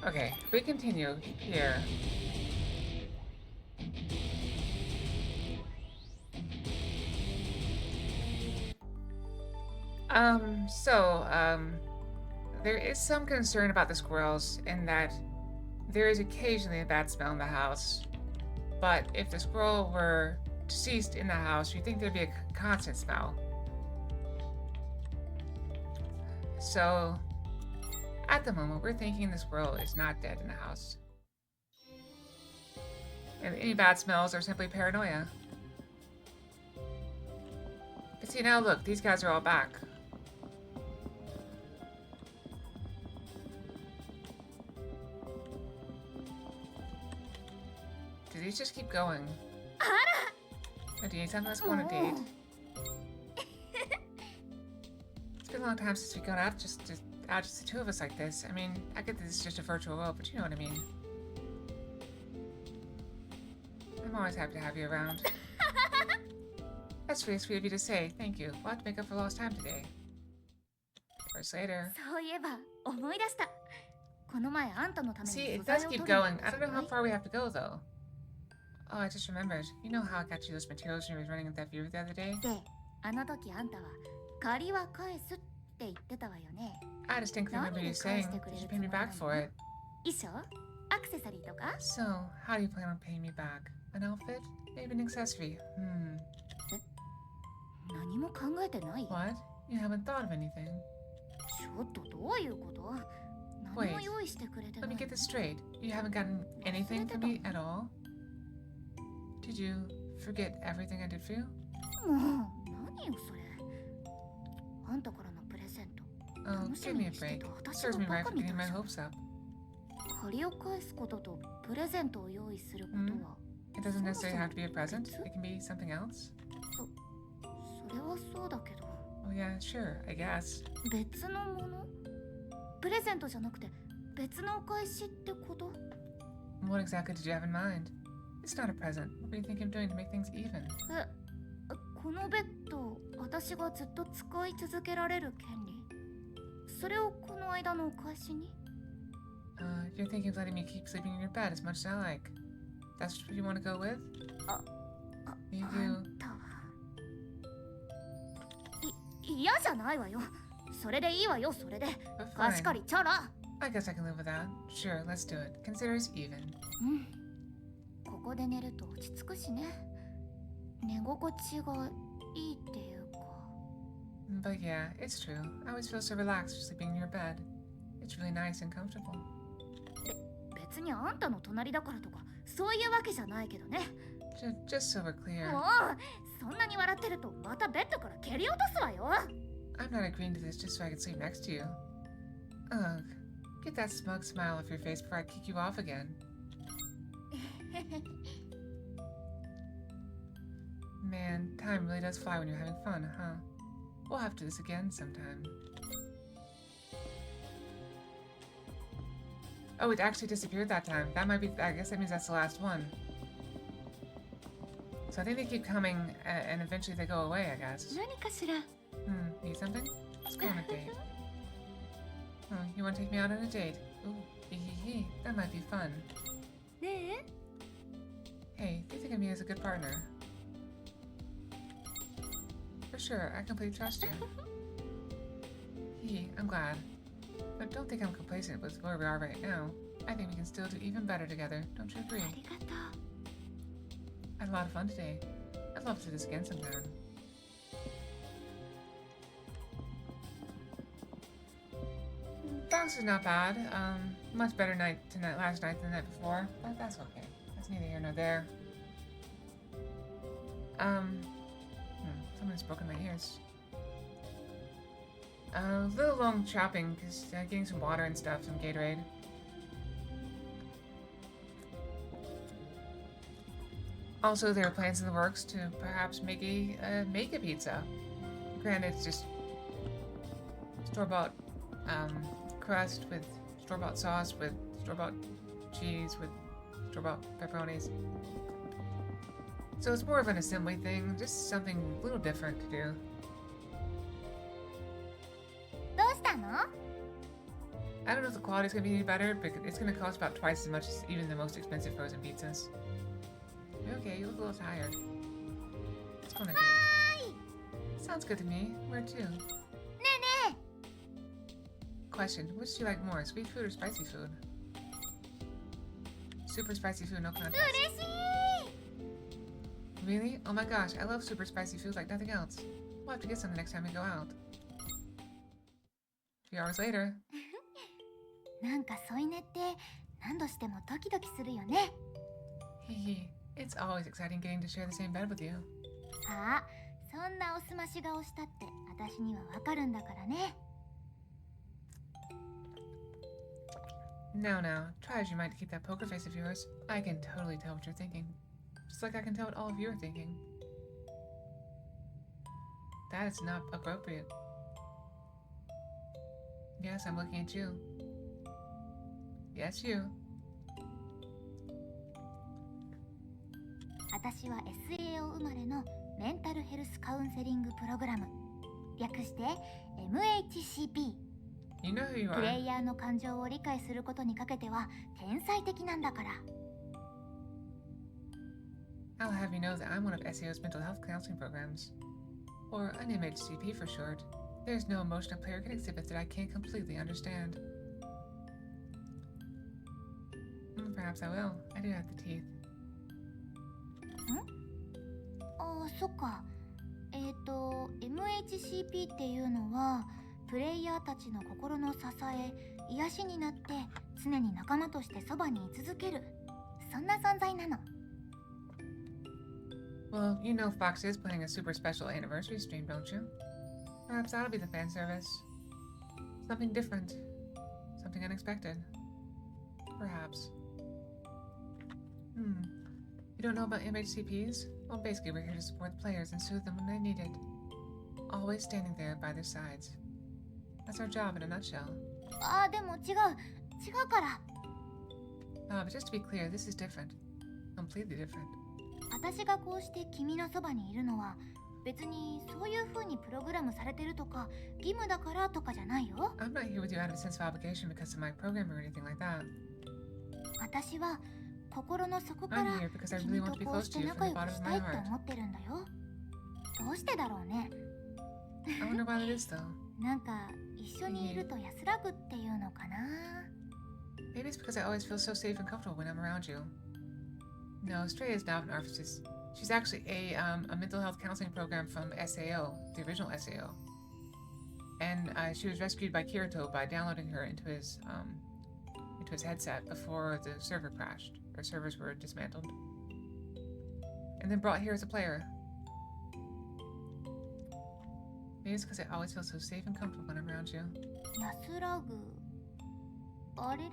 Okay, if we continue here. There is some concern about the squirrels in that there is occasionally a bad smell in the house. But if the squirrel were deceased in the house, you'd think there'd be a constant smell. So, at the moment, we're thinking the squirrel is not dead in the house. And any bad smells are simply paranoia. But see, now look, these guys are all back. Do these just keep going? Oh, do you need something? Let's go on a date. It's been a long time since we've gone out just the two of us like this. I mean, I get this is just a virtual world, but you know what I mean. I'm always happy to have you around. That's really sweet of you to say. Thank you. We'll have to make up for lost time today. First later. See, it does keep going. I don't know how far we have to go, though. Oh, I just remembered. You know how I got you those materials when you were running with that viewer the other day? I distinctly remember you saying, did you pay me back for it? So, how do you plan on paying me back? An outfit? Maybe an accessory? What? You haven't thought of anything? Wait, let me get this straight. You haven't gotten anything for me at all? Did you forget everything I did for you? Oh, give me a break. Serves me right for getting my hopes up. It doesn't necessarily have to be a present. It can be something else. Oh yeah, sure, I guess. What exactly did you have in mind? It's not a present. What were you thinking of doing to make things even? You're thinking of letting me keep sleeping in your bed as much as I like. That's what you want to go with? You do. But fine. I guess I can live with that. Sure, let's do it. Consider us even. But yeah, it's true. I always feel so relaxed sleeping in your bed. It's really nice and comfortable. Just so we're clear. I'm not agreeing to this just so I can sleep next to you. Ugh. Get that smug smile off your face before I kick you off again. Man, time really does fly when you're having fun, huh? We'll have to do this again sometime. Oh, it actually disappeared that time. That might be, I guess that means that's the last one. So I think they keep coming, and eventually they go away, I guess. Need something? Let's go on a date. Oh, you want to take me out on a date? Ooh, hee. That might be fun. Hey, do you think of me as a good partner? For sure, I completely trust you. I'm glad. But don't think I'm complacent with where we are right now. I think we can still do even better together. Don't you agree? I had a lot of fun today. I'd love to do this again sometime. Bounce is not bad. Much better last night than the night before, but that's okay. That's neither here nor there. Someone's broken my ears. A little long shopping, because getting some water and stuff, some Gatorade. Also, there are plans in the works to perhaps make a pizza. Granted, it's just store-bought crust with store-bought sauce with store-bought cheese with store-bought pepperonis. So it's more of an assembly thing, just something a little different to do. I don't know if the quality's gonna be any better, but it's gonna cost about twice as much as even the most expensive frozen pizzas. You're okay, you look a little tired. It's going to date. Sounds good to me. Where to? Nene! Question, which do you like more, sweet food or spicy food? Super spicy food, no contest. Really? Oh my gosh, I love super spicy food like nothing else. We'll have to get some the next time we go out. A few hours later. なんか添い寝って何度してもドキドキするよね。Hee It's always exciting getting to share the same bed with you. ああ、そんなおすまし顔したって私にはわかるんだからね。Now, try as you might to keep that poker face of yours. I can totally tell what you're thinking. Just like I can tell what all of you are thinking. That is not appropriate. Yes, I'm looking at you. Yes, you. 私は SAO 生まれのメンタルヘルスカウンセリングプログラム、略して MHCP。You know who you are. プレイヤーの感情を理解することにかけては天才的なんだから。I'll have you know that I'm one of SAO's mental health counseling programs. Or an MHCP for short. There's no emotion a player can exhibit that I can't completely understand. Perhaps I will. I do have the teeth. ああ、そっか。MHCP っていうのはプレイヤーたちの心の支え、癒しになって常に仲間としてそばに居続ける、そんな存在なの。Well, you know Fox is planning a super special anniversary stream, don't you? Perhaps that'll be the fan service. Something different. Something unexpected. Perhaps. You don't know about MHCPs? Well, basically we're here to support the players and soothe them when they need it. Always standing there by their sides. That's our job in a nutshell. ああ、でも違うから。But just to be clear, this is different. Completely different. 私がこうして君のそばにいるのは別にそういう風にプログラムされてるとか義務だからとかじゃないよ。I'm not here with you out of a sense of obligation because of my program or anything like that. 私は心の底から君とこうして仲良くしたいって思ってるんだよ。どうしてだろうね。I wonder why that is though. なんか一緒にいると安らぐっていうのかな。Maybe it's because I always feel so safe and comfortable when I'm around you. No, Stray is not an narcissist. She's actually a mental health counseling program from SAO, the original SAO. And she was rescued by Kirito by downloading her into his headset before the server crashed, or servers were dismantled. And then brought here as a player. Maybe it's because I always feel so safe and comfortable when I'm around you. 安らぐ。あれれ？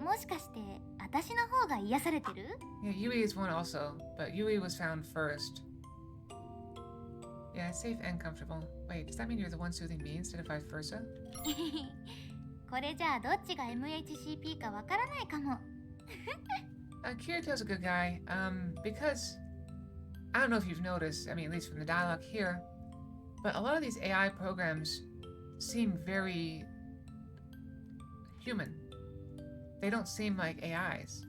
もしかして私の方が癒されてる？ Yeah, Yui is one also, but Yui was found first. Yeah, safe and comfortable. Wait, does that mean you're the one soothing me instead of vice versa? これじゃあどっちが MHCP かわからないかも。Kirito's a good guy, because I don't know if you've noticed, I mean, at least from the dialogue here, but a lot of these AI programs seem very human. They don't seem like AIs.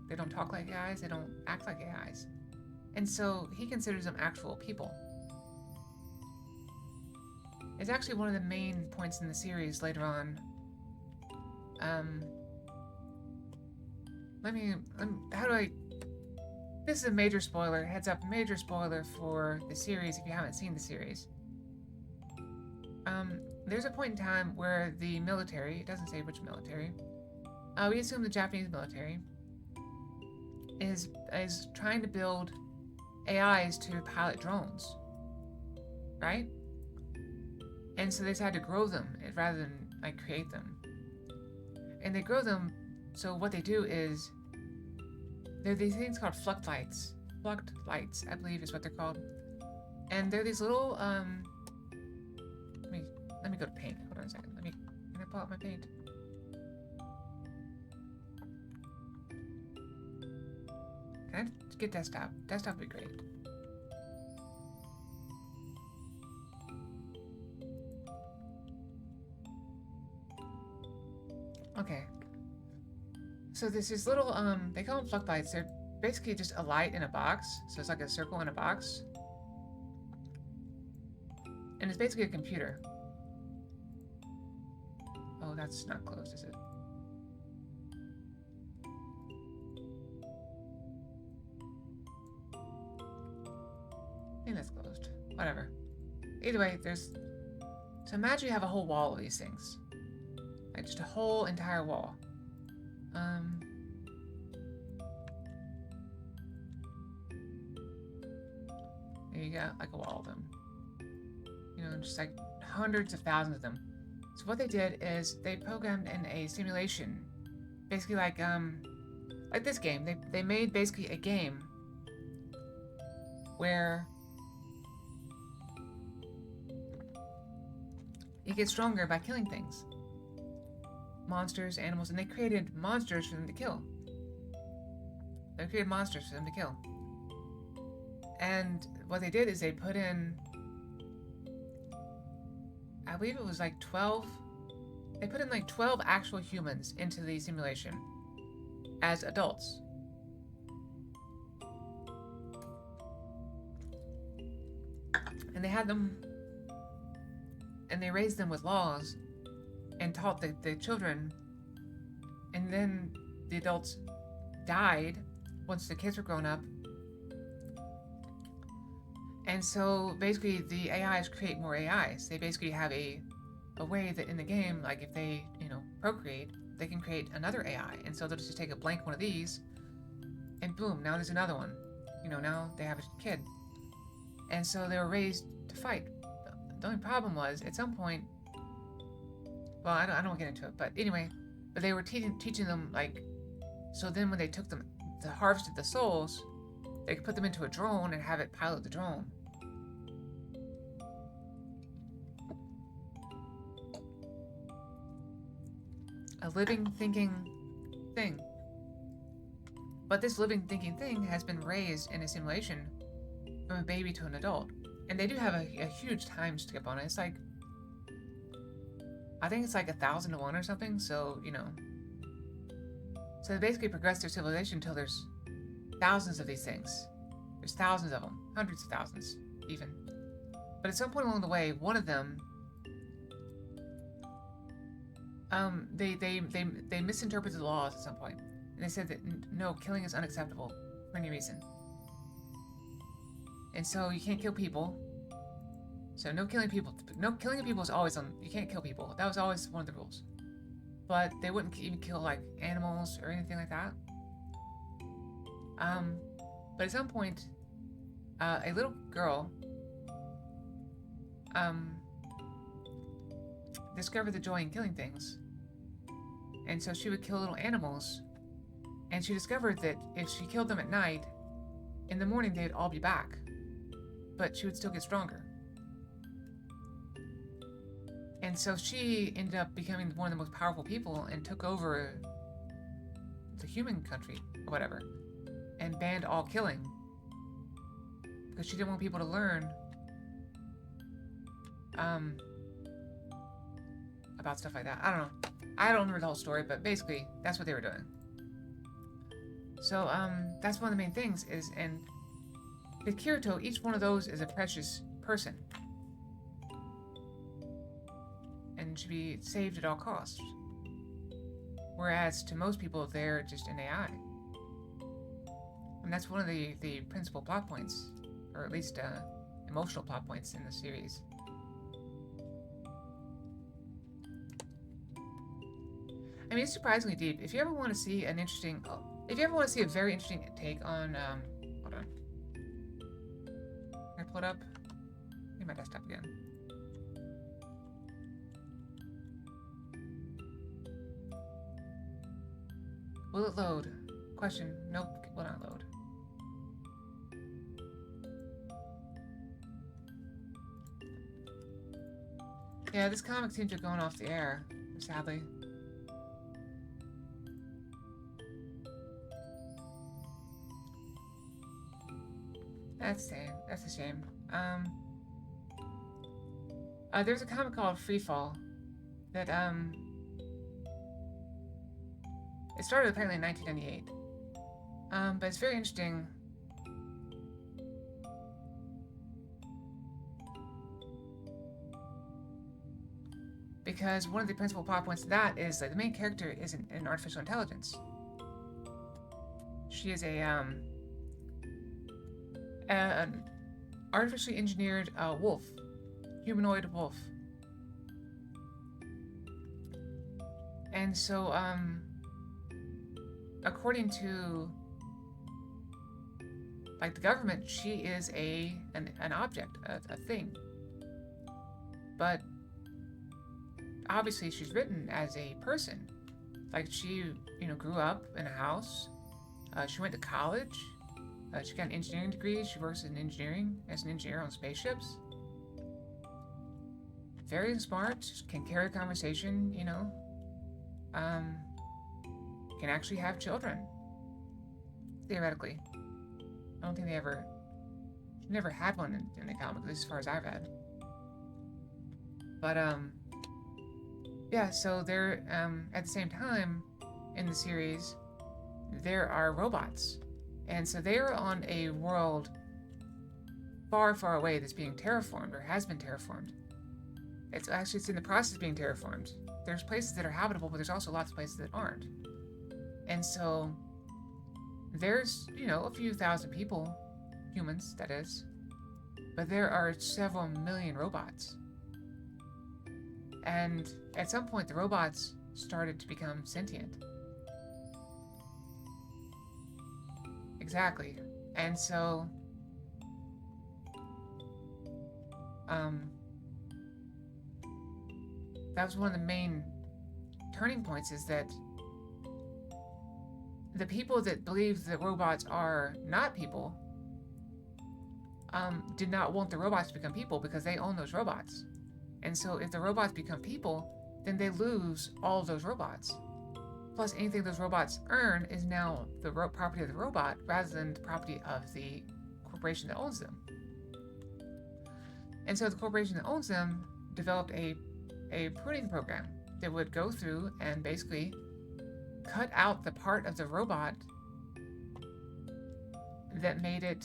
They don't talk like AIs, they don't act like AIs. And so he considers them actual people. It's actually one of the main points in the series later on. This is a major spoiler, heads up, major spoiler for the series if you haven't seen the series. There's a point in time where the military, it doesn't say which military, we assume the Japanese military is trying to build AIs to pilot drones, right? And so they decided to grow them rather than like create them. And they grow them, so what they do is there are these things called fluct lights. Fluct lights, I believe is what they're called. And they're these little let me go to paint. Hold on a second. Can I pull out my paint? Can I get desktop? Desktop would be great. Okay. So there's these little, they call them flux bites. They're basically just a light in a box. So it's like a circle in a box. And it's basically a computer. Oh, that's not closed, is it? I think that's closed. Whatever. Either way, there's... So imagine you have a whole wall of these things. Like just a whole entire wall. There you got like a wall of them. You know, just like hundreds of thousands of them. So what they did is they programmed in a simulation. Basically like this game. They made basically a game where you get stronger by killing things. Monsters, animals, and they created monsters for them to kill. They created monsters for them to kill. And what they did is they put in, I believe it was like 12, they put in like 12 actual humans into the simulation as adults. And they had them, and they raised them with laws and taught the children, and then the adults died once the kids were grown up. And so basically the AIs create more AIs. They basically have a way that in the game, like if they, you know, procreate, they can create another AI. And so they'll just take a blank one of these and boom, now there's another one. You know, now they have a kid. And so they were raised to fight. The only problem was at some point, well, I don't want to get into it, but anyway, but they were teaching them, like, so then when they took them, harvested the souls, they could put them into a drone and have it pilot the drone. A living, thinking thing. But this living, thinking thing has been raised in a simulation from a baby to an adult. And they do have a huge time skip on it. It's like, I think it's like 1,000 to 1 or something, so, you know. So they basically progress their civilization until there's thousands of these things. There's thousands of them, hundreds of thousands, even. But at some point along the way, one of them, they misinterpreted the laws at some point, and they said that no, killing is unacceptable for any reason. And so you can't kill people. So no killing people. No killing of people is always on. You can't kill people. That was always one of the rules. But they wouldn't even kill like animals or anything like that. But at some point, a little girl discovered the joy in killing things. And so she would kill little animals. And she discovered that if she killed them at night, in the morning they'd all be back. But she would still get stronger. And so she ended up becoming one of the most powerful people and took over the human country, or whatever, and banned all killing. Because she didn't want people to learn about stuff like that. I don't know. I don't remember the whole story, but basically, that's what they were doing. So, that's one of the main things is, and with Kirito, each one of those is a precious person. And should be saved at all costs. Whereas to most people, they're just an AI. And that's one of the principal plot points, or at least emotional plot points in the series. I mean, it's surprisingly deep. If you ever want to see an interesting, if you ever want to see a very interesting take on, hold on. Can I pull it up? Need my desktop again. Will it load? Question. Nope, will not load. Yeah, this comic seems to be going off the air, sadly. That's a shame. There's a comic called Free Fall that, It started apparently in 1998. But it's very interesting. Because one of the principal plot points of that is that the main character is an artificial intelligence. She is an artificially engineered wolf, humanoid wolf. And so, according to like the government, she is an object, a thing. But obviously, she's written as a person. Like she, grew up in a house. She went to college. She got an engineering degree. She works in engineering as an engineer on spaceships. Very smart. Can carry a conversation. Can actually have children. Theoretically. I don't think they never had one in the comic, at least as far as I've read. But, yeah, so they're, at the same time, in the series, there are robots. And so they're on a world far, far away that's being terraformed, or has been terraformed. It's in the process of being terraformed. There's places that are habitable, but there's also lots of places that aren't. And so there's, a few thousand people, humans, that is, but there are several million robots. And at some point, the robots started to become sentient. Exactly. And so, that was one of the main turning points, is that the people that believe that robots are not people did not want the robots to become people because they own those robots. And so if the robots become people, then they lose all of those robots. Plus, anything those robots earn is now the property of the robot rather than the property of the corporation that owns them. And so the corporation that owns them developed a pruning program that would go through and basically cut out the part of the robot that made it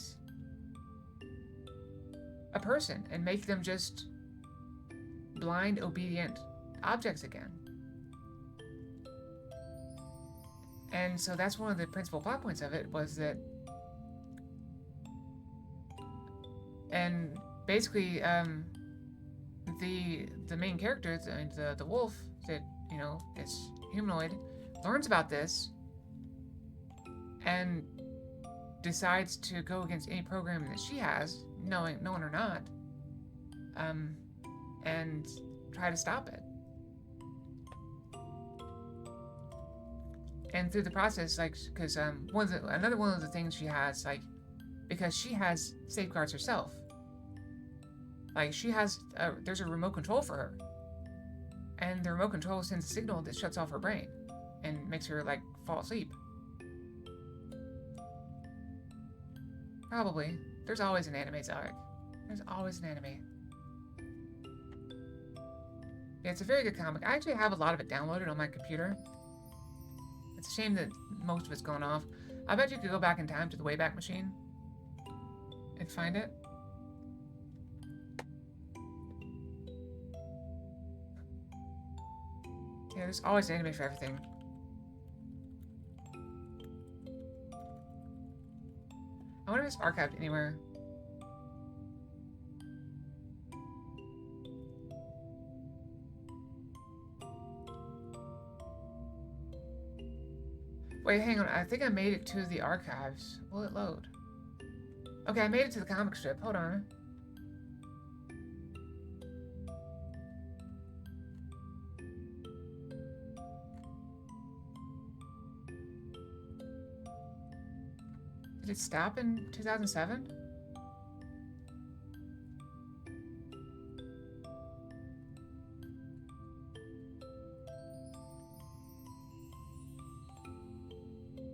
a person and make them just blind, obedient objects again. And so that's one of the principal plot points of it, was that, and basically, the main character, the wolf that, is humanoid, learns about this and decides to go against any programming that she has, knowing or not, and try to stop it. And through the process, because another one of the things she has, because she has safeguards herself. She has there's a remote control for her, and the remote control sends a signal that shuts off her brain and makes her fall asleep. Probably. There's always an anime, Zarek. There's always an anime. Yeah, it's a very good comic. I actually have a lot of it downloaded on my computer. It's a shame that most of it's gone off. I bet you could go back in time to the Wayback Machine and find it. Yeah, there's always an anime for everything. I wonder if it's archived anywhere. Wait, hang on. I think I made it to the archives. Will it load? Okay, I made it to the comic strip. Hold on. Did it stop in 2007?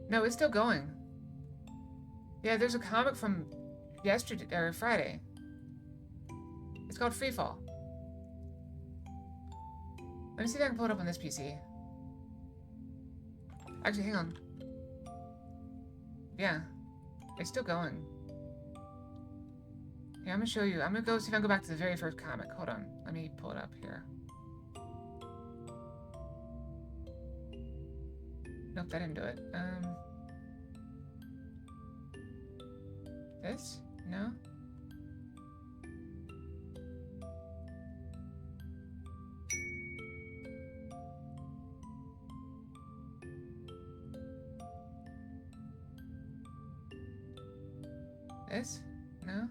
No, it's still going. Yeah, there's a comic from yesterday, or Friday. It's called Freefall. Let me see if I can pull it up on this PC. Actually, hang on. Yeah. It's still going. Yeah, I'm gonna show you. I'm gonna go see if I can go back to the very first comic. Hold on. Let me pull it up here. Nope, that didn't do it. This? No? This? No?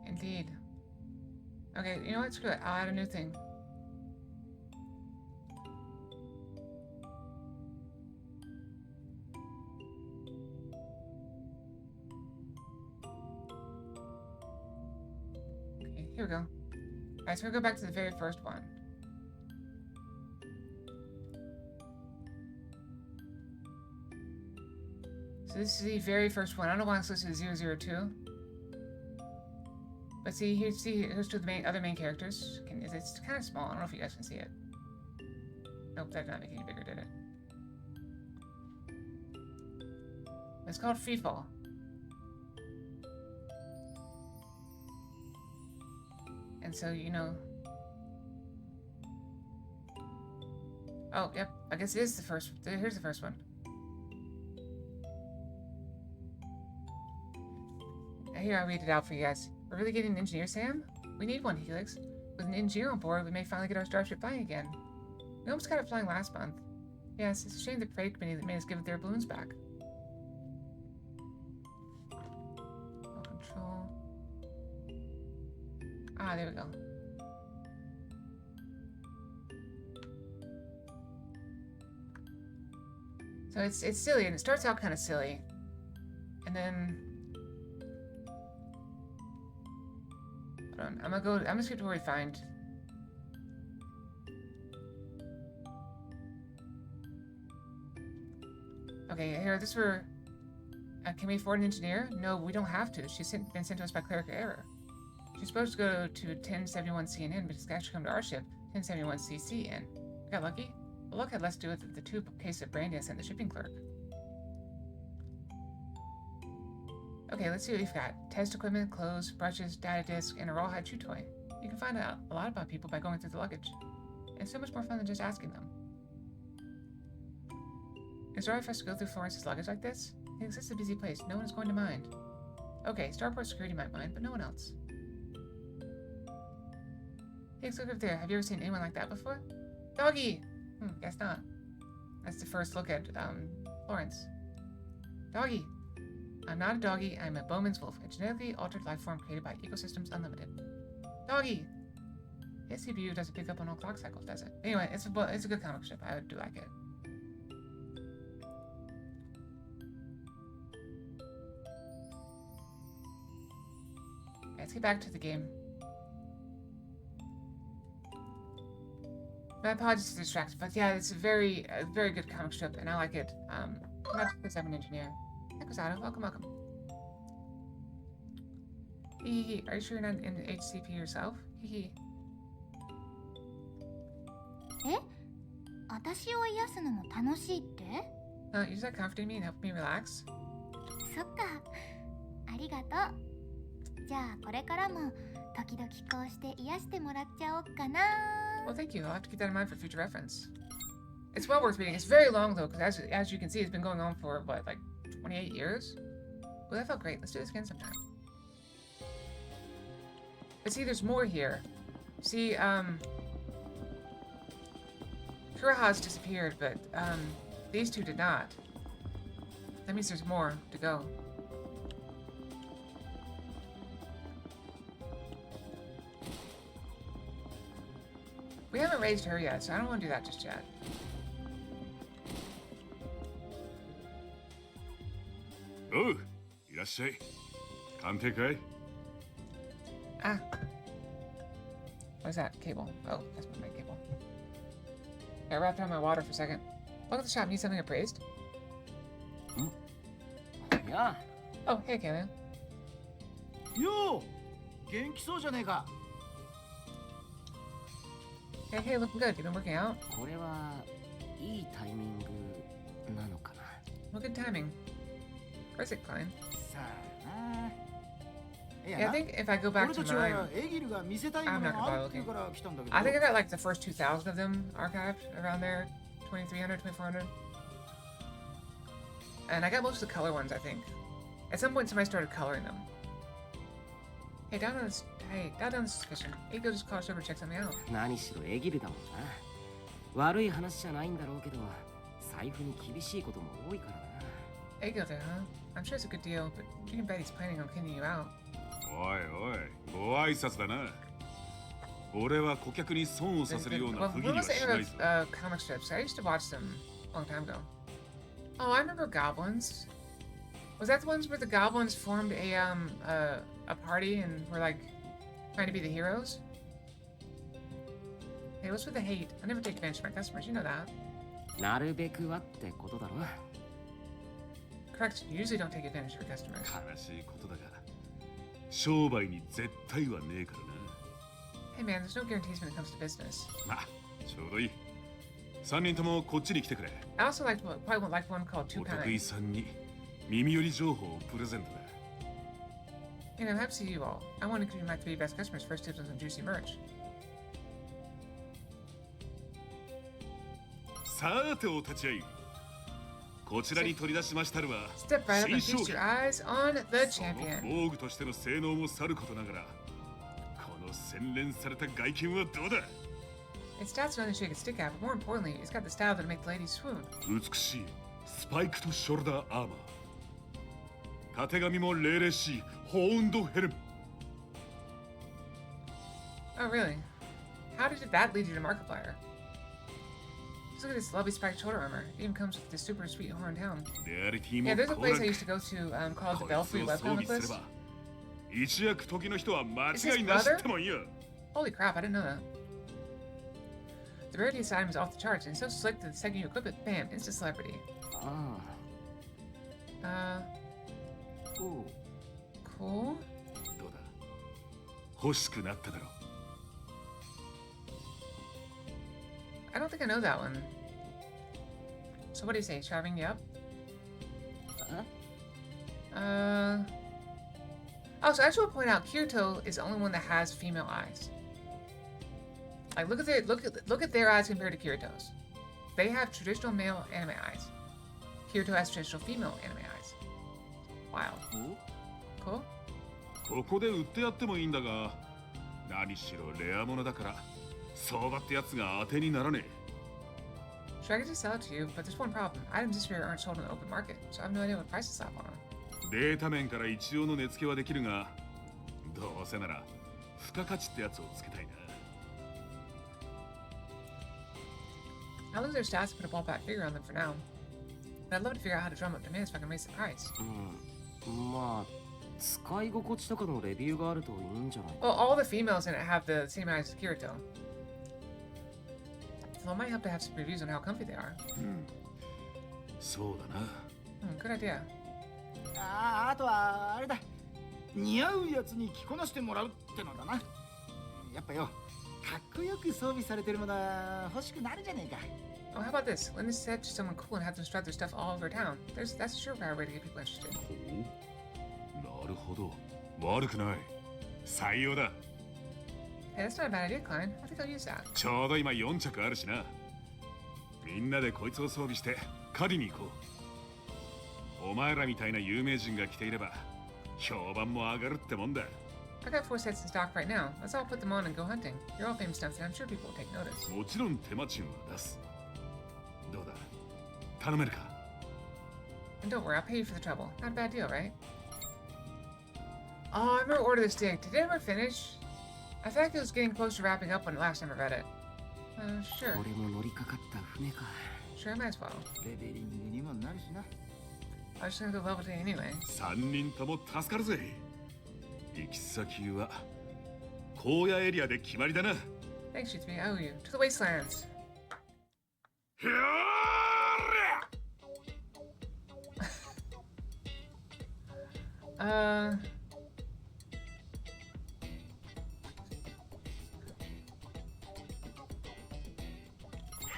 Indeed. Okay, you know what? Screw it. I'll add a new thing. Okay, here we go. Alright, so we'll go back to the very first one. So this is the very first one. I don't know why it's listed as 002. But see, here's two of the other main characters. It's kind of small. I don't know if you guys can see it. Nope, that did not make it any bigger, did it? It's called Freefall. And so, you know... Oh, yep. I guess it is the first... Here's the first one. Here, I'll read it out for you guys. We're really getting an engineer, Sam? We need one, Helix. With an engineer on board, we may finally get our starship flying again. We almost got it flying last month. Yes, it's a shame the parade committee that made us give their balloons back. Control. Ah, there we go. So it's silly, and it starts out kind of silly. And then... Hold on, I'm gonna skip to where we find... Okay, here, this were... can we afford an engineer? No, we don't have to. She's been sent to us by clerical error. She's supposed to go to 1071 CNN, but it's actually come to our ship, 1071 CCN. We got lucky? The luck had less to do with the 2 cases of brandy I sent the shipping clerk. Okay, let's see what we've got. Test equipment, clothes, brushes, data disk, and a rawhide chew toy. You can find out a lot about people by going through the luggage. And it's so much more fun than just asking them. Is it alright for us to go through Florence's luggage like this? It's such a busy place, no one is going to mind. Okay, Starport security might mind, but no one else. Hey, look over there. Have you ever seen anyone like that before? Doggy! Guess not. That's the first look at, Florence. Doggy! I'm not a doggy, I'm a Bowman's wolf, a genetically altered life form created by Ecosystems Unlimited. Doggy! His CPU doesn't pick up on all clock cycles, does it? Anyway, it's a good comic strip. I do like it. Let's get back to the game. My apologies for the distraction, but yeah, it's a very good comic strip, and I like it. Not because I'm an engineer. Hey, Cosado, welcome. Hee. Are you sure you're not in the HCP yourself? Hee. え？私を癒すのも楽しいって？ You just comforting me and helping me relax? そっか。ありがとう。じゃあこれからも時々こうして癒してもらっちゃおうかな。 Well, thank you. I'll have to keep that in mind for future reference. It's well worth reading. It's very long though, because as you can see, it's been going on for what, like 28 years? Well, that felt great. Let's do this again sometime. But see, there's more here. See, Kuraha's disappeared, but these two did not. That means there's more to go. We haven't raised her yet, so I don't want to do that just yet. Oh, いらっしゃい。鑑定会? Ah. What's that? Cable. Oh, that's my cable. I wrapped around my water for a second. Look at the shop. Need something appraised? Yeah. Oh, hey, Kayla. Yo! 元気そうじゃねえか。 Hey, looking good. You been working out? これはいいタイミングなのかな。 Well, good timing. Where's it, Klein? さあな。 Yeah, I think if I go back 俺 to たち mine, はエギルが見せたいも I'm の not が gonna あ bother るっていう looking. から来たんだけど。 I think I got like the first 2,000 of them archived around there, 2,300, 2,400. And I got most of the color ones, I think. At some point, somebody started coloring them. Hey, down on this suspicion. Ego just crossed over to check something out. 何しろエギルだもんな。悪い話じゃないんだろうけど、財布に厳しいことも多いからな。 Ego there, huh? I'm sure it's a good deal, but you can bet he's planning on cleaning you out. おいおい、ご挨拶だな。俺は顧客に損をさせるような Well, 不義 when 理は was the し era ない of ぞ。comic strips? I used to watch them a long time ago. Oh, I remember goblins. Was that the ones where the goblins formed a party and were like trying to be the heroes? Hey, what's with the hate? I never take advantage of my customers, you know that. なるべくはってことだろ。 Correct, you usually don't take advantage of your customers. 悲しいことだが、商売に絶対はねえからな。 Hey man, there's no guarantees when it comes to business. まあ、ちょうどいい。3人ともこっちに来てくれ。 I also probably won't like one called Two お得意 Kind. さんに耳寄り情報をプレゼントだ。 You know, I'm happy to see you all. I want to give you my 3 best customers first tips on some juicy merch. さてお立ち会い。こちらに取り出しましたるは Step right up and 新商 feast 品。 your eyes on the その champion. 防具としての性能もさることながら、この洗練された外見はどうだ。 Its stats are nothing you could stick at, but more importantly, it's got the style that'll make the ladies swoon. 美しいスパイクとショルダーアーマー。たてがみも霊々しいホーンドヘルム。 Oh, really? How did that lead you to Markiplier? Just look at this lovely spiked shoulder armor. It even comes with this super sweet horned hound. レアリティも Yeah, there's a 高 place ラン I ク used to go to called the こいつ Belfry を Webcomic 装備すれ List. ば一躍時の人は間 Is his 違いなし brother? ってもんや。 Holy crap, I didn't know that. The rarity of this item is off the charts, and it's so slick that the second you equip it, bam, instant celebrity. あ Uh, あ。おう。 cool. どうだ欲しくなっただろ。 I don't think I know that one. So what do you say? Sharving you up? え Oh, so I just want to point out, Kirito is the only one that has female eyes. Like, look at their eyes compared to Kirito's. They have traditional male anime eyes. Kirito has traditional female anime eyes. Wild. お Cool. ここで売ってやってもいいんだが、何しろレア物だから相場ってやつが当てにならね Sure, I could just sell it to you, but there's one problem. Items this rare aren't sold in the open market, so I have no idea what price to slap on them. え。データ面から一応の値付けはできるが、どうせなら付加価値ってやつをつけたいな。 I'll lose their stats and put a ballpark figure on them for now. But I'd love to figure out how to drum up demand so I can raise the price. うん。まあ、使い心地とかのレビューがあるといいんじゃないか。 Well, all the females in it have the same eyes as Kirito. So it might help to have some reviews on how comfy they are. うん。そうだな。 Good idea. あとはあれだ。似合うやつに着こなしてもらうってのだな。やっぱよ、かっこよく装備されてるものは欲しくなるじゃねえか。 Oh, how about this? Lend this set to someone cool and have them strut their stuff all over town. That's a surefire way to get people interested. ほう。なるほど。悪くない。採用だ。 Hey, that's not a bad idea, Klein. I think I'll use that. ちょうど今4着あるしな。みんなでこいつを装備して狩りに行こう。お前らみたいな有名人が着ていれば評判も上がるってもんだ。 I got 4 sets in stock right now. Let's all put them on and go hunting. You're all famous enough that I'm sure people will take notice. もちろん手間賃は出す。どうだ頼めるか。 And don't worry, I'll pay you for the trouble. Not a bad deal, right? Oh, I remember Order of the Stick. Did it ever finish? I feel like it was getting close to wrapping up when last time I read it. Sure. 俺も乗りかかった船か。 Sure, I might as well. レベリングにもなるしな。I was just gonna go level today anyway. 3人とも助かるぜ。行き先は荒野エリアで決まりだな。 Thanks, you three. I owe you. To the wastelands. ひょーりゃ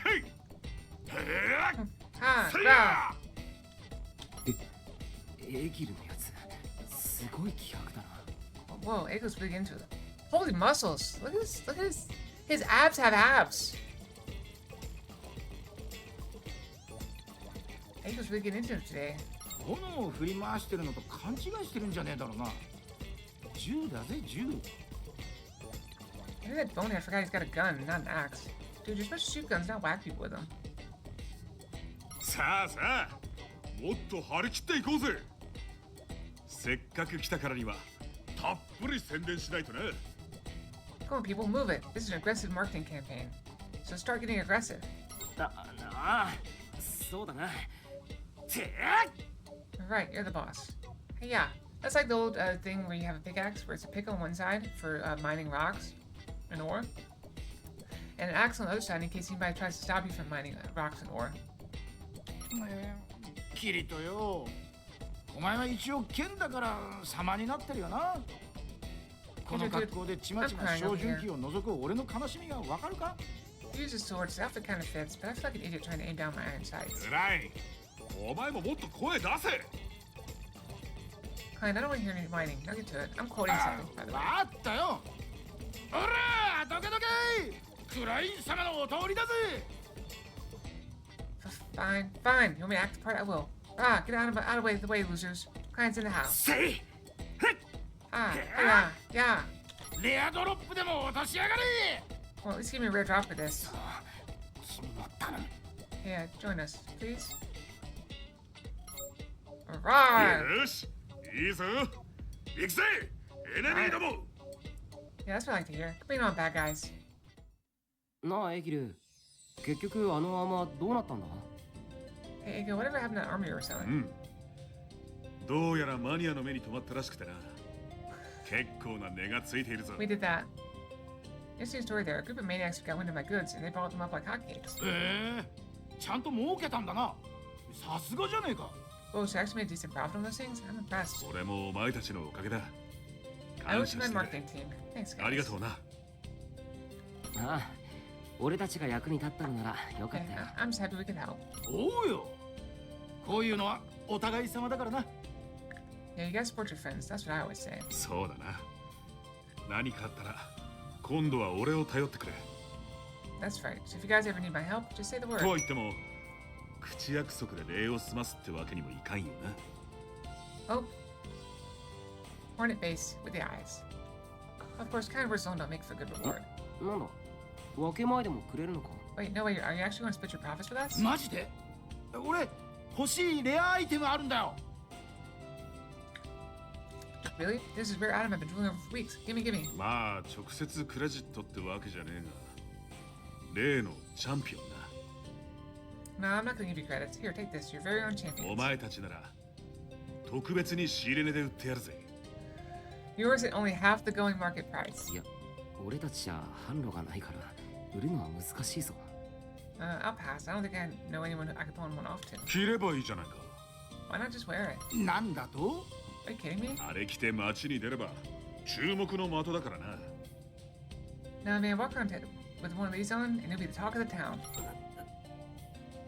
へいへHa, ーせい grab. やエギルのやつすごい気迫だな。 Whoa, Ego's big into it. Holy muscles. Look at this. Look at this. His abs have abs. Ego's really getting into it today. 斧を振り回してるのと勘違いしてるんじゃねえだろうな。銃だぜ、銃。 Maybe that bonehead forgot he's got a gun, not an axe. Dude, you're supposed to shoot guns, not whack people with them. さあさあ、もっと張り切っていこうぜ。せっかく来たからにはたっぷり宣伝しないとな。 Come on, people, move it. This is an aggressive marketing campaign. So start getting aggressive. なあ、そうだな。て Right, you're the boss. Hey, yeah, that's like the old thing where you have a pickaxe where it's a pick on one side for mining rocks and ore, and an axe on the other side in case anybody tries to stop you from mining rocks and ore. キリトよ。お前は一応剣だから様になってるよな。この格好でちまちま小純機を覗く俺の悲しみがわかるか？ Use a sword, so outfit kind of fits, but I feel like an idiot trying to aim down my iron sights. つらい。お前ももっと声出せ。 Klein, I don't want to hear any whining. Now get to it. I'm quoting something, by the way. わかったよ。おら、どけどけ。クライン様のお通りだぜ。 Fine, fine. You want me to act the part? I will. Ah, get out of the way, losers. Klein's in the house. せい Ah, yeah. レアドロップでも落としやがれ。 Well, at least give me a rare drop for this. 君も頼む。 Yeah, join us, please. Alright! よし、いいぞ。行くぜ、エネミーども。 Yeah, that's what I like to hear. Bring it on, bad guys. なあエギル、結局あのアーマーどうなったんだ？ Hey, Ego, whatever happened to that armor you were selling? うん。どうやらマニアの目に留まったらしくてな。結構な値がついているぞ。 We did that. Interesting story there. A group of maniacs got wind of my goods and they bought them up like hotcakes. ちゃんと儲けたんだな。さすがじゃねえか。 Oh, so I actually made a decent profit on those things? I'm impressed. これもお前たちのおかげだ。 I 感 owe 謝 it to し my て marketing る。 team. Thanks, ありが guys. とうな。ああ、俺たちが役に立ったのならよか Okay, ったよ。 I'm just happy we could help. おうよ。こういうのはお互い様だからな。 Yeah, you guys support your friends. That's what I always say. そうだな。何かあったら今度は俺を頼ってくれ。 That's right. So if you guys ever need my help, just say the と word. は言っても口約束で礼を済ますってわけにもいかんよな。 Oh. Hornet base with the eyes. Of course, kind words alone don't make for good reward. なんだ、分け前でもくれるのか？ Wait, no, wait, are you actually going to split your profits with us? マジで？俺欲しいレアアイテムあるんだよ。 Really? This is rare item I've been drooling over for weeks. Gimme, gimme. まあ直接クレジットってわけじゃねえが例のチャンピオン No, I'm not going to give you credits. Here, take this. Your very own な。 champion. お前たちなら特別に仕入れ値で売ってやるぜ。 Yours at only half the going market price. いや、俺たちじゃ販路がないから売るのは難しいぞ。I'll pass. I don't think I know anyone who I could pawn one off to. 着ればいいじゃないか。 Why not just wear it? なんだと？ Are you kidding me? あれ着て街に出れば注目の的だからな。 No, man, walk around with one of these on, and you'll be the talk of the town.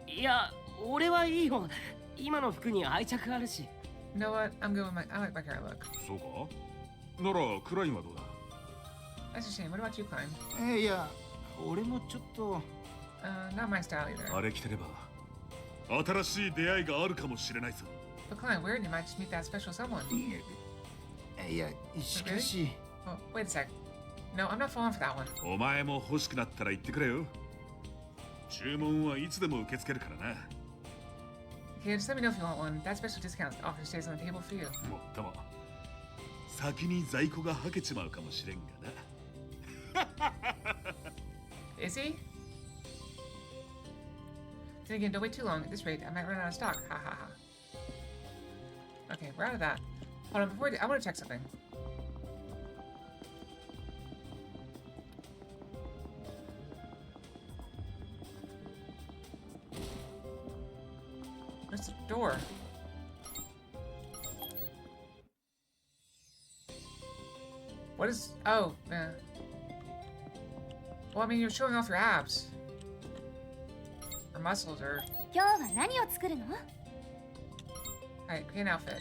いや、俺はいいよ。今の服に愛着あるし。 You know what? I'm good with I like my current look. そうかならクラインはどうだ。 That's a shame. What about you, Klein? いや、俺もちょっと。Not my style either. あれ着てれば新しい出会いがあるかもしれないぞ。 But Klein, weird, you might just meet that special someone. いや、しかし。 Oh, wait a sec. No, I'm not falling for that one. お前も欲しくなったら言ってくれよ。注文はいつでも受け付けるからな。 Okay, just let me know if you want one. That special discount offer stays on the table for you. もっとも先に在庫がはけちまうかもしれんがな。 Is he? Then again, don't wait too long. At this rate, I might run out of stock. Ha ha ha. Okay, we're out of that. Hold on, before I want to check something. Where's the door? What is... Oh, yeah. Well, I mean, you're showing off your abs. Or muscles, or... 今日は何を作るの？ Alright, create an outfit.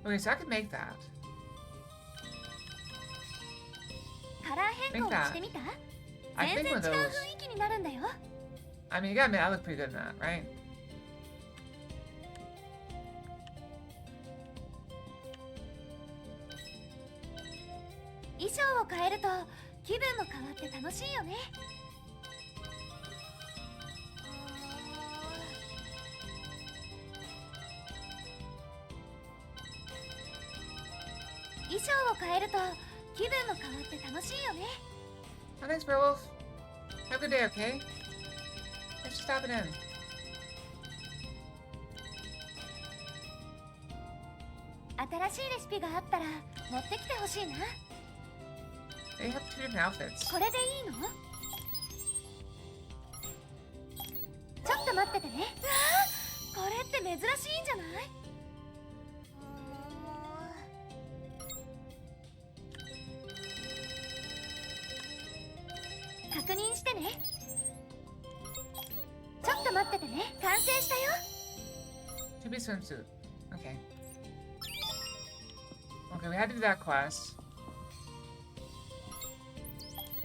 Okay, so I could make that. カラー変更をしてみた？ I 全 think 然 with 違う those... 雰囲気になるんだよ。 I mean, you gotta admit, I look pretty good in that, right? 衣装を変えると気分も変わって楽しいよね。衣装を変えると気分も変わって楽しいよね。 Oh, thanks, Werewolf. Have a good day, okay? Thanks for stopping in. 新しいレシピがあったら持ってきてほしいな。 They have two different outfits. これでいいの？ちょっと待っててね。うわー、これって珍しいんじゃない？確認してね。ちょっと待っててね。完成したよ。 To-be swimsuit. Okay. Okay, we had to do that quest.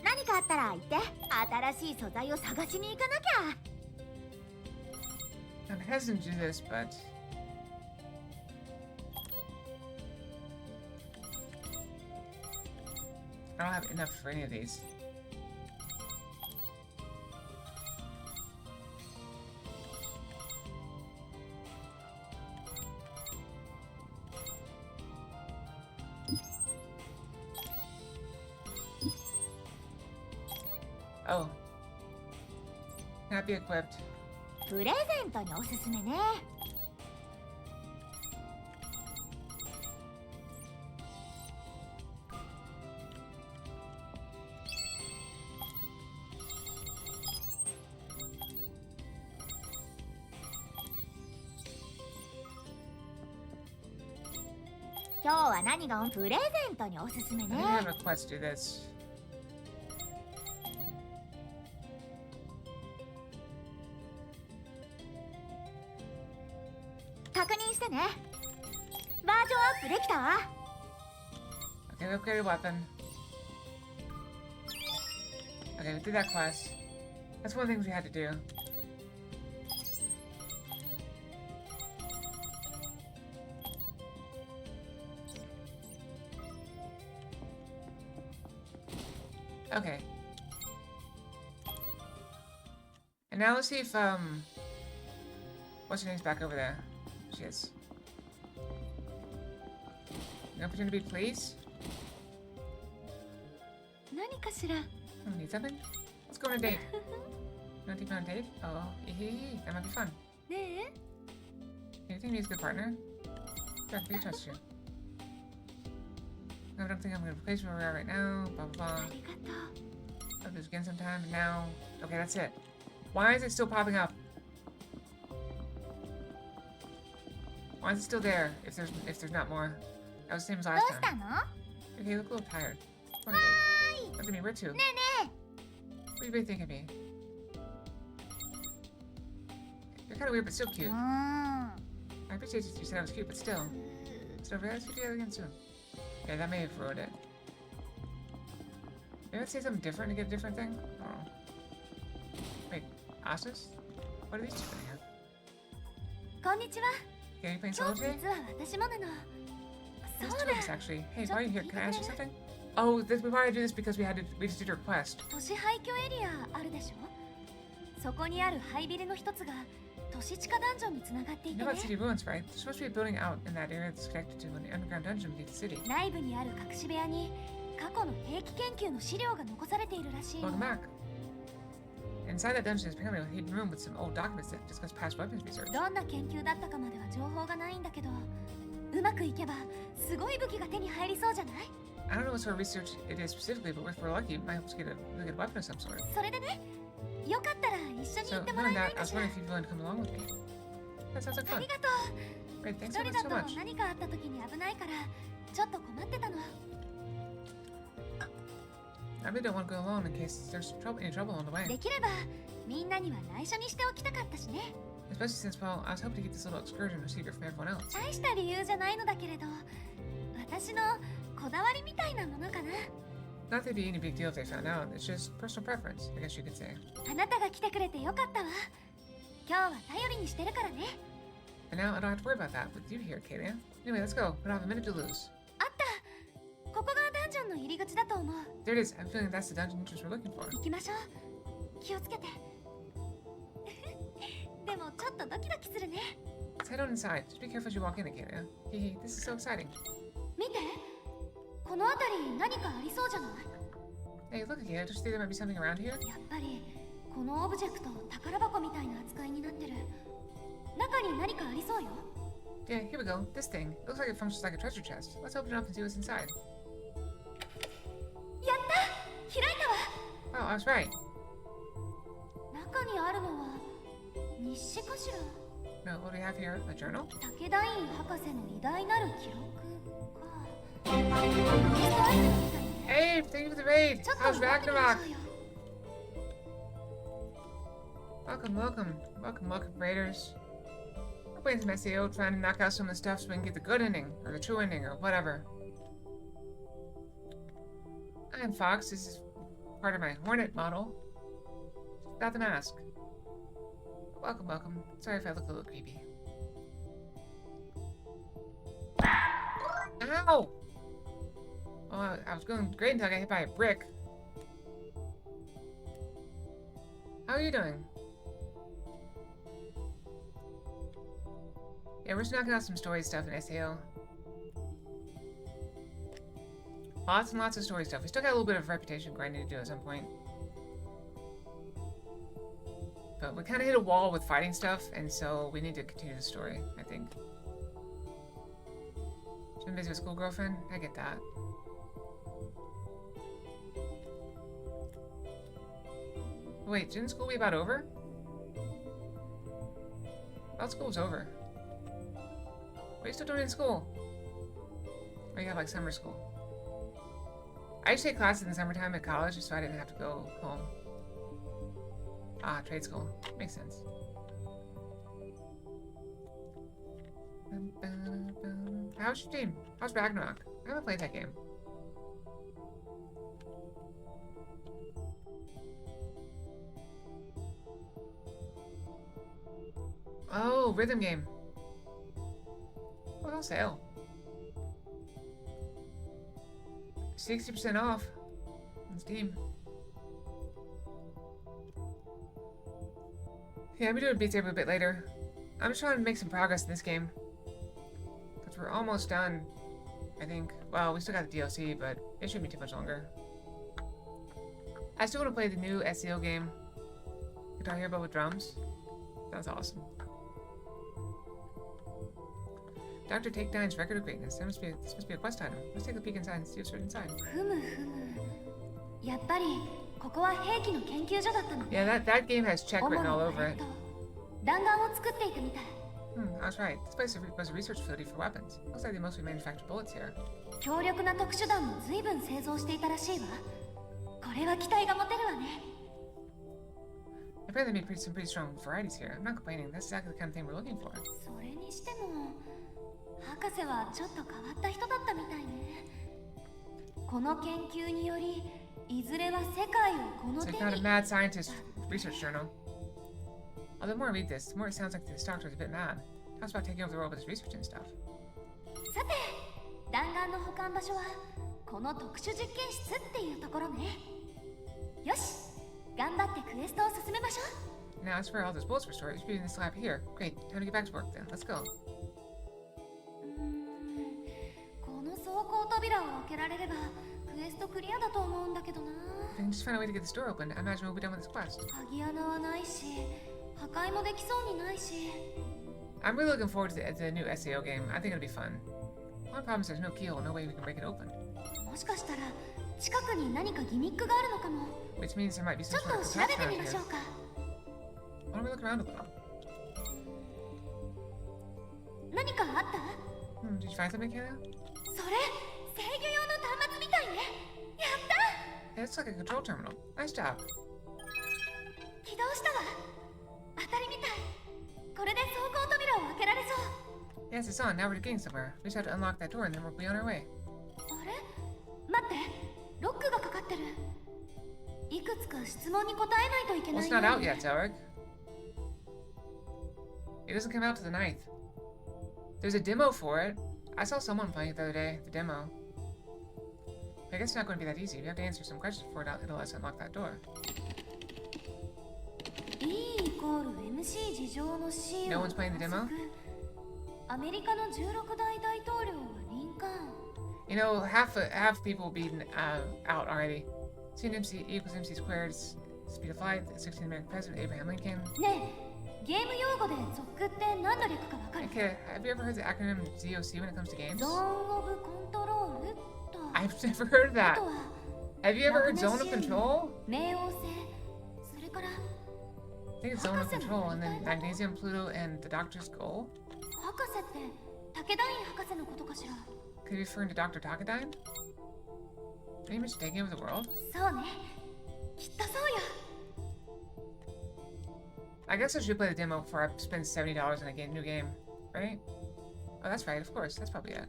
何かあったら言って。新しい素材を探しに行かなきゃ。 I'm hesitant to do this, but... I don't have enough for any of these. Oh. Cannot be equipped. プレゼントにおすすめね。今日は何がプレゼントにおすすめ I ね。 think I have a quest to do this. 確認してね。バージョンアップできたわ。 Okay, we upgraded weapon. Okay, we did that quest. That's one of the things we had to do. Okay. And now let's see if, what's her name's back over there? She is. No pretend to be pleased? 何かしら。 Oh, need something? Let's go on a date. You want to take me on a date? Oh, that might be fun. ね You think he's a good partner? Sure, we trust you. I don't think I'm gonna replace where we are right now. Blah blah え、あ blah. りがとう。 I'll do this again sometime. And now, okay, that's it. Why is it still popping up? Why is it still there? If there's not more, that was the same as どう last した time. の？ Okay, you look a little tired. Go on a date. That's me. Where to? ねえね What do you really think of me? You're kind of weird, but still え。cute. うーん。 I appreciate you said I was cute, but still. So let's get together again soon. Okay, that may have ruined it. Maybe let's say something different to get a different thing? I don't know. Wait, Asus? What are these two doing here? こんにちは。 Okay, you playing 今 solo 日 today? 実は私もなの。 There's そう two だ of。us actually. Hey, why are you here? Can I ask you something? Oh, we probably do this because we just did a request. 都市廃墟エリアあるでしょ。そこにある廃ビルの一つが都市地下ダンジョンにつながってい You て know ね。 about city ruins, right? There's supposed to be a building out in that area that's connected to an underground dungeon beneath the city. 内部にある隠し部屋に過去の兵器研究の資料が残されているらしいの。 Welcome back. Inside that dungeon is apparently a hidden room with some old documents that discuss past weapons research. どんな研究だったかまでは情報がないんだけど、うまくいけばすごい武器が手に入りそうじゃない？ I don't know what sort of research it is specifically, but if we're lucky, it might help us get a really good weapon of some sort. それでね、よかったら一緒に So, 行ってもら knowing えない that, I か was しら。 wondering if you'd be willing to come along with me. That sounds like あ fun. りがとう。 Great, 一 thanks 人 so だ much, so と much. 何かあった時に危ないからちょっと困ってたの。 I really don't want to go alone in case there's any trouble on the way. できればみんなには内緒にしておきたかったしね。 Especially since, well, I was hoping to keep this little excursion a secret from everyone else. 大した理由じゃないのだけれど、私のこだわりみたいなものかな。 Not that it'd be any big deal if they found out. It's just personal preference, I guess you could say. あなたが来てくれてよかったわ。今日は頼りにしてるからね。 And now I don't have to worry about that with you here, Kalia. Anyway, let's go. We don't have a minute to lose. あった。ここがダンジョンの入り口だと思う。 There it is. I'm feeling that's the dungeon entrance we're looking for. 行きましょう。気をつけて。でもちょっとドキドキするね。 Let's head on inside. Just be careful as you walk in, Kalia. Hehe, this is so exciting. 見て。この辺り何かありそうじゃない？ Hey, look, Kalia. Don't you think there might be something around here? やっぱりこのオブジェクト宝箱みたいな扱いになってる。中に何かありそうよ。 Yeah, here we go. This thing. Looks like it functions like a treasure chest. Let's open it up and see what's inside. やった！開いたわ。 Oh, I was right. 中にあるのは日誌かしら。 No, what do we have here? A journal? 武田院博士の偉大なる記録か。リストアイテムみたいね。 Hey, thank you for the raid. ちょっと How's 見てみまし Ragnarok? ょうよ。 Welcome, welcome. Welcome, welcome, raiders. We're playing some SAO, trying to knock out some of the stuff so we can get the good ending, or the true ending, or whatever. I'm Fox. This is part of my Hornet model. Without the mask. Welcome, welcome. Sorry if I look a little creepy. Ow! Oh, I was going great until I got hit by a brick. How are you doing? Yeah, we're just knocking out some story stuff in SAO. Lots and lots of story stuff. We still got a little bit of reputation grinding to do at some point. But we kind of hit a wall with fighting stuff, and so we need to continue the story, I think. She's been busy with school girlfriend? I get that. Wait, shouldn't school be about over? I thought school was over. What are you still doing in school? Or you have like summer school? I used to take classes in the summertime at college so I didn't have to go home. Ah, trade school. Makes sense. How's your team? How's Ragnarok? I haven't played that game. Oh, rhythm game. Well, sale. 60% off on Steam. Yeah, I'll be doing Beat Saber a bit later. I'm just trying to make some progress in this game. Because we're almost done, I think. Well, we still got the DLC, but it shouldn't be too much longer. I still want to play the new SEO game. Guitar Hero with drums. Sounds awesome. Dr. Take9's Record of Greatness. This must be a quest item. Let's take a peek inside and see what's inside. ふむふむ。やっぱりここは兵器の研究所だったの。 Yeah, that game has check written all over it. 弾丸を作っていたみたい。I was right. This place was a research facility for weapons. Looks like they mostly manufacture bullets here. 強力な特殊弾も随分製造していたらしいわ。これは期待が持てるわね。Apparently they made some pretty strong varieties here. I'm not complaining. That's exactly the kind of thing we're looking for. それにしても博士はちょっと変わった人だったみたいね。この研究によりいずれは世界をこの It's 手 like not a に。 mad scientist research journal. Although the more I read this, the more it sounds like this doctor is a bit mad. Talks about taking over the world with his research and stuff. さて、弾丸の保管場所はこの特殊実験室っていうところね。よし、頑張ってクエストを進めましょう。 Now, as for all those bullets were stored, you should be in this lab here. Great, time to get back to work then. Let's go. この装甲扉を開けられればクエストクリアだと思うんだけどな。 If we can just find a way to get this door open, I imagine we'll be done with this quest. 鍵穴はないし、破壊もできそうにないし。 I'm really looking forward to the new SAO game. I think it'll be fun. One problem is there's no keyhole, no way we can break it open. もしかしたら近くに何かギミックがあるのかも。 Which means there might be ち some ょっ sort と of 調べ contraption て around みましょ here. うか。 Why don't we look around a little? 何かあった？ Did you find something, Kayla? それ制御用の端末みたいね。やった！ Yeah, it's like a control terminal. Nice job. 起動したわ。当たりみたい。これで走行扉を開けられそう。 Yes, it's on. Now we're getting somewhere. We just have to unlock that door and then we'll be on our way. あれ？待って、ロックがかかってる。いくつか質問に答えないといけ Well, ない it's not out yet, Zelric. It doesn't come out to the 9th. There's a demo for it. I saw someone playing it the other day, the demo. But I guess it's not going to be that easy. We have to answer some questions before it'll let us unlock that door. E イコール MC 事情の C No one's playing the demo? アメリカの16代大統領はリンカーン。 You know, half people will be out already. C equals MC squared, speed of light, 16th American President, Abraham Lincoln. ねえ、ゲーム用語でZOCって何の略かわかる？ Okay, have you ever heard the acronym ZOC when it comes to games? ゾーンオブコントロールと。 I've never heard あ that. とは Have you ever heard zone of control? 冥王星。それから I think it's zone of control, and then magnesium, Pluto, and the Doctor's goal. 博士って武田院博士のことかしら？ Could you refer to Dr. Takadine? Are you mistaken with the world? そうね。きっとそうよ。 I guess I should play the demo before I spend $70 on a new game, right? Oh, that's right, of course. That's probably it.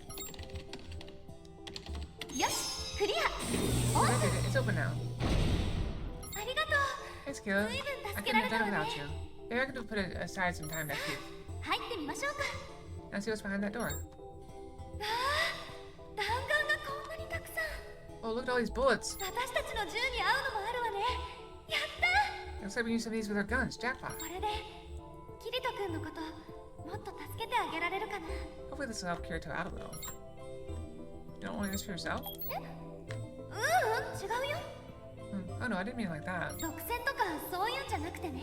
よし、クリア。お、 I did it. It's open now. ありがとう。 Thanks, Kayla. 随分 I 助け couldn't ら have れた done it わ without ね。 you. Maybe I could put aside some time next week. 入ってみましょうか。 Now see what's behind that door. わあ、弾丸がこんなにたくさん。 Oh, look at all these bullets. 私たちの銃に合うのもあるわね。やったー。 Looks like we use some of these with our guns. Jackpot. これでキリト君のこともっと助けてあげられるかな。 Hopefully this will help Kirito out a little. You don't want this for yourself? 違うよ。 Oh no, I didn't mean it like that. 独占とかそういうんじゃなくてね。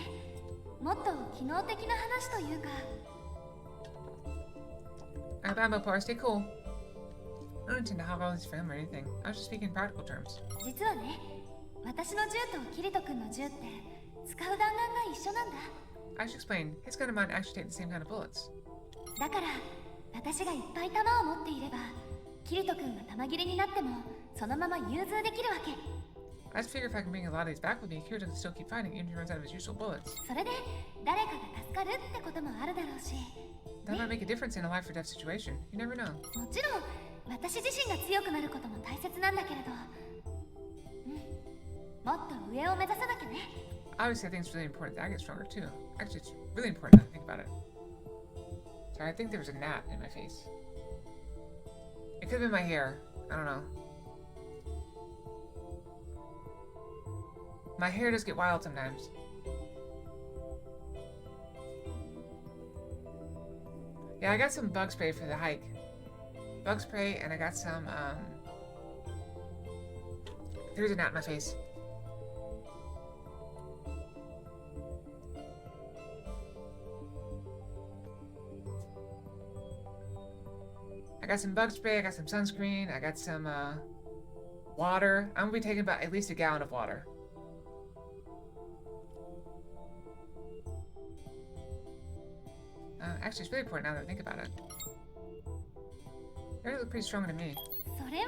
もっと機能的な話というか。 Alright, bye, Mopar. Stay cool. I don't intend to hog all this film or anything. I was just speaking in practical terms. 実はね、私の銃とキリト君の銃って使う弾丸が一緒なんだ。 I should explain. His gun and mine actually take the same kind of bullets. だから私がいっぱい弾を持っていればキリト君が弾切れになってもそのまま融通できるわけ。 I just figure if I can bring a lot of these back with me, Kirito can still keep fighting even if he runs out of his usual bullets. それで誰かが助かるってこともあるだろうし、 That might make a difference in a life or death situation. You never know. もちろん私自身が強くなることも大切なんだけれど、もっと上を目指さなきゃね。 Obviously, I think it's really important that I get stronger too. Actually, it's really important now that I think about it. Sorry, I think there was a gnat in my face. It could have been my hair. I don't know. My hair does get wild sometimes. Yeah, I got some bug spray for the hike. Bug spray, and I got some, there's a gnat in my face. I got some bug spray, I got some sunscreen, I got some, water. I'm gonna be taking about at least a gallon of water. Actually, it's really important now that I think about it. They look pretty strong to me. それは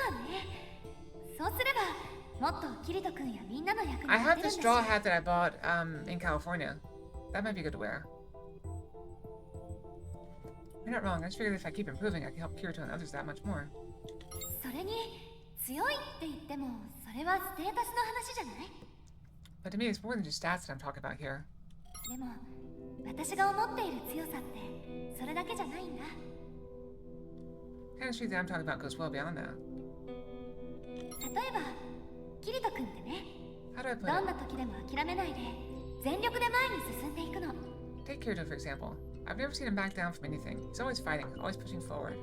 まあね。そうすればもっとキリト君やみんなの役に I 立 have てる this ん straw だし。 hat that I bought in California. That might be good to wear. You're not wrong. I just figured if I keep improving, I can help Kirito and others that much more. それに強いって言ってもそれはステータスの話じゃない？ But to me, it's more than just stats that I'm talking about here. でも私が思っている強さってそれだけじゃないんだ。 The kind of street that I'm talking about goes well beyond that. 例えばキリト君ってね、 How do I put どん it? な時でも諦めないで全力で前に進んでいくの。 Take Kirito, for example. I've never seen him back down from anything. He's always fighting, always pushing forward.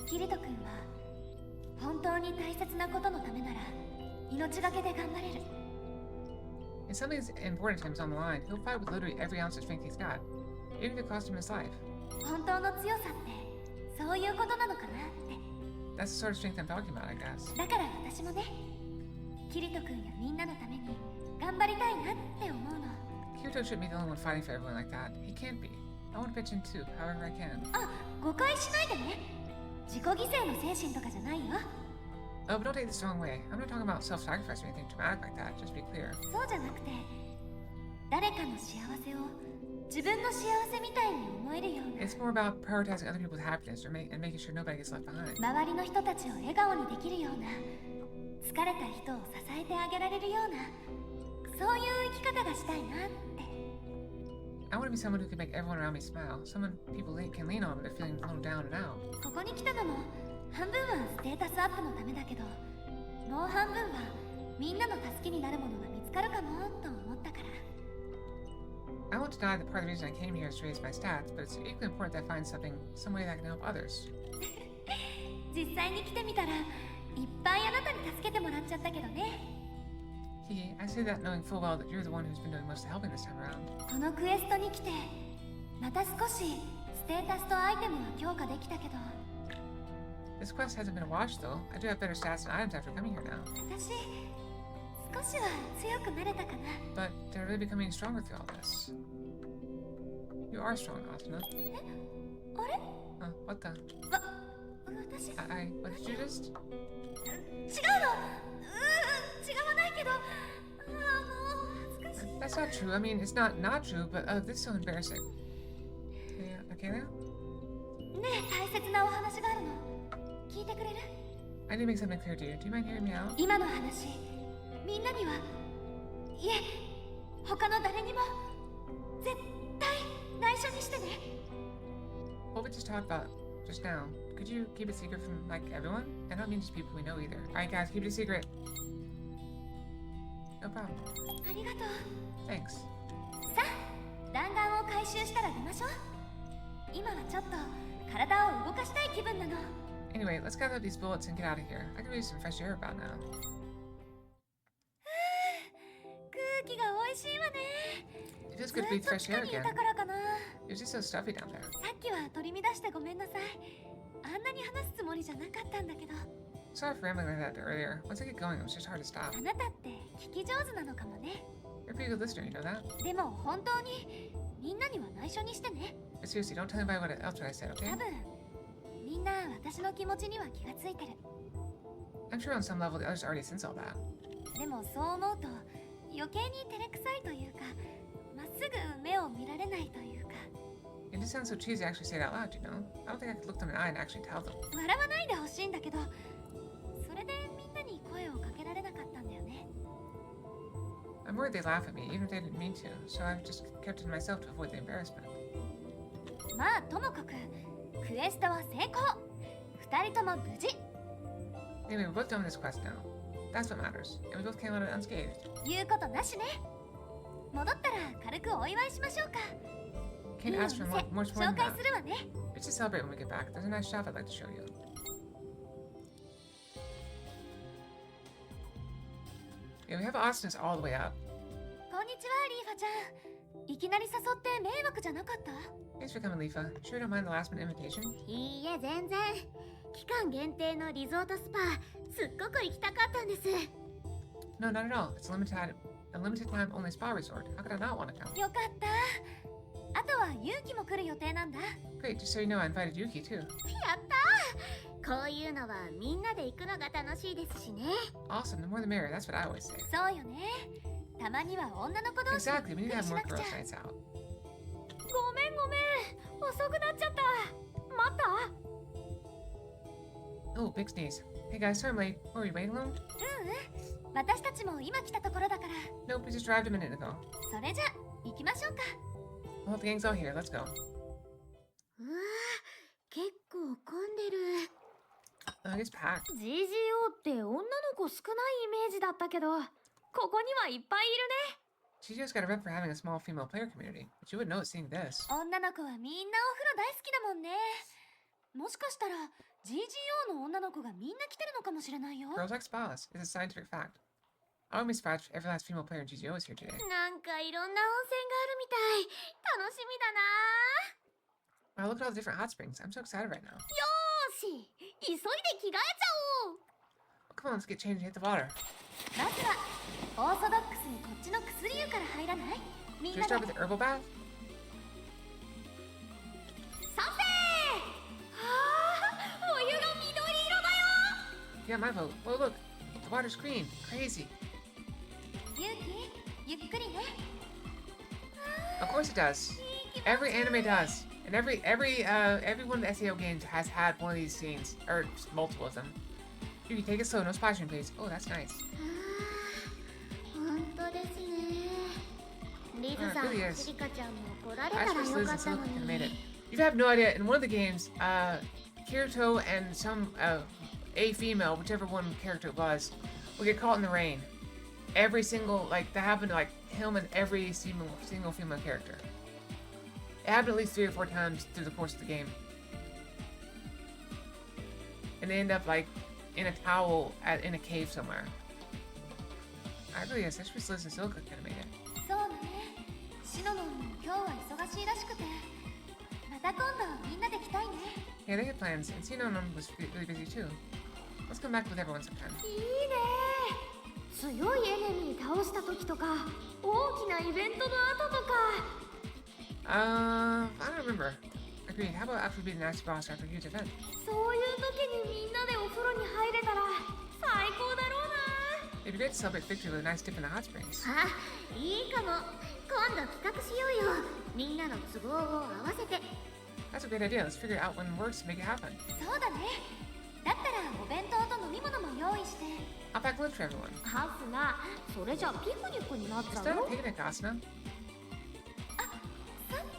キリト君は本当に大切なことのためなら命がけで頑張れる。 If something that's important to him is on the line, he'll fight with literally every ounce of strength he's got, even if it costs him his life. 本当の強さってそういうことなのかなって。 That's the sort of strength I'm talking about, I guess. だから私もね、キリト君やみんなのために頑張りたいなって思うの。 Kirito shouldn't be the only one fighting for everyone like that. He can't be. I want to pitch in too, however I can. あ、誤解しないでね。自己犠牲の精神とかじゃないよ。 Oh, but don't take this the wrong way. I'm not talking about self-sacrifice or anything dramatic like that, just to be clear. そうじゃなくて、誰かの幸せを自分の幸せみたいに思えるような。 It's more about prioritizing other people's happiness and making sure nobody gets left behind. 周りの人たちを笑顔にできるような、疲れた人を支えてあげられるような、そういう生き方がしたいなって。 I want to be someone who can make everyone around me smile, someone people can lean on when they're feeling a little down and out. ここに来たのも半分はステータスアップのためだけど、もう半分はみんなの助けになるものが見つかるかもと思ったから。 I won't deny that part of the reason I came here is to raise my stats, but it's equally important that I find some way that can help others. 実際に来てみたら、いっぱいあなたに助けてもらっちゃったけどね。 Kiki, I say that knowing full well that you're the one who's been doing most of the helping this time around. このクエストに来て、また少しステータスとアイテムは強化できたけど、 This quest hasn't been a wash though. I do have better stats and items after coming here now. 私、少しは強くなれたかな。 But they're really becoming stronger through all this. You are strong, Asuna. あれ？ What the? 私、What did you just? 違うの。違わないけど、もう恥ずかしい。 That's not true. I mean, it's not true, but this is so embarrassing. Yeah, okay now? ねえ、大切なお話があるの。聞いてくれる？ I need to make something clear to you. Do you mind hearing me out? 今の話、みんなには、いえ、他の誰にも絶対内緒にしてね。 What we just talked about just now, could you keep it secret from, like, everyone? I don't mean just people we know either. Alright guys, keep it a secret. No problem. ありがとう。 Thanks. さあ、弾丸を回収したら出ましょう。今はちょっと体を動かしたい気分なの。 Anyway, let's gather up these bullets and get out of here. I can use some fresh air about now. 空気が美味しいわね。 It feels ず good to っ breathe と fresh 地 air 下にい again. たからかな。 It was just so stuffy down there. さっきは取り乱してごめんなさい。あんなに話すつもりじゃなかったんだけど。 Sorry for rambling like that earlier. Once I get going, it was just hard to stop. あなたって聞き上手なのかもね。 You're a pretty good listener, you know that? でも本当にみんなには内緒にしてね。 But seriously, don't tell anybody else what I said, 多 okay? 分みんな私の気持ちには気がついてる。 I'm sure on some level the others already sense all that. でもそう思うと余計に照れくさいというか、まっすぐ目を見られないというか。 It just sounds so cheesy to actually say it out loud, you know? I don't think I could look them in the eye and actually tell them. 笑わないでほしいんだけど、それでみんなに声をかけられなかったんだよね。 I'm worried they laugh at me, even if they didn't mean to, so I've just kept it to myself to avoid the embarrassment. まあともかくクエストは成功。二人とも無事。 Anyway, we're both done with this quest now. That's what matters, and we both came out of it unscathed. 言うことなしね。戻ったら軽くお祝いしましょうか。 Can't ask for more 紹 than 介 that. するわね。 Let's just celebrate when we get back. There's a nice shop I'd like to show you. Yeah, we have Austin's all the way up. こんにちは、リーファちゃん。いきなり誘って迷惑じゃなかった？ Thanks for coming, Leafa. Sure don't mind the last minute invitation? いいえ、全然。期間限定のリゾートスパ、すっごく行きたかったんです。 No, not at all. It's a limited time only spa resort. How could I not want to come? よかった。あとはユウキも来る予定なんだ。や Great, just so you know, I invited Yuki too. ったー。こういうのはみんなで行くのが楽しいですしね。Awesome, the more the merrier. That's what I always say. そうよね。たまには女の子同士で Exactly, we ゆ need っ to く have りし more なく girls' ちゃ。 nights out. ごめんごめん。遅くなっちゃった。待った？ Oh, big sneeze. Hey guys, sorry I'm late. Were we waiting long? 私たちも今来たところだから。 Nope, we just arrived a minute ago. それじゃ行きましょうか。 Well, the gang's all here. Let's go. うわー、結構混んでる。It's packed. GGO って女の子少ないイメージだったけど、ここにはいっぱいいるね。 Chijo's got a rep for having a small female player community, but you would know it seeing this. 女の子はみんなお風呂大好きだもんね。もしかしたら GGO の女の子がみんな来てるのかもしれないよ。 Girls like spas. It's a scientific fact. I won't be surprised if every last female player in GGO is here today. なんかいろんな温泉があるみたい。楽しみだな。Wow, look at all the different hot springs. I'm so excited right now. よーし急いで着替えちゃおう Come on, let's get changed and hit the water. まずはオーソドックスにこっちの薬湯から入らないみん Should we なで start with the herbal bath? 賛成お湯が緑色だよ Yeah, my vote. Oh, look. The water's green. Crazy. ゆうきゆっくりね Of course it does. Every anime does. And every one of the SAO games has had one of these scenes. Or multiple of them. You can take it slow, no splashing, please. Oh, that's nice. 本当ですねリズさん it really is. シリカちゃんも来られた I ら just よ Liz か and ったの Silk made it. に You have no idea. In one of the games, Kirito and some a female, whichever one character it was, would get caught in the rain. Every single that happened to him and every single female character. It happened at least 3 or 4 times through the course of the game. And they end up in a towel in a cave somewhere. I really guess that's just Liz and Silk could have made it. そうねシノノンも今日は忙しいらしくてまた今度みんなで来たいね Yeah, they had plans, and Sinonon was really busy too. Let's come back with everyone sometime. いいね強いエネミー倒した時とか大きなイベントの後とか I don't remember. Agreed. How about after we beat the nasty boss after a huge event? そういう時にみんなでお風呂に入れたら最高だろう It'd be great to celebrate victory with a nice dip in the hot springs. なあいいかも今度企画しようよみんなの都合を合わせて That's a great idea. Let's figure out when it works to make it happen. そうだねだったらお弁当と飲み物も用意して I'll pack lunch for everyone. ハスがそれじゃピクニックになっち Is ゃ that う a よ picnic, Asuna? そっか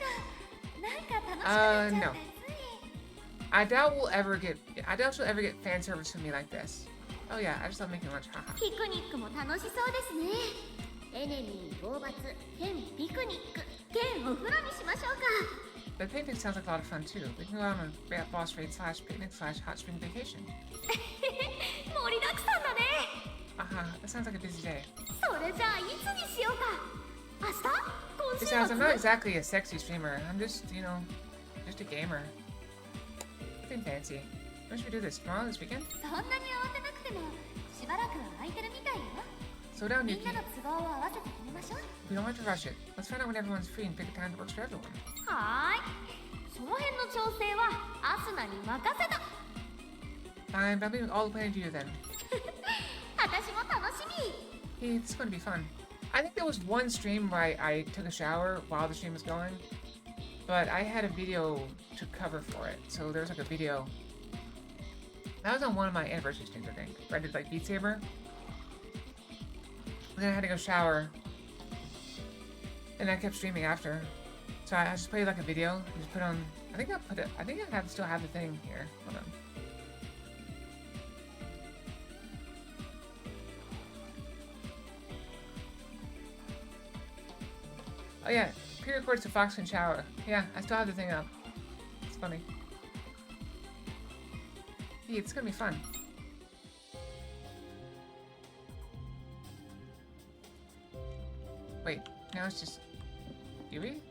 なんか楽しくなっちゃって No. つい I doubt you'll ever get fan service from me like this. Oh yeah, I just love making lunch. Haha. ピクニックも楽しそうですねエネミー討伐兼ピクニック兼お風呂にしましょう The picnic sounds like a lot of fun too. We can go on a boss raid / picnic / hot spring vacation. か盛りだくさんだね Haha, that sounds like a busy day. それじゃあいつにしようか明日今週 Besides, I'm not 末 exactly a sexy streamer. I'm just, just a gamer. Nothing fancy. When should we do this? Tomorrow? This weekend? そんなに慌てなくてもしばらくは空いてるみたいよ Slow down, みん Yuki. なの都合を合わせて決めましょう We don't have to rush it. Let's find out when everyone's free and pick a time that works for everyone. はーいその辺の調整はアスナに任せた Fine, but I'll leave all the planning to you then. 私も楽しみ Hey, this is going to be fun. I think there was one stream where I took a shower while the stream was going, but I had a video to cover for it. So there's a video. That was on one of my anniversary streams, I think, where I did Beat Saber. And then I had to go shower. And I kept streaming after. So I just played a video and just put on. I think I still have the thing here. Hold on. Oh yeah, pre-records to Fox and Shower. Yeah, I still have the thing up. It's funny. Hey, it's gonna be fun. Wait, now it's just Yui?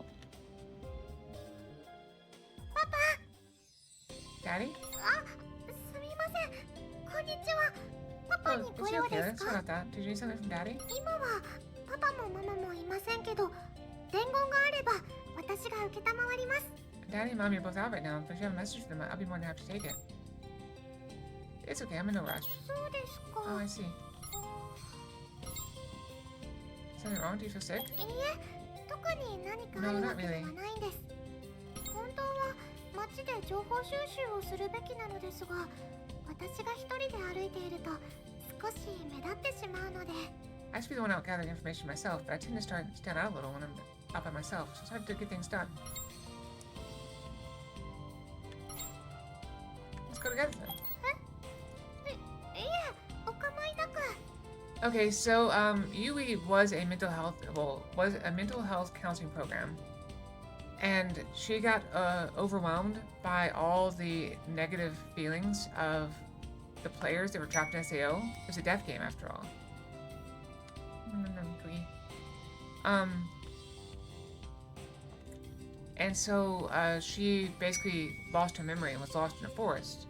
Papa! Daddy? あ、すみませんこんにちはパパ Oh, に is ご she 用 okay? で Let's す talk か about that. Did you need something from Daddy? 今はパパもママもいませんけど伝言があれば私が承ります Daddy and Mommy are both out right now, but if you have a message for them, I'll be more than happy to take it. It's okay, I'm in no rush. そうですか Oh, I see. Something wrong? Do you feel sick? いいえ特に何かあ No, る not わけで really. はないんです本当は街で情報収集をするべきなのですが私が一人で歩いていると少し目立ってしまうので I used to be the one out gathering information myself, but I tend to stand out a little when I'm out by myself, so it's hard to get things done. Let's go together then. いえお構いなく Okay, so Yui was a mental health counseling program, and she got overwhelmed by all the negative feelings of the players that were trapped in SAO. It was a death game after all. And so she basically lost her memory and was lost in a forest.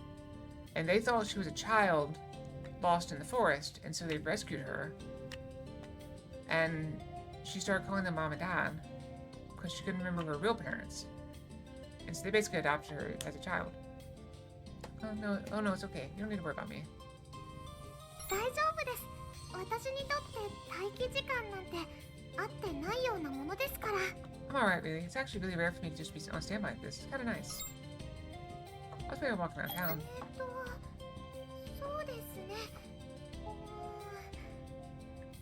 And they thought she was a child lost in the forest, and so they rescued her. And she started calling them mom and dad because she couldn't remember her real parents. And so they basically adopted her as a child. Oh no, it's okay. You don't need to worry about me. 大丈夫です。私にとって待機時間なんてあってないようなものですから。I'm alright, really. It's actually really rare for me to just be on standby like this. It's kind of nice. I was maybe walking around town. そうですね。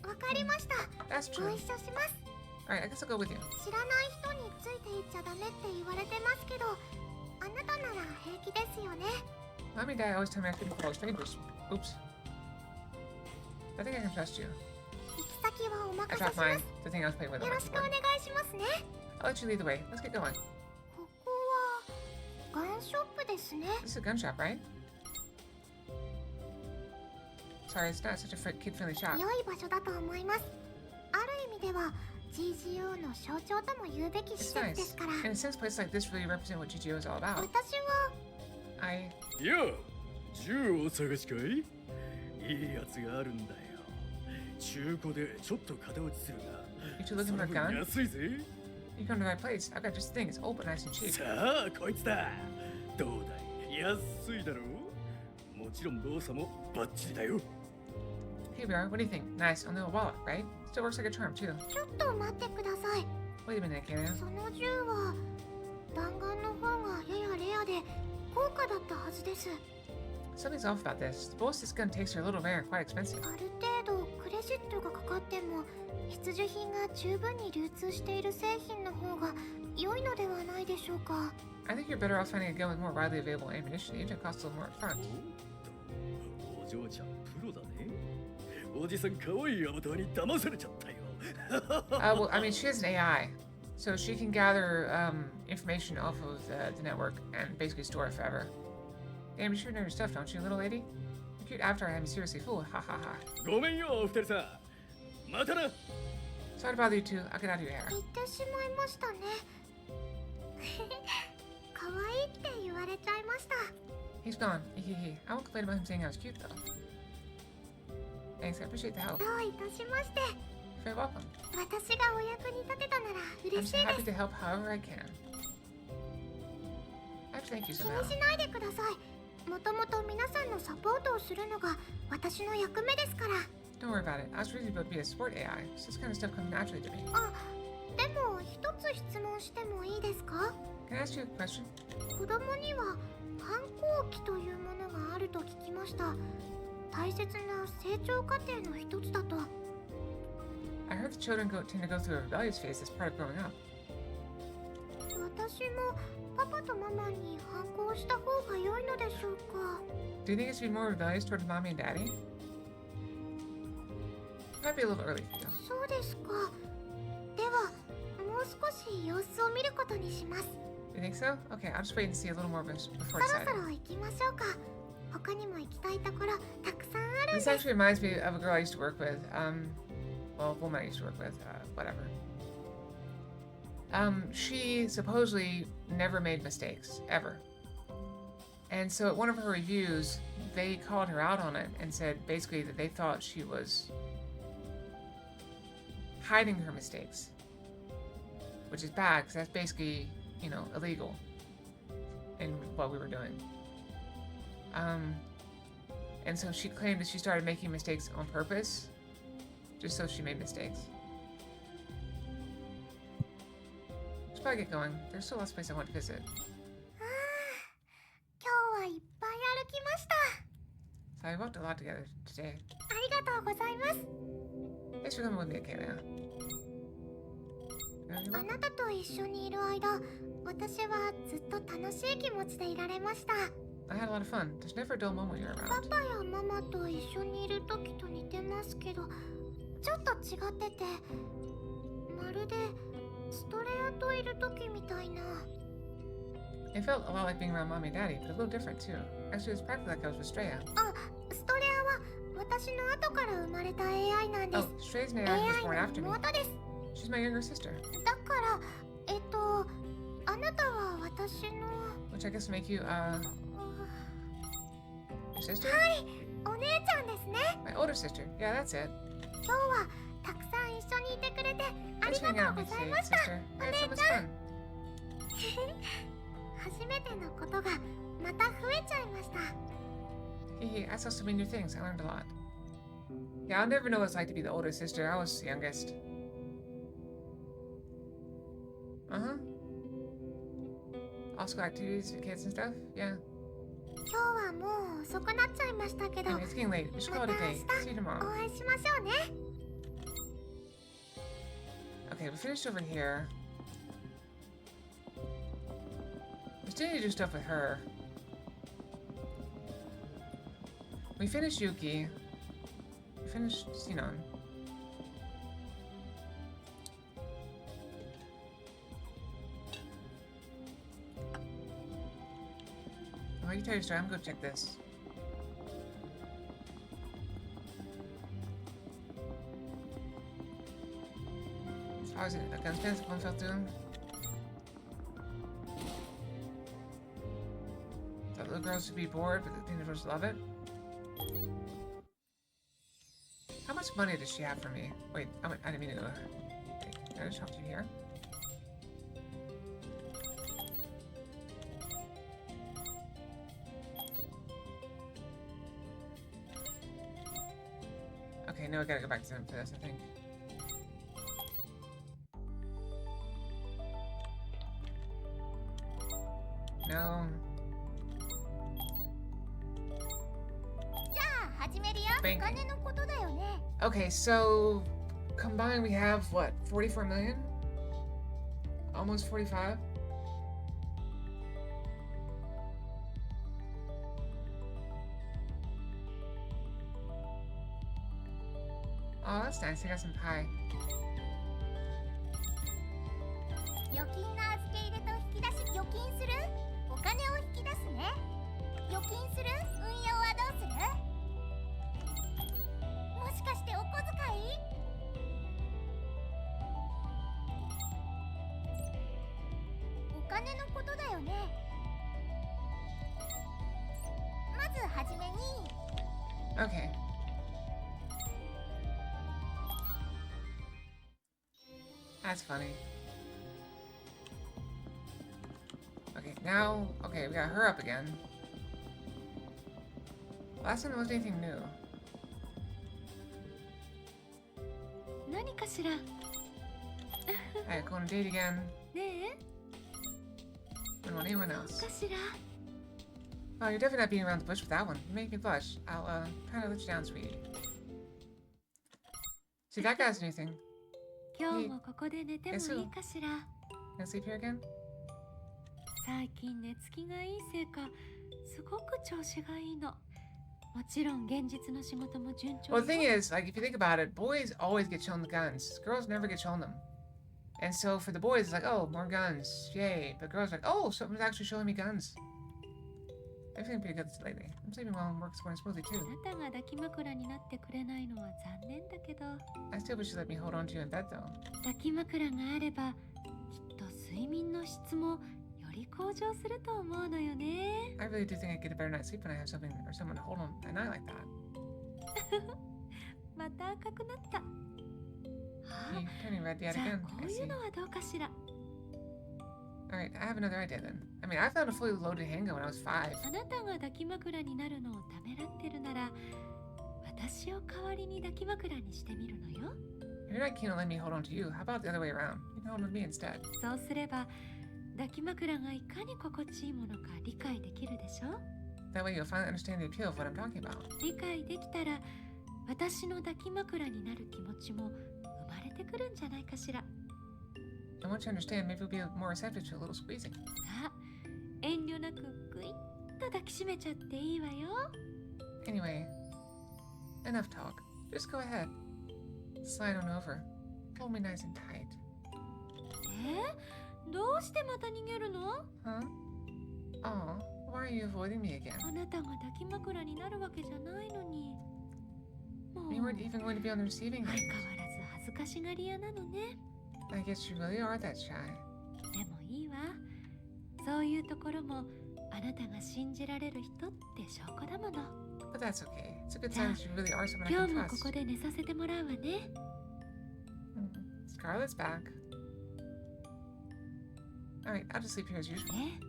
わかりました。 That's ご true. 一緒します。 Alright, I guess I'll go with you. 知らない人についていっちゃダメって言われてますけど、あなたなら平気ですよね。Mommy and Dad always tell me I couldn't follow strangers. Oops. I think I can trust you. 行き先はお I 任せし dropped ま mine. す。 The thing I was playing with. よ on ろ my しくお願 keyboard. いしますね。 I'll let you lead the way. Let's get going. ここはガンショップですね。 This is a gun shop, right? Sorry, it's not such a kid-friendly shop. 良い場所だと思います。ある意味では GGO の象徴とも言うべき施 It's 設で nice. すから。 In a sense, places like this really represent what GGO is all about. 私は I... よ銃を探しかい？いいやつがあるんだよ。中古でちょっと型落ちする You two が、 looking そ for の a 分 gun? 安いぜ。 You come to the right place. I've got just the thing. It's open, nice and cheap. さあこいつだ。どうだい？安いだろう？もちろん動作もバッチリだよ。 Here we are. What do you think? Nice. On the little wallet, right? Still works like a charm, too. ちょっと待ってください。 Wait a minute, Kayla. その銃は弾丸の方がややレアで高価だったはずです。 Something's off about this. The bullets this gun takes are a little rare and quite expensive. ある程度クレジットがかかっても必需品が十分に流通している製品の方が良いのではないでしょうか。 I think you're better off finding a gun with more widely available ammunition, even if it costs a little more upfront. お嬢ちゃんプロだね。おじさん可愛いアバターに騙されちゃったよ。Well, I mean, she has an AI, so she can gather information off of the network and basically store it forever. Damn, you sure know your stuff, don't you, little lady? Your cute avatar had me seriously fooled. Ha ha ha. ごめんよお二人さん。またな。 Sorry to bother you two. I'll get out of your hair. 言ってしまいましたね。可愛いって言われちゃいました。 He's gone. Hehe. I won't complain about him saying I was cute, though. Thanks, I appreciate the help. どういたしまして。 You're very welcome. 私がお役に立てたなら I'm 嬉 just しいで happy す。 to help however I can. I have to thank you 気 somehow. にしないでください。もともと皆さんのサポートをするのが私の役目ですから。 Don't worry about it. I was really about to be a sport AI, so this kind of stuff comes naturally to me. あ、でも一つ質問してもいいですか？ Can I ask you a question? 子供には反抗期というものがあると聞きました。大切な成長過程の一つだと。 I heard the children tend to go through a rebellious phase as part of growing up. 私もパパとママに反抗した方が良いのでしょうか？ Do you think it should be more rebellious towards mommy and daddy? Might be a little early for you. そうですか。では、もう少し様子を見ることにします。 You think so? Okay, I'll just wait and see a little more before そろ deciding. そろ行きましょうか。他にも行きたいところたくさんあるん This です。 actually reminds me of a girl I used to work with. Well, a woman I used to work with. Whatever. She supposedly never made mistakes ever. And so at one of her reviews, they called her out on it and said basically that they thought she was hiding her mistakes, which is bad because that's basically, you know, illegal in what we were doing. And so she claimed that she started making mistakes on purpose, just so she made mistakes. Should probably get going. There's still lots of places I want to visit. 今日はいっぱい歩きました。 So I walked a lot together today. ありがとうございます。 Thanks for coming with me, Kayla. You're あ welcome. なたと一緒にいる間、私はずっと楽しい気持ちでいられました。 I had a lot of fun. There's never a dull moment when you're パ around. パやママと一緒にいる時と似てますけど、ちょっと違ってて、まるでストレアといる時みたいな。 It felt a lot like being around mommy and daddy, but a little different too. Actually, it was practically like I was with Straya. あ、ストレアは私の後から生まれた AI なんで Oh, す。 Straya's AI was AI born の after me. 妹です。 She's my younger sister. だから、あなたは私の Which I guess make you, your sister? お姉ちゃんですね。 My older sister. Yeah, that's it. 今日はたくさん一緒にいてくれてあり Let's が hang と out う with ご me ざい today, ました。 sister. I had so much fun. 初めてのことがまた増えちゃいました。 I saw so many new things. I learned a lot. Yeah, I'll never know what it's like to be the older sister. I was the youngest. Uh-huh. All school activities for kids and stuff. Yeah. 今日はもう遅くなっちゃいましたけど、 Anyway, it's getting late. We should call it a day. See you また tomorrow. お会いしましょうね。 Okay, we finished over here. We still need to do stuff with her. We finished Yuki. We finished Sinon. Well, you tell your story. I'm gonna go check this. How is it? A gun fence? One fell through? Thought little girls would be bored, but the teenagers love it. How much money does she have for me? Wait, I didn't mean to go. Wait, can I just talk to you here? Okay, now I gotta go back to them for this, I think. No. じゃあ始めるよ。 Banking. お金のことだよね。 Okay, so combined we have what, 44 million? Almost 45? Oh, that's nice. I got some pie. 預金の預け入れと引き出し、預金する？お金を引き出すね。預金する？運用はどうする？もしかしてお小遣い？お金のことだよね。まずはじめに。 Okay. That's funny. Okay, now, okay, we got her up again. Last time there wasn't anything new. 何かしら？ Alright, go on a date again. ね Don't want anyone え、 else. かしら？ Oh, you're definitely not beating around the bush with that one. You make me blush. I'll, kind of let you down, sweetie. See, that guy's anything. 今日もここで寝てもいいかしら？ Can I sleep here again? 最近寝つきがいいせいか、すごく調子がいいの。もちろん現実の仕事も順調 Well, the よ。 thing is, like, if you think about it, boys always get shown the guns. Girls never get shown them. And so for the boys, it's like, oh, more guns. Yay. But girls are like, oh, someone's actually showing me guns. I'm feeling pretty good lately. I'm sleeping well and work's going smoothly あ too. なたが抱き枕になってくれないのは残念だけど、 I still wish you let me hold on to you in bed though. 抱き枕があれば、きっと睡眠の質もより向上すると思うのよね。 I really do think I get a better night's sleep when I have something or someone to hold on at night like that. また赤くなった。あ You turning red yet じゃあ again. こ I ういう see. のはどうかしら。 Alright, I have another idea then. I mean, I found a fully loaded handgun when I was 5. あなたが抱き枕になるのをためらってるなら、私を代わりに抱き枕にしてみるのよ。 If you're not keen on letting me hold on to you, how about the other way around? You can hold on to me instead. そうすれば抱き枕がいかに心地いいものか理解できるでしょ。 That way you'll finally understand the appeal of what I'm talking about. 理解できたら私の抱き枕になる気持ちも生まれてくるんじゃないかしら。 And once you understand, maybe we'll be more receptive to a little squeezing. さあ遠慮なくぐいっと抱きしめちゃっていいわよ。 Anyway, enough talk. Just go ahead. Slide on over. Hold me nice and tight. どうしてまた逃げるの？ Huh? Aw, why are you avoiding me again? あなたが抱き枕になるわけじゃないのに。もう You weren't even going to be on the receiving 相 end. 変わらず恥ずかしがり屋なのね。 I guess you really are that shy. でもいいわ。そういうところもあなたが信じられる人って証拠だもの。 But that's okay. It's a good sign that you really are someone I 今 can 日もこ trust. こで寝させてもらうわね。 Scarlet's back. Alright, I'll just sleep here as usual. ね。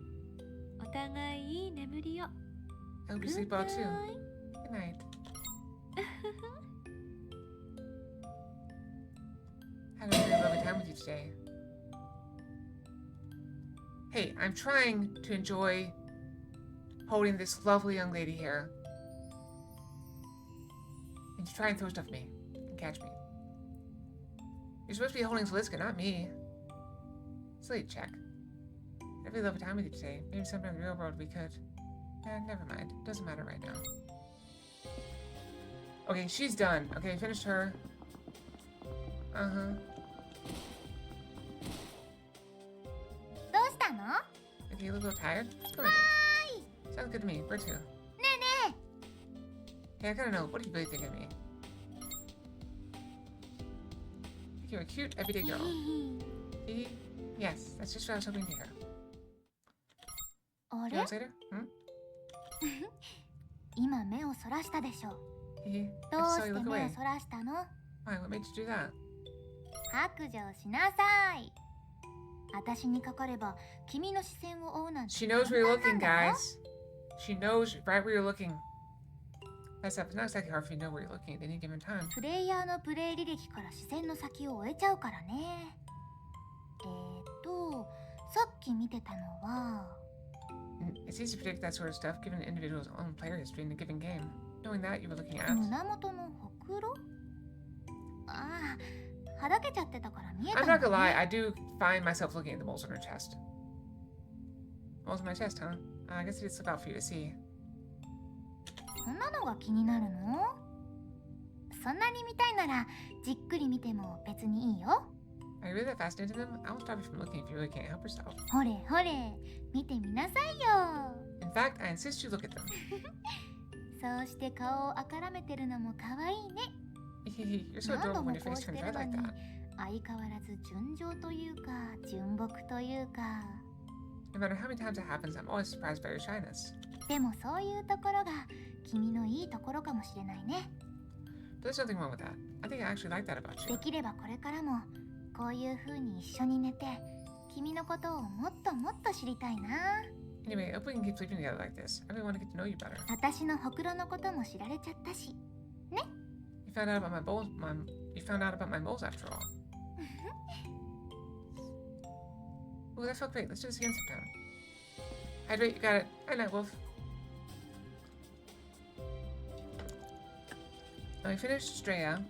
お互いいい眠りを。 I hope you sleep well too. Good night. Had a very lovely time with you today. Hey, I'm trying to enjoy holding this lovely young lady here. And you try and throw stuff at me and catch me. You're supposed to be holding Zaliska, not me. Slate check. Had a really lovely time with you today. Maybe sometime in the real world we could. Never mind. Doesn't matter right now. Okay, she's done. Okay, finished her. Uh-huh. どうしたの？ Okay, you look a little tired? Let's go with me. Sounds good to me. Where to? ねえね Hey, I gotta know, what do you really think of me? You're a cute, everyday え。 girl. See? Yes, that's just what I was hoping to hear. あ Few れ？ hours later? Hmm? 今目をそらしたでしょ。 Hee ど I う just し saw て you look 目を away. そらしたの？ Why, what made you do that? 白状しなさい。私にかかれば君の視線を追うなんて She knows where you're 簡 looking, 単なんだよ。 guys. She knows right where you're looking. That's not, it's not exactly hard for you to know where you're looking at any given time. プレイヤーのプレイ履歴から視線の先を追えちゃうからね。さっき見てたのは It's easy to predict that sort of stuff given an individual's own player history in a given game. Knowing that, you were looking at... 胸元のほくろ？ああ、はだけちゃってたから見えた I'm の not gonna lie, ね。 I do find myself looking at the moles on her chest. Moles on my chest, huh? I guess it did slip out for you to see. そんなのが気になるの？そんなに見たいならじっくり見ても別にいいよ。 Are you really that fascinated in them? I won't stop you from looking if you really can't help yourself. ほれほれ、見てみなさいよ。 In fact, I insist you look at them. そうして顔をあからめてるのも可愛いね。 You're so 何度 adorable も when your こう face して turns る red の like に that. 相変わらず純情というか純朴というか。 No matter how many times it happens, I'm always surprised by your shyness. でもそういうところが君のいいところかもしれないね。 But there's nothing wrong with that. I think I actually like that about で you. きればこれからもこういう風に一緒に寝て君のことをもっともっと知りたいな。 Anyway, I hope we can keep sleeping together like this. I really want to get to know you better. 私のほくろのことも知られちゃったし。 You found out about my moles, you found out about my moles after all. Ooh, that felt great. Let's do this again sometime. Hydrate, you got it. Night night, Wolf. Now we finished Straya.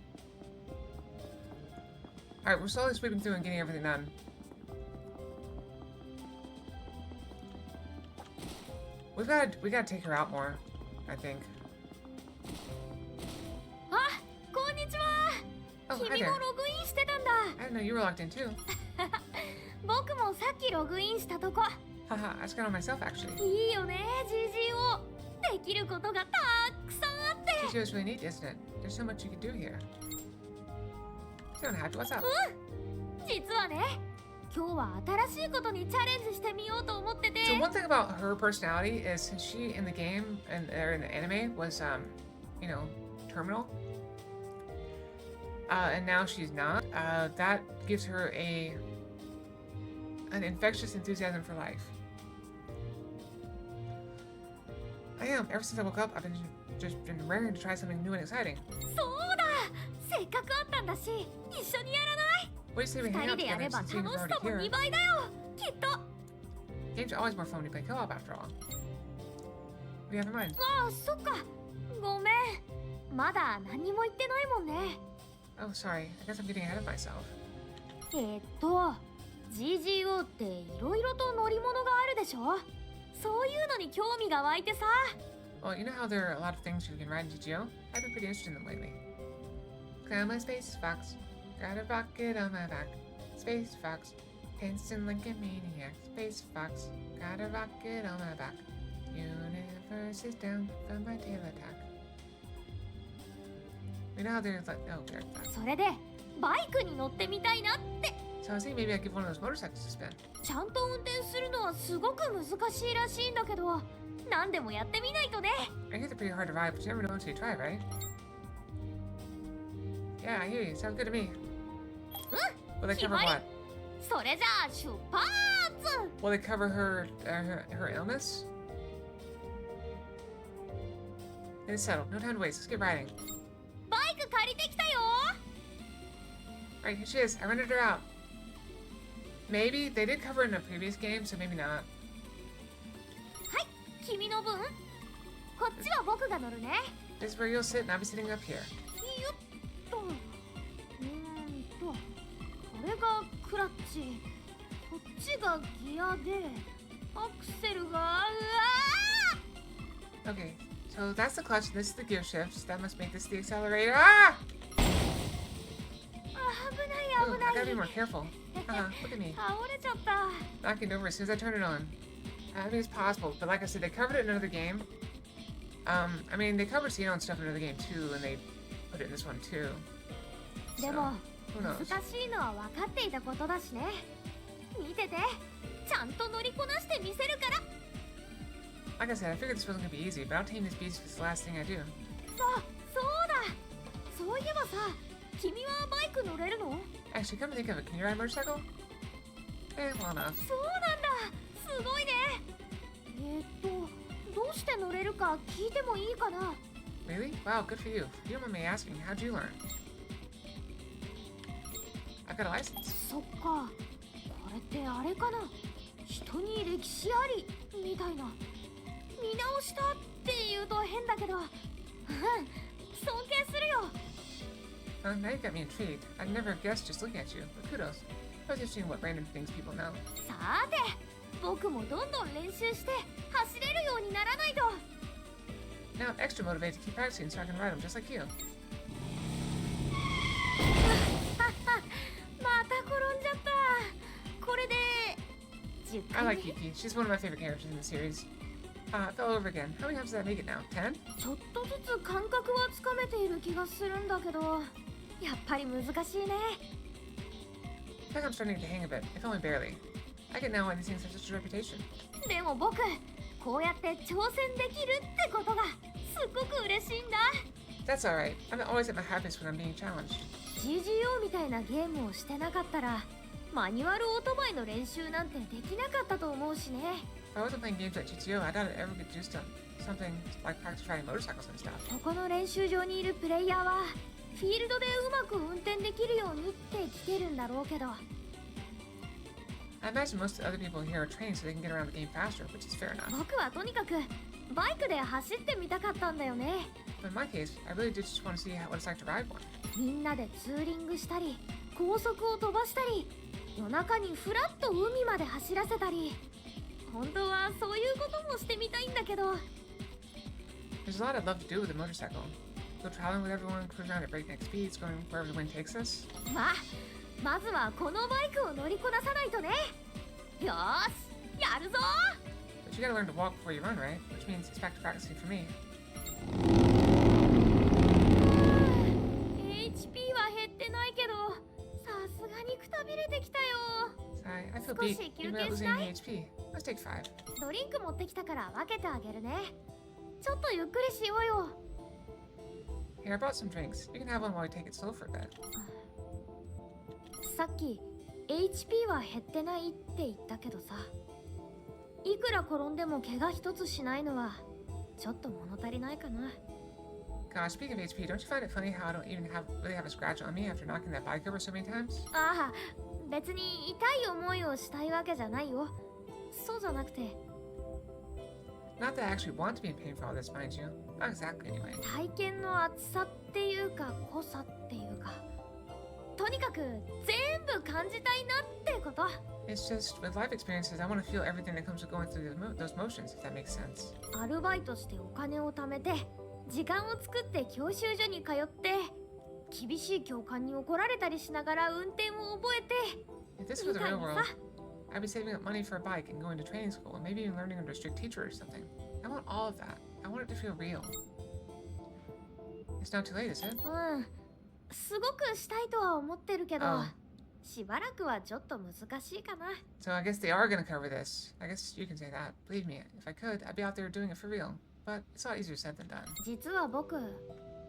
Alright, we're slowly sweeping through and getting everything done. We gotta take her out more, I think. あ、こんにちは。 Oh, hi 君 there. もログインしてたんだ。 I didn't know you were locked in too. 僕もさっきログインしたとこ。 Haha, I just got on myself actually. いいよね、GGO。できることがたくさんあって。 TGO is really neat, isn't it? There's so much you can do here. Sound happy? What's up? 実はね、今日は新しいことにチャレンジしてみようと思ってて。 So one thing about her personality is since she in the game or in the anime was you know, terminal. And now she's not. That gives her an infectious enthusiasm for life. I am. Ever since I woke up, I've just been raring to try something new and exciting. そうだ。せっかくあったんだし、一緒にやらない？ What do you say we 二 hang 人 out でや together れば since you're 楽し already さも here? 2倍だよ。きっと。 Games are always more fun when you play co-op after all. What do you have in mind? ああ、そっか。ごめん。まだ何も言ってないもんね。 Oh, sorry. I guess I'm getting ahead of myself. GGO っていろいろと乗り物があるでしょ？そういうのに興味が湧いてさ。 Well, you know how there are a lot of things you can ride in GGO? I've been pretty interested in them lately. Climb my space fox, got a rocket on my back. Space fox, instant Lincoln maniac. Space fox, got a rocket on my back. Universe is down from my tail attack. You know how there's like, oh, there's that. それでバイクに乗ってみたいなって。 So So I was thinking maybe I'd give one of those motorcycles a spin. ちゃんと運転するのはすごく難しいらしいんだけど、何でもやってみないとね。I hear they're pretty hard to ride, but you never know until you try, right? Yeah, I hear you. Sounds good to me. Will they cover what? それじゃあ出発。 Will they cover her illness? It is settled. No time to waste. Let's get riding. バイク借りてきたよ。 Right, here she is. I rented her out. Maybe they did cover it in a previous game, so maybe not. はい、君の分。こっちは僕が乗るね。 This is where you'll sit, and I'll be sitting up here. よっと。これがクラッチ。こっちがギアで、アクセルが。うわー Okay, so that's the clutch, and this is the gear shifts. That must make this the accelerator. Ah! 危ない Ooh, 危 I な gotta be い。 more careful. Look at me. 倒れちゃった。 Knocking over as soon as I turn it on. I mean, it's possible, but like I said, they covered it in another game. I mean, they covered SAO and stuff in another game too, and they put it in this one too. でも who knows? 難しいのは分かっていたことだしね。見てて、ちゃんと乗りこなしてみせるから。 Like I said, I figured this wasn't gonna be easy, but I'll tame this beast if it's the last thing I do. そうだ。そういえばさ、君はバイク乗れるの？ Actually, come to think of it, can you ride a motorcycle? Well enough. そうなんだ。すごいね。どうして乗れるか聞いてもいいかな？ Really? Wow, good for you. If you don't mind me asking, how'd you learn? I've got a license. そっか。これってあれかな？人に歴史ありみたいな。見直したって言うと変だけど、尊敬するよ。 Now you got me intrigued. I'd never have guessed just looking at you, but kudos. I was interested in what random things people know. さて、僕もどんどん練習して走れるようにならないと。 Now I'm extra motivated to keep practicing so I can ride them just like you. また転んじゃった。これで10 I 回目。 like Kiki. She's one of my favorite characters in the series. I fell over again. How many times did I make it now? 10? ちょっとずつ感覚はつかめている気がするんだけど、やっぱり難しいね。 I think I'm starting to get the hang of it, if only barely. I get now why these things have such a reputation. でも僕、こうやって挑戦できるってことがすっごく嬉しいんだ。 That's alright. I'm always at my happiest when I'm being challenged. GGO みたいなゲームをしてなかったら、マニュアルオートバイの練習なんてできなかったと思うしね。 If I wasn't playing games like GTO, I doubt I'd ever get used to something like practice riding motorcycles and stuff. ここの練習場にいるプレイヤーは、フィールドでうまく運転できるようにって来てるんだろうけど。 I imagine most other people here are training so they can get around the game faster, which is fair enough. 僕はとにかくバイクで走ってみたかったんだよね。 But in my case, I really did just want to see what it's like to ride one. みんなでツーリングしたり、高速を飛ばしたり、夜中にフラッと海まで走らせたり、本当はそういうこともしてみたいんだけど。 There's a lot I'd love to do with a motorcycle. Go traveling with everyone, cruise around at breakneck speeds, going wherever the wind takes us. まずはこのバイクを乗りこなさないとね。よーし、やるぞ。 But you gotta learn to walk before you run, right? Which means it's back to practicing for me. HP は減ってないけど、さすがにくたびれてきたよ。 Sorry, I feel 少し beat 休 even 憩 without し losing な any い？ HP. Let's take 5. ドリンク持ってきたから分けてあげるね。ちょっとゆっくりしようよ。 Here, I brought some drinks. You can have one while we take it slow for a bit. さっき HP は減ってないって言ったけどさ、いくら転んでも怪我一つしないのはちょっと物足りないかな。 Gosh, speaking of HP, don't you find it funny how I don't even really have a scratch on me after knocking that bike over so many times? ああ、別に痛い思いをしたいわけじゃないよ。そうじゃなくて、 Not that I actually want to be in pain for all this, mind you. Not exactly, anyway. 体験の厚さっていうか濃さっていうか、とにかく全部感じたいなってこと。 It's just, with life experiences, I want to feel everything that comes with going through those motions, if that makes sense. アルバイトしてお金を貯めて、時間を作って教習所に通って、厳しい教官に怒られたりしながら運転を覚えて、 If this were the real world, I'd be saving up money for a bike and going to training school, and maybe even learning under a strict teacher or something. I want all of that. I want it to feel real. It's not too late, is it? うん、すごくしたいとは思ってるけど、 Oh. しばらくはちょっと難しいかな。 So I guess they are gonna cover this. I guess you can say that. Believe me, if I could, I'd be out there doing it for real. But it's a lot easier said than done. 実は僕、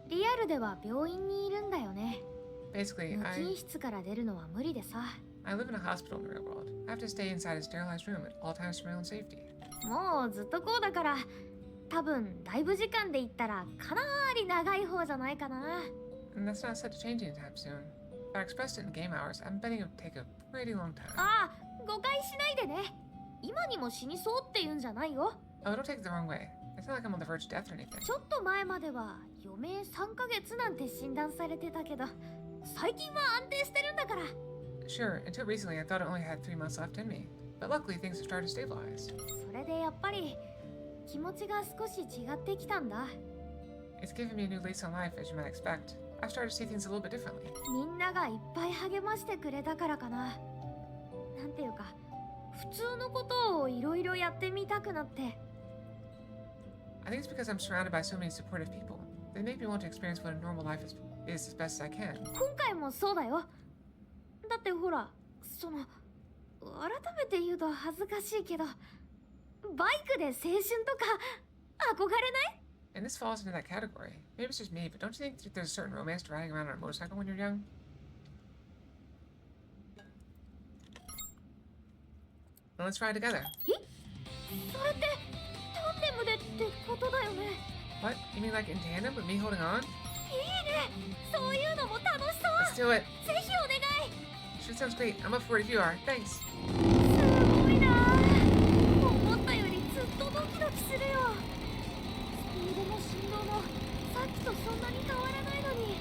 リアルでは病院にいるんだよね。 Basically, 無菌室から出るのは無理でさ。 I live in a hospital in the real world. I have to stay inside a sterilized room at all times for my own safety. もうずっとこうだから、多分ライブ時間で言ったらかなり長い方じゃないかな。 And that's not set to change anytime soon. If I expressed it in game hours, I'm betting it would take a pretty long time. ああ、誤解しないでね。今にも死にそうって言うんじゃないよ。 Oh, don't take it the wrong way. It's not like I'm on the verge of death or anything. ちょっと前までは余命3ヶ月なんて診断されてたけど、最近は安定してるんだから。 Sure, until recently I thought I only had 3 months left in me. But luckily things have started to stabilize. それでやっぱり気持ちが少し違ってきたんだ。 It's given me a new lease on life, as you might expect. I've started to see things a little bit differently. みんながいっぱい励ましてくれたからかな。なんていうか、普通のことをいろいろやってみたくなって。 I think it's because I'm surrounded by so many supportive people. They make me want to experience what a normal life is as best as I can. 今回もそうだよ。だってほら、改めて言うと恥ずかしいけど、バイクで青春とか憧れない？ And this falls into that category. Maybe it's just me, but don't you think that there's a certain romance to riding around on a motorcycle when you're young? Well, let's ride together. え？それってタンデムでってことだよね。 What? You mean like in tandem with me holding on? いいね。そういうのも楽しそう。 Let's do it. ぜひお願い。 Sure sounds great. I'm up for it if you are. Thanks. すごいな。思ったよりずっとドキドキするよ。スピードも振動もさっきとそんなに変わらないのに。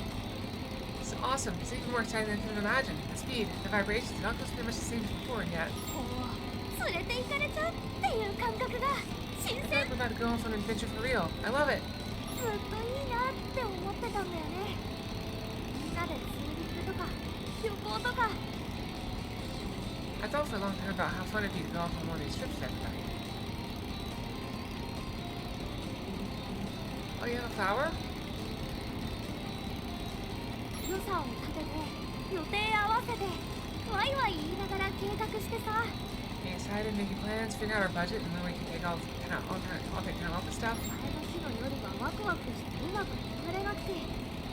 It's awesome. It's even more exciting than I could have imagined. The speed, the vibrations, the knuckles pretty much the same as before, and yet こう連れて行かれちゃうっていう感覚が新 I 鮮。 feel like we're about to go off on an adventure for real. I love it. ずっといいなって思ってたんだよね。みんなでツーリングとか旅行とか。 I thought for a long time about how fun it'd be to go off on one of these trips with everybody. Oh, you have a flower? 予算を立てて予定合わせてワイワイ言いながら計画してさ。 Getting excited, making plans, figuring out our budget, and then we can take all take time off the stuff. 前の日の夜はワクワクしてうまく眠れなくて。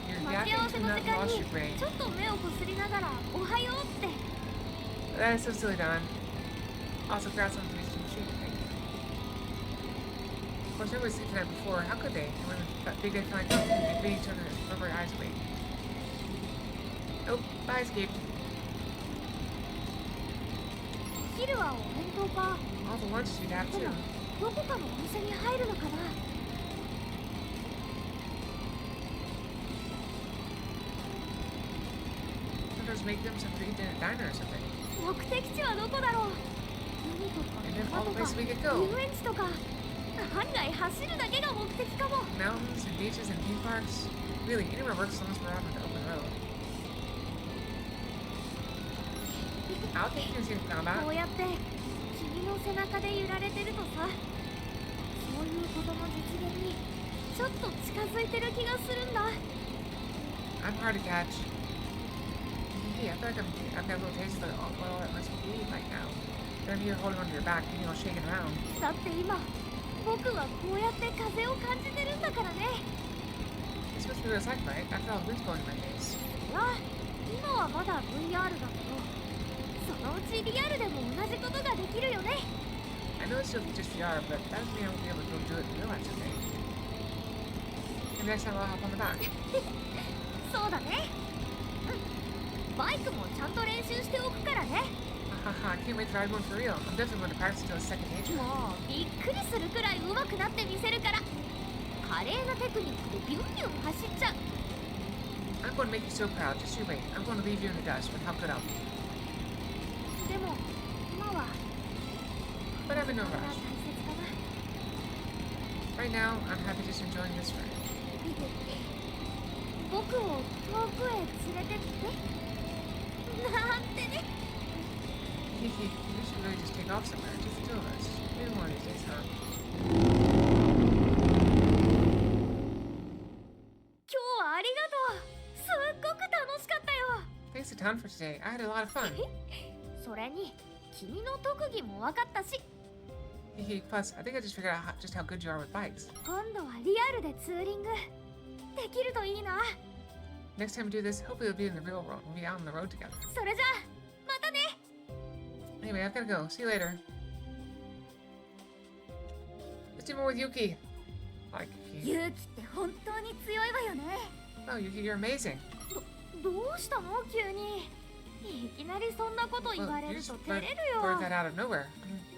You're 待ち合 yapping わせ to の not 時間 lost に your brain. ちょっと目をこすりながらおはようって。 That is so silly, Don. Also, congrats on the mission shoot. Thank you. Of course, nobody slept the night before. How could they? And when that big day finally comes, they beat each other over our eyes awake. Nope, I escaped. お昼はお弁当か。 All the lunches we'd have で too. もどこかのお店に入るのかな。 Sometimes make them some free diner or something. 目的地はどこだろう。海とか And then 山 all と the か places we could go. 遊園地とか。案外走るだけが目的かも。 Mountains and beaches and theme parks. Really, anywhere works as long as we're out on the open road. I'll take you to see the こ combat. うやって君の背中で揺られてるとさ、そういうことの実現にちょっと近づいてる気がするんだ。 I'm hard to catch. Hey, I feel like I've got a little taste of what all that must be right now. Then I'm here holding onto your back, and all shaking around. だって今僕はこうやって風を感じてるんだからね。 This must be what it's like, right? After all the wind's blowing in my face. あ、今はまだ VR だけど、そのうちリアルでも同じことができるよね。 I know it's still just VR, but that doesn't mean I won't be able to go do it in real life someday. Maybe next time I'll hop on the back. そうだね。うん。バイクもちゃんと練習しておくからね。 Haha, I can't wait to ride one for real. I'm definitely going to practice until it's second nature. もうびっくりするくらい上手くなってみせるから。華麗なテクニックでビュンビュン走っちゃう。 I'm going to make you so proud. Just you wait. I'm going to leave you in the dust, but how could I? でも今は But I'm in no これが大 rush. 切かな。 Right now, I'm happy just enjoying this ride. 僕を遠くへ連れてってなんてね。 We should really just take off somewhere, just the two of us. Maybe one of these days, huh? 今日はありがとう。すっごく楽しかったよ。 Thanks to town for today. I had a lot of fun. それに君の特技も分かったし、 Plus, I think I just figured out just how good you are with bikes. 今度はリアルでツーリングできるといいな。 Next time we do this, hopefully we'll be in the real world. We'll be out on the road together. それじゃあまたね。 Anyway, I've gotta go. See you later. Let's do more with Yuki. Like, Yuki. 勇気って本当に強いわよね。 Oh, Yuki, you're amazing. どうしたの急に。いきなりそんなこと言 Well, われ you る just と照れる blurted よ。 that out of nowhere.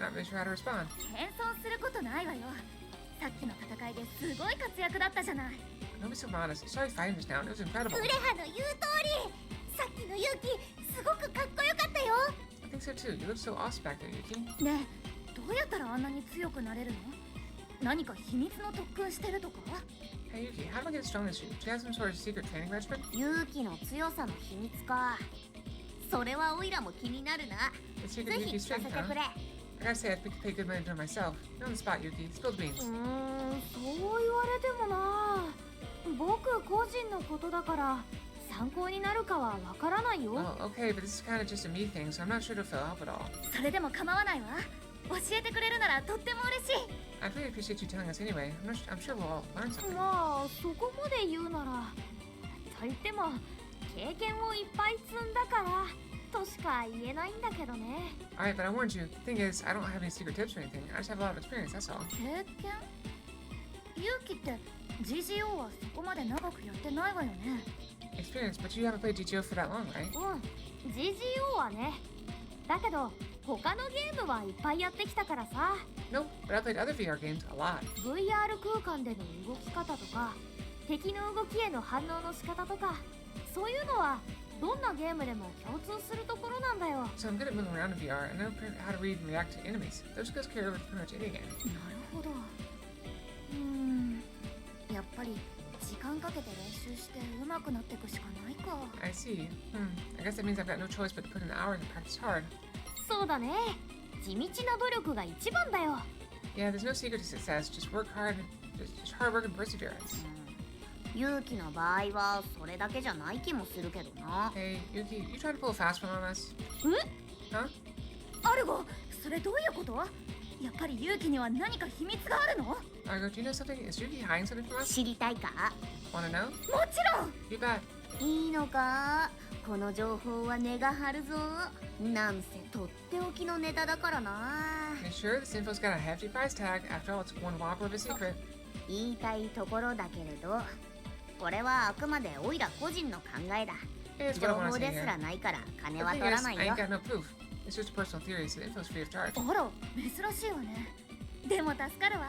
I'm not really sure how to respond. 謙遜することないわよ。さっきの戦いですごい活躍だったじゃない。 Don't be so modest. Sorry fighting just now. It was incredible. ウレハの言う通り。さっきの勇気すごくかっこよかったよ。 I think so too. You look so awesome back there, Yuki. ねえ、どうやったらあんなに強くなれるの？何か秘密の特訓してるとか？ Hey, Yuki, how do I get as strong as you? Do you have some sort of secret training regimen? 勇気の強さの秘密か。それはオイラも気になるな。 The ぜ secret ひ Yuki 聞か strength, せて huh? くれ。 I gotta say, I think I could pay good money to it myself. You're on the spot, Yuki. Spill the beans. そう言われてもな。僕個人のことだから参考になるかはわからないよ。 Oh, okay, but this is kind of just a me thing, so I'm not sure if it'll help at all. それでも構わないわ。教えてくれるならとっても嬉しい。 I'd really appreciate you telling us anyway. I'm sure we'll all learn something. まあそこまで言うなら。と言っても経験をいっぱい積んだからとしか言えないんだけどね。 Alright, but I warned you. The thing is, I don't have any secret tips or anything. I just have a lot of experience, that's all. 経験？勇気って GGO はそこまで長くやってないわよね。Experience, but you haven't played GTO for that long, right? うん、GGO はね。だけど他のゲームはいっぱいやってきたからさ。 Nope, but I played other VR games a lot. VR 空間での動き方とか敵の動きへの反応の仕方とかそういうのはどんなゲームでも共通するところなんだよ。 So I'm good at moving around in VR, and I know how to read and react to enemies. Those skills carry over to pretty much any game. なるほど。やっぱり時間かけて練習して上手くなっていくしかないか。 I see. I guess that means I've got no choice but to put in the hours and practice hard. そうだね。地道な努力が一番だよ。 Yeah, there's no secret to success. Just work hard, just hard work and perseverance. 勇気の場合はそれだけじゃない気もするけどな。 Hey, Yuki, you trying to pull a fast one on us? え？ Huh? アルゴ、それどういうこと？やっぱり勇気には何か秘密があるの？ Argo, do you know something? Is Yuki hiding something from us? 知りたいか？ Wanna know? もちろん。 You bet. いいのか？この情報は根が張るぞ。なんせとっておきのネタだからな。 You sure this info's got a hefty price tag? After all, it's one whopper of a secret. 言いたいところだけれど、これはあくまでオイラ個人の考えだ。 Here's 情 what I want 報 to say です here. らないから金 The は thing 取ら is, ない I よ。 ain't got no proof. It's just a personal theory, so the info's free of charge. あら、珍しいわね。でも助かるわ。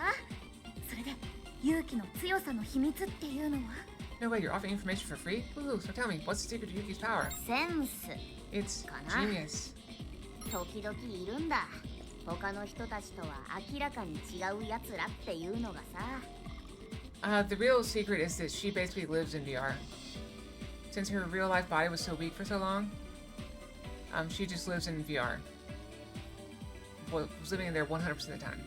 それで勇気の強さの秘密っていうのは？ No way, you're offering information for free? Woohoo, so tell me, what's the secret to Yuki's power? センス。 It's Kana? genius. 時々いるんだ。他の人たちとは明らかに違うやつらっていうのがさ。The real secret is that she basically lives in VR. Since her real life body was so weak for so long, she just lives in VR. Was living in there 100% of the time.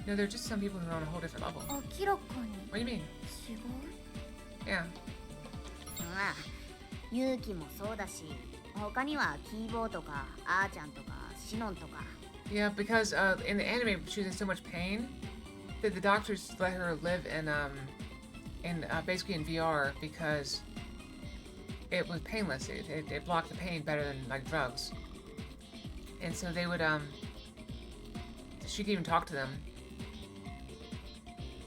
No, there are just some people who are on a whole different level. 明らかに What do you mean? 違う？ Yeah. ああ、勇気もそうだし、他にはキーボーとかあーちゃんとかシノンとか。 Yeah, because in the anime she was in so much pain that the doctors let her live in basically in VR because it was painless. It blocked the pain better than like drugs. And so they would she could even talk to them.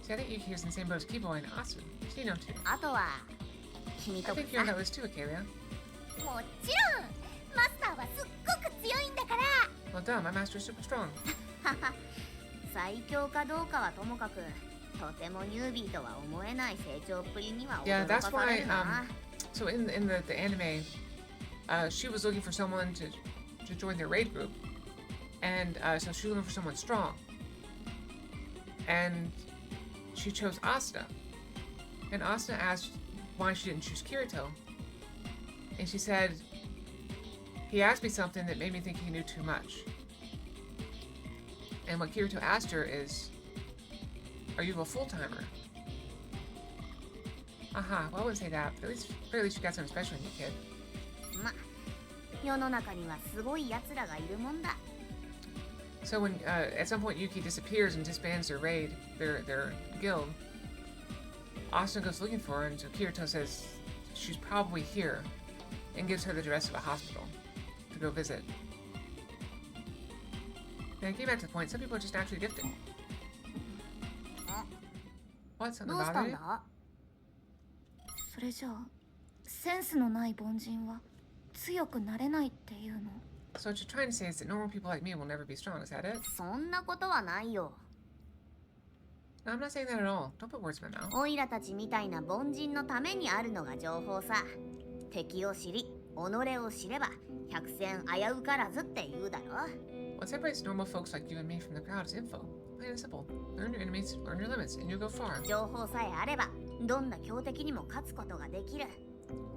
See, I think Yuki is in the same boat as Kiboy and Asu. So you know too. あとは君 I とか think you're on さ。 that list too, Akalia. もちろんマスターはすっごく強いんだから。 Well done, my master is super strong. 最強かどうかはともかく、とてもニュービーとは思えない成長っぷりには Yeah, 驚か that's され why るな。 so in the anime, she was looking for someone to join their raid group. And so she was looking for someone strong. And she chose Asta. And Asta asked why she didn't choose Kirito. And she said, he asked me something that made me think he knew too much. And what Kirito asked her is, are you a full-timer? Aha, well I wouldn't say that, but at least you got something special in you, kid. 世の中にはすごい奴らがいるもんだ。 So when at some point Yuki disappears and disbands their raid, their guild, Asuna goes looking for her, and so Kirito says she's probably here, and gives her the address of a hospital to go visit. Now, getting back to the point, some people are just naturally gifted. What? Something どうしたん bothering you? だ？それじゃあセンスのない凡人は強くなれないっていうの？ So what you're trying to say is that normal people like me will never be strong, is that it? そんなことはないよ。 No, I'm not saying that at all. Don't put words in my mouth. オイラたちみたいな凡人のためにあるのが情報さ。敵を知り、己を知れば百戦危うからずって言うだろ。 What separates normal folks like you and me from the crowd is info. Plain and simple. Learn your enemies, learn your limits, and you'll go far. 情報さえあればどんな強敵にも勝つことができる。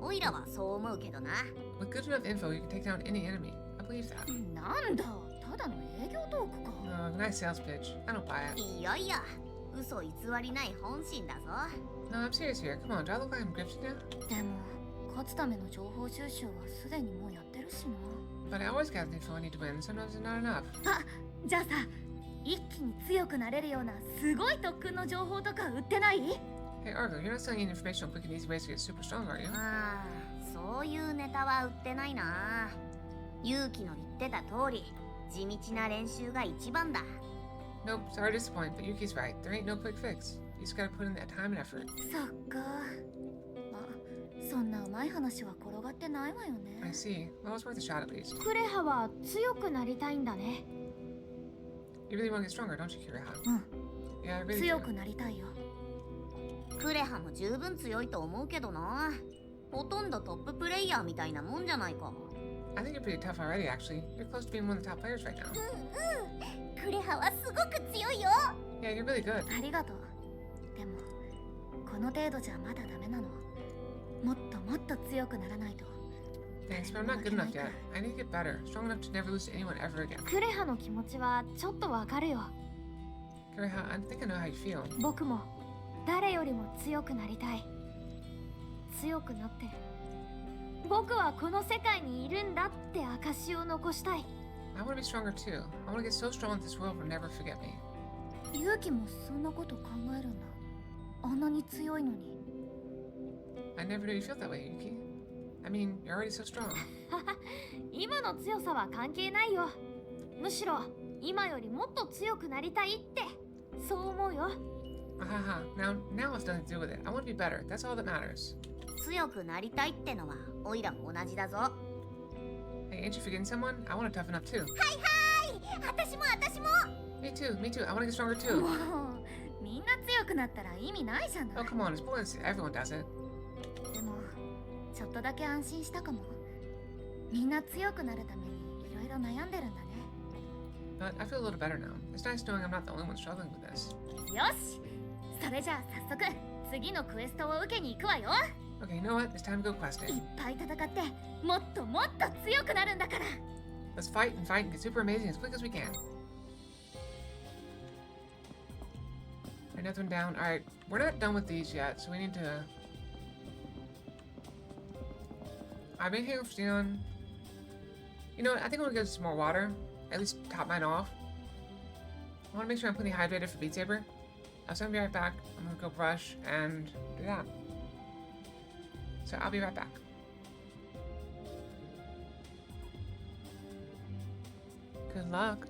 オイラはそう思うけどな。 With good enough info, you can take down any enemy. I believe that. なんだ、ただの営業トークか。Nice sales pitch. I don't buy it. いやいや、嘘偽りない本心だぞ。 No, I'm serious here. Come on, do I look like I'm grifting now? でも勝つための情報収集はすでにもうやってるしな。 But I always gather the info I need to win. Sometimes it's not enough. あ、じゃあさ、一気に強くなれるようなすごい特訓の情報とか売ってない？ Hey, Argo, you're not selling any information on quick and easy ways to get super strong, are you? ああ、そういうネタは売ってないな。勇気の言ってた通り、地道な練習が一番だ。 Nope, sorry to disappoint, but Yuki's right. There ain't no quick fix. You just gotta put in that time and effort. そっか。まあ、そんなうまい話は転がってないわよ I ね。 see. Well, it's worth a shot at least. クレハは強くなりたいんだね。You really want to get stronger, don't you, Kiriha? うん、 Yeah, I really 強 do. くなりたいよ。クレハも十分強いと思うけどな。ほとんどトッププレイヤーみたいなもんじゃないか。 I think you're pretty tough already, actually. You're close to being one of the top players right now. クレハはすごく強いよ。 Yeah, you're really good. ありがとう。でもこの程度じゃまだダメなの。もっともっと強くならないと。 Thanks, but I'm not good enough yet. I need to get better, strong enough to never lose to anyone ever again. クレハの気持ちはちょっとわかるよ。 Kiriha, I think I know how you feel. 僕も誰よりも強くなりたい。強くなって僕はこの世界にいるんだって証を残したい。 I want to be stronger too. I want to get so strong that this world will never forget me. 勇気もそんなこと考えるんだ。あんなに強いのに。 I never knew you felt that way, Yuki. I mean, you're already so strong. 今の強さは関係ないよ。むしろ今よりもっと強くなりたいってそう思うよ。 Ahaha, now it's nothing to do with it. I want to be better. That's all that matters. 強くなりたいってのはオイラも同じだぞ。 Hey, ain't you forgetting someone? I want to toughen up too. 私も。 Me too. I want to get stronger too. もうみんな強くなったら意味ないじゃない。 Oh, come on, it's pointless. Everyone does it. でもちょっとだけ安心したかも。みんな強くなるためにいろいろ悩んでるんだね。 But I feel a little better now. It's nice knowing I'm not the only one struggling with this. よし、それじゃあ早速次のクエストを受けに行くわよ。 Okay, you know what? It's time to go い questing. っぱい戦ってもっともっと強くなるんだから。 Let's fight and get super amazing as quick as we can. Alright, another one down. Alright, we're not done with these yet, so we need to... I've been here with Xenon. You know what? I think I'm gonna get some more water. At least top mine off. I want to make sure I'm completely hydrated for Beat Saber. So I'm gonna be right back. I'm gonna go brush and do that. So I'll be right back. Good luck.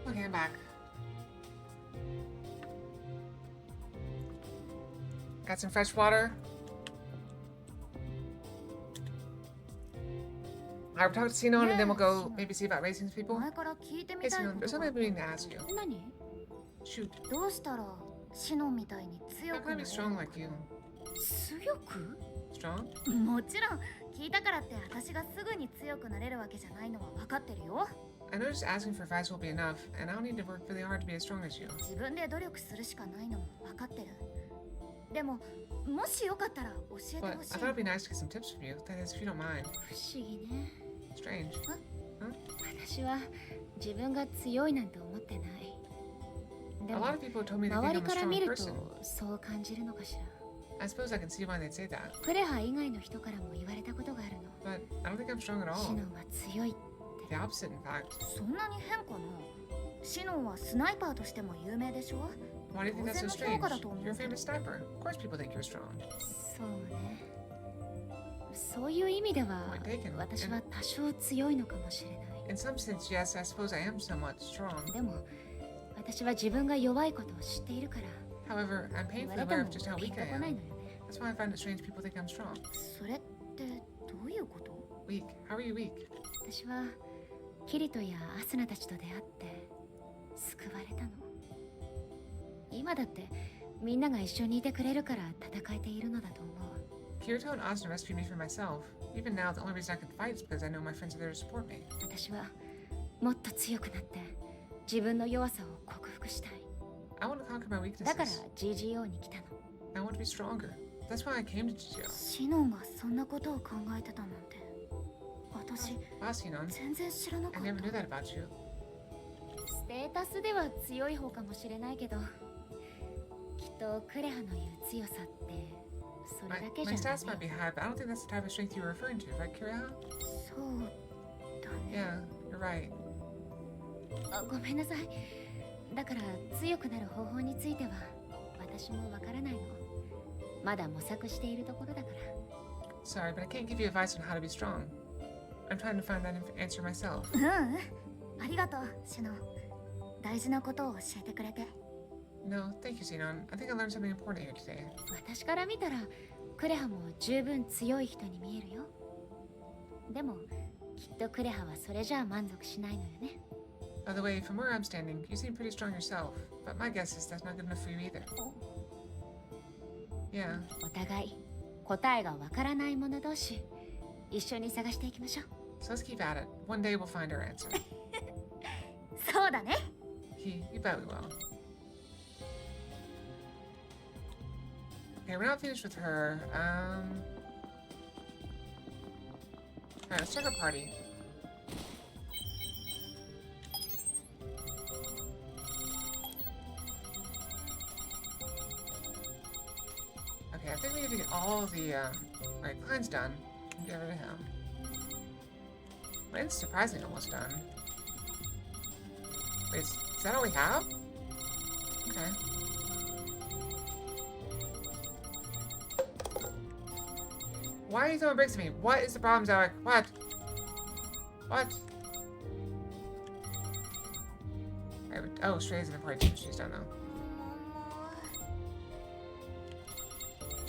Okay, I'm back. Got some fresh water. Alright, we'll talk to Sinon and then we'll go maybe see about racing people. 前から聞いて Hey みたい Sinon, こ there's とが something I've been meaning to ask you. 何 Shoot, どうしたらシノンみたいに強 how く can I な be れ strong る like you? 強く Strong? もちろん聞いたからって私がすぐに強くなれるわけじゃないのは分かってるよ I know just asking for advice will be enough, and I don't need to work really hard to be as strong as you. 自分で努力するしかないのも分かってるでももしよかったら教えて But ほし I い thought it'd be nice to get some tips from you. That is, if you don't mind. 不思議ね。 Strange. 私は自分が強いなんて思ってない。で A も lot of people told me they 周 think り I'm a から strong 見ると person. そう感じるのかしら。 I suppose I can see why they'd say that. クレハ以外の人からも言われたことがあるの。 But I don't think I'm strong at シ all. ノンは強いって。 The opposite, in fact. そんなに変かなシノンはスナイパーとしても有名でしょ Why do you think that's so 当然の strange? 評価だと思う You're a famous sniper. Of course people think you're strong. そうね。そういう意味では Point taken. 私は多少強いのかもしれない。 In some sense, yes, I suppose I am somewhat strong. でも私は自分が弱いことを知っているから However, I'm 言わ painfully れて aware も of just how ピン weak と I こない am. のよね。 That's why I find it strange people think I'm strong. それってどういうこと Weak? How are you weak? 私はキリトやアスナたちと出会って救われたの。今だってみんなが一緒にいてくれるから戦えているのだと思う。 Kirito and Asuna rescued me from myself. Even now, the only reason I can fight is because I know my friends are there to support me. 私はもっと強くなって自分の弱さを克服したい。 I want to conquer my だから weaknesses. GGO に来たの。 I want to be stronger. That's why I came to Jijo. シノンがそんなことを考えてたなんて私 Wow, Sinon. 全然知らなか I っ never knew た that about you. ステータスでは強い方かもしれないけど、きっとクレハの言う強さってそれ My, だけ my じゃ stats ない might be よ。 high, but I don't think that's the type of strength you were referring to, right, Kirito? そうだね Yeah, you're right. あ、ごめんなさい。だから強くなる方法については私もわからないの。まだ模索しているところだから。 Sorry, but I can't give you advice on how to be strong. I'm trying to find that answer myself. うんうんありがとうシノン大事なことを教えてくれて No, thank you, Sinon. I think I learned something important here today. 私から見たらクレハも十分強い人に見えるよ。でもきっとクレハはそれじゃあ満足しないのよね。 By the way, from where I'm standing, you seem pretty strong yourself, but my guess is that's not good enough for you either. Yeah, お互い答えがわからない者同士一緒に探していきましょう。 so let's keep at it. One day we'll find our answer. そうだね You bet we will. Okay, we're not finished with her. Alright, let's check our party. Okay, I think we need to get all the, alright, Klein's done. Get rid of him. Mine's surprisingly almost done. Wait, is that all we have? Okay. Why are you throwing bricks at me? What is the problem, Zoic? What? What? Oh, Stray's in the party too. She's done though.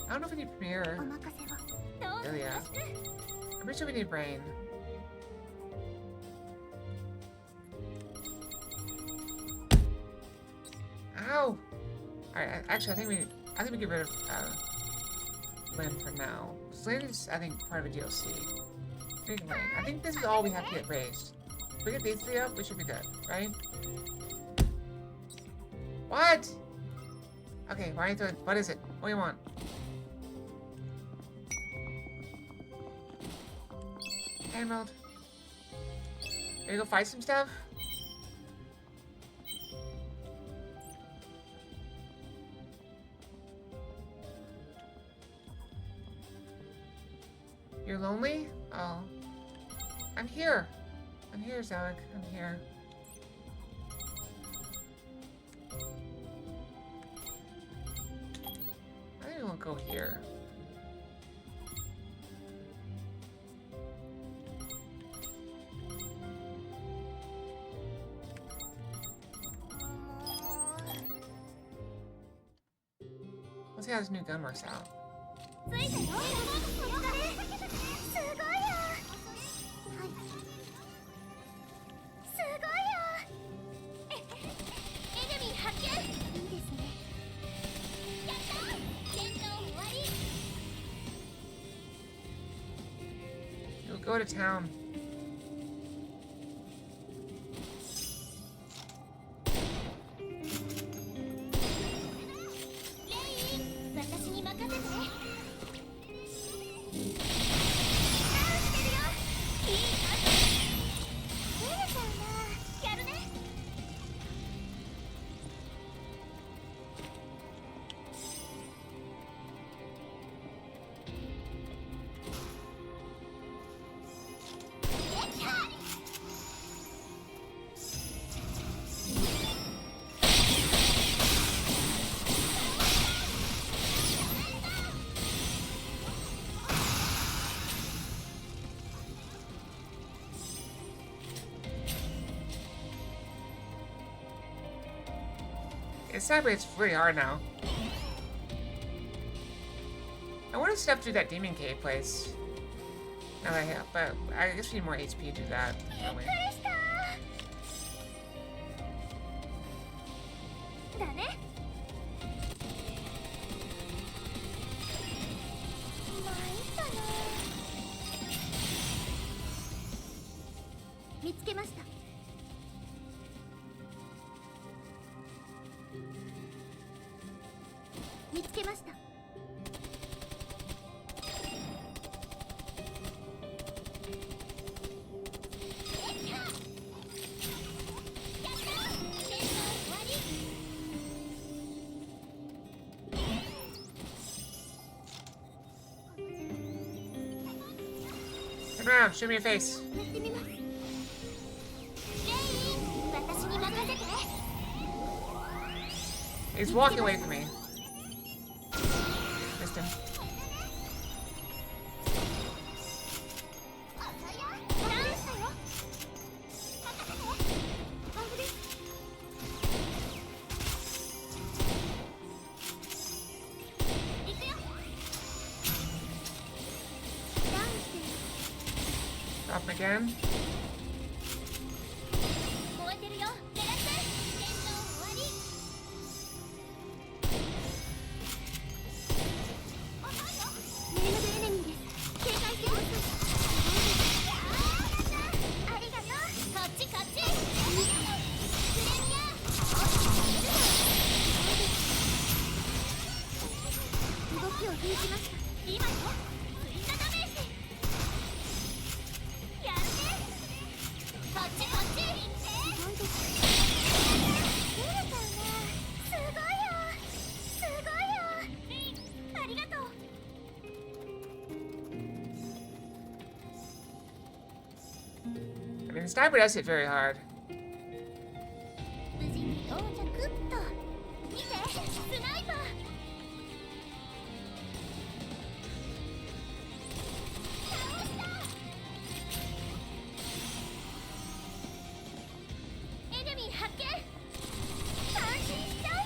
I don't know if we need お Premiere. 任せを Oh yeah. I'm pretty sure we need Brain. Ow! Alright, actually I think we get rid of Lynn for now. Lynn is, I think, part of a DLC. Big Lane. I think this is all we have to get raised. If we get these three up, we should be good, right? What? Okay, why are you throwing, what is it? What do you want? Emerald. Ready to go fight some stuff? You're lonely? Oh. I'm here. I'm here, Zoic. I'm here. I think we'll go here. see how this new gun works out. ついたよ。お疲れ。すごいよ。はい。すごいよ。エネミー発見。いいですね。やった。戦闘終わり。 You'll go to town. 私に任せて。ダウンしてるよ。いい感じ。照れちゃうな。やるね。できた。It's sadly, it's really hard now. I want to step through that demon cave place. Now that I have, but I guess we need more HP to do that. びっくりしただね。まいったな。見つけました。見つけました。Turn around, show me your face. やってみます。レイン、私に任せて。 He's walking away from me. Missed him. ダウンしたよ。大丈夫です。行くよ。ダウンしてる。 Drop him again. 燃えてるよ。狙って。戦闘終わり。メールドエネミーです。警戒してます。ありがとう。こっちこっち。プレミア。動きを封じました。今よ。追加ダメージ。やるね。こっちこっち。すごいです。出れたな。すごいよ。すごいよ。ありがとう。 I mean, the sniper does hit very hard. 無事に到着っと。見て、スナイパー。倒した。エネミー発見。安心しちゃうよ。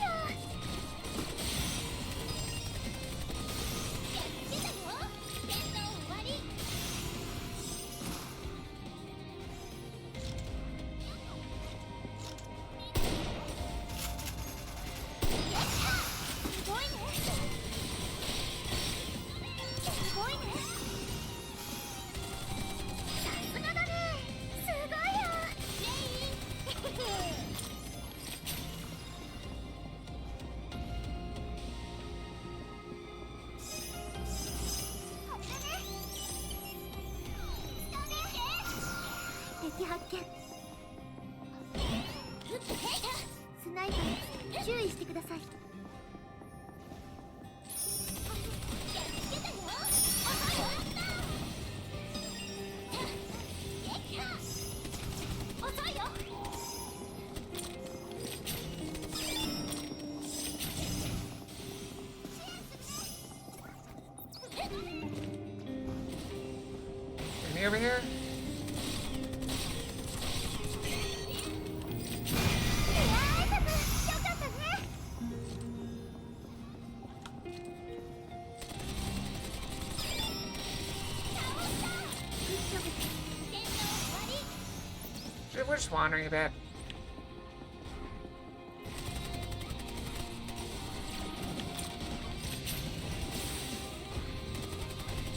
やってたよ。戦闘終わり。 すごいね。すごいね。さすがだね。すごいよ。レイン。これだね。敵発見。スナイパー、注意してください。遅いよ。Enemy over here? よかったね。just wandering a bit.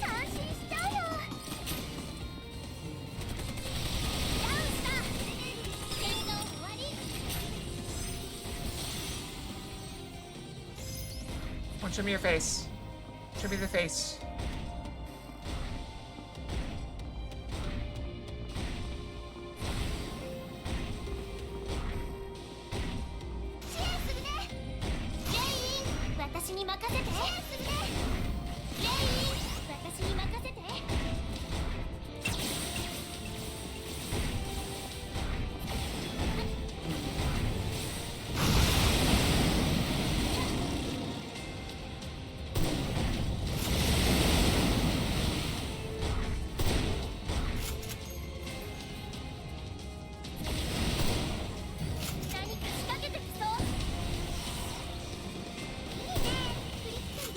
感心しちゃうよ。ダウンした。戦闘終わり。 Well, show me your face. Show me the face. 支援するね。全員私に任せて。支援するね。全員私に任せて。何か仕掛けてきそう。いいね。振り付ける。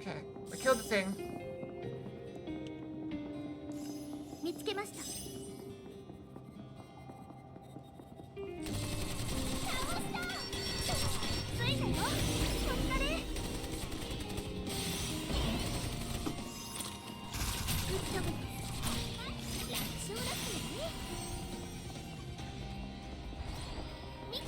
Okay, we killed the thing. 見つけました。倒した。ついたよ。お疲れ。グッドブです。楽勝だったね。見て。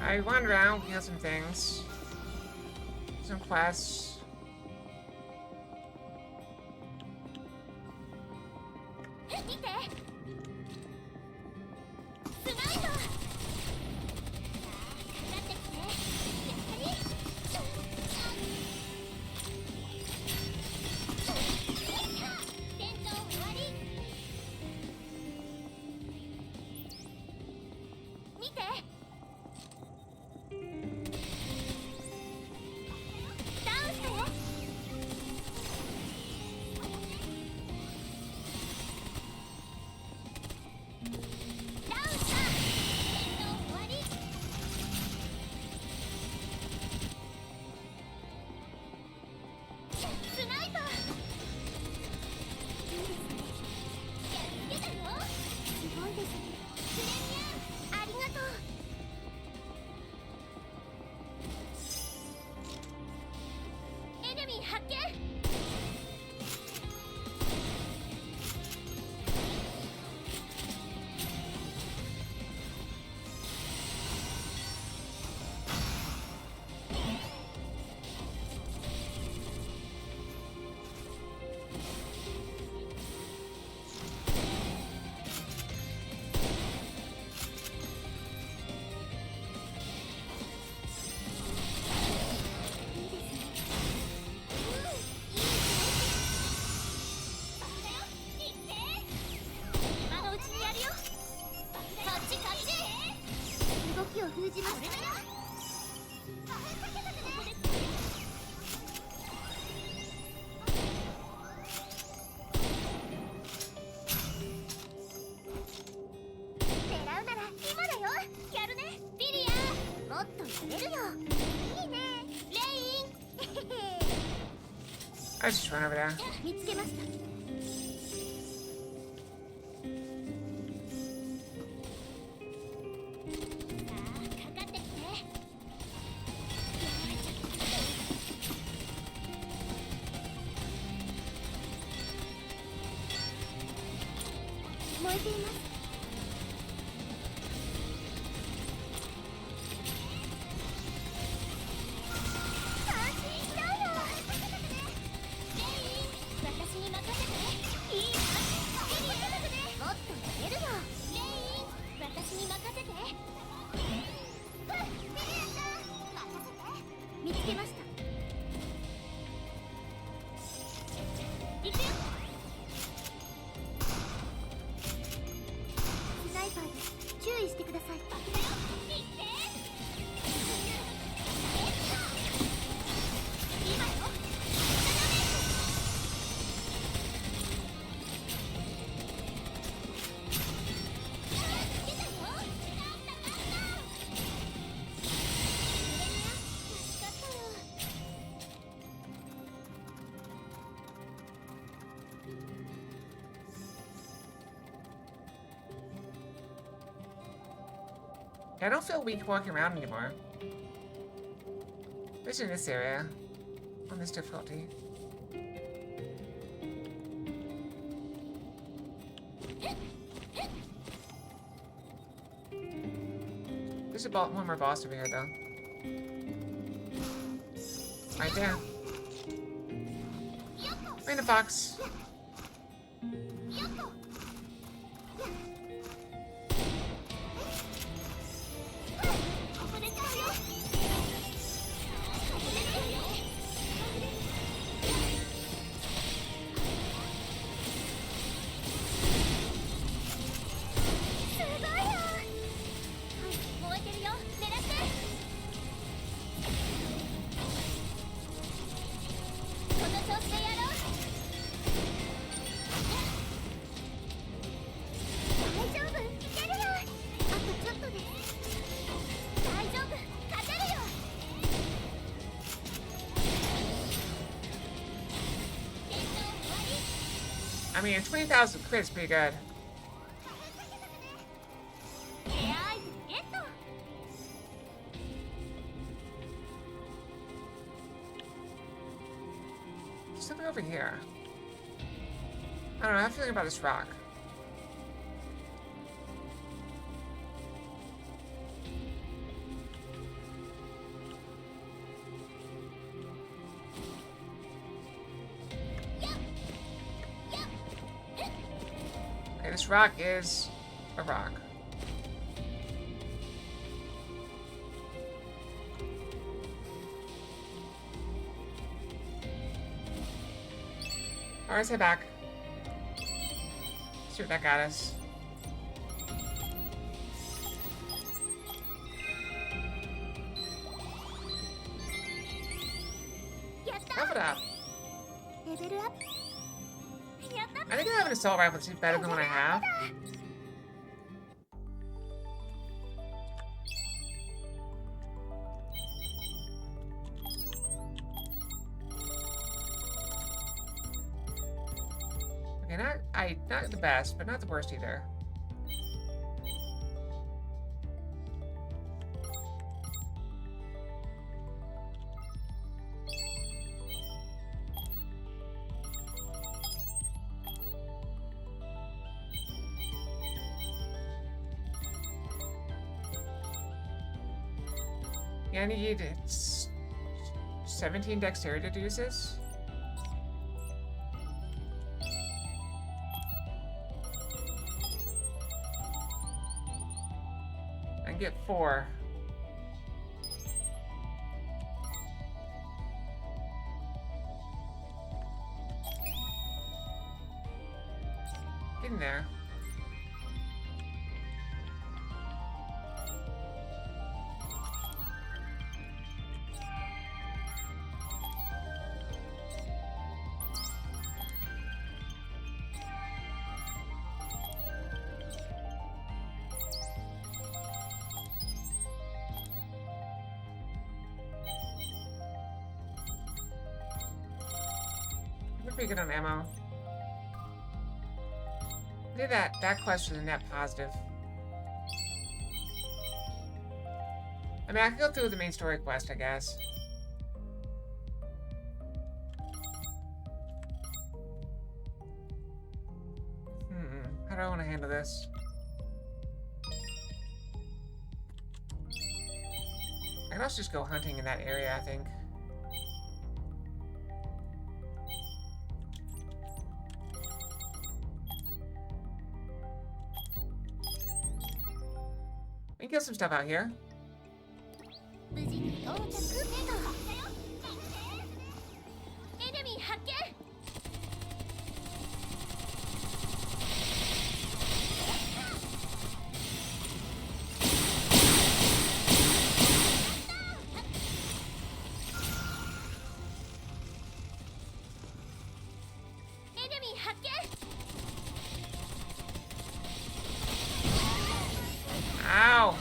I wandered around, kill some things. Some quests. 封じました。狙うなら今だよ。やるねビリア。もっとやれるよ。いいねレイン。I just run over there. 見つけました。燃えています。安心しろよ。レイン、私に任せて。いいな。もっとやれるよ。レイン、私に任せて。見つけました。行くよ。スナイパーです。注意してください。今よ。I don't feel weak walking around anymore. Especially in this area. On this difficulty. There's one more boss over here, though. Right there. Right in the box. I mean, 20,000 quid is pretty good. There's something over here. I don't know, I have a feeling about this rock. This rock is a rock. Alright, let's head back. See what that got us. Level up. I think I have an assault rifle that's better than what I have. Okay, not the best, but not the worst either. Yeah, I need 17 dexterity to do this. And get 4. Get in there. pretty good on ammo. I think that quest was a net positive. I mean, I could go through the main story quest, I guess. How do I want to handle this? I can also just go hunting in that area, I think. We can kill some stuff out here. 無事に到着。エネミー発見。エネミー発見。 Ow!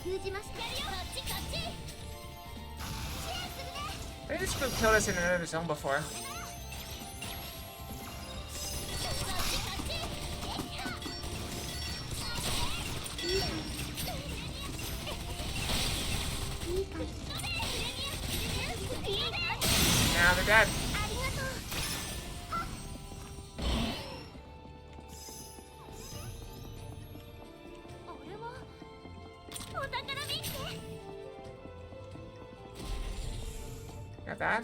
封じました。こっちこっち。 They just killed us in another zone before. Now they're dead. Got that.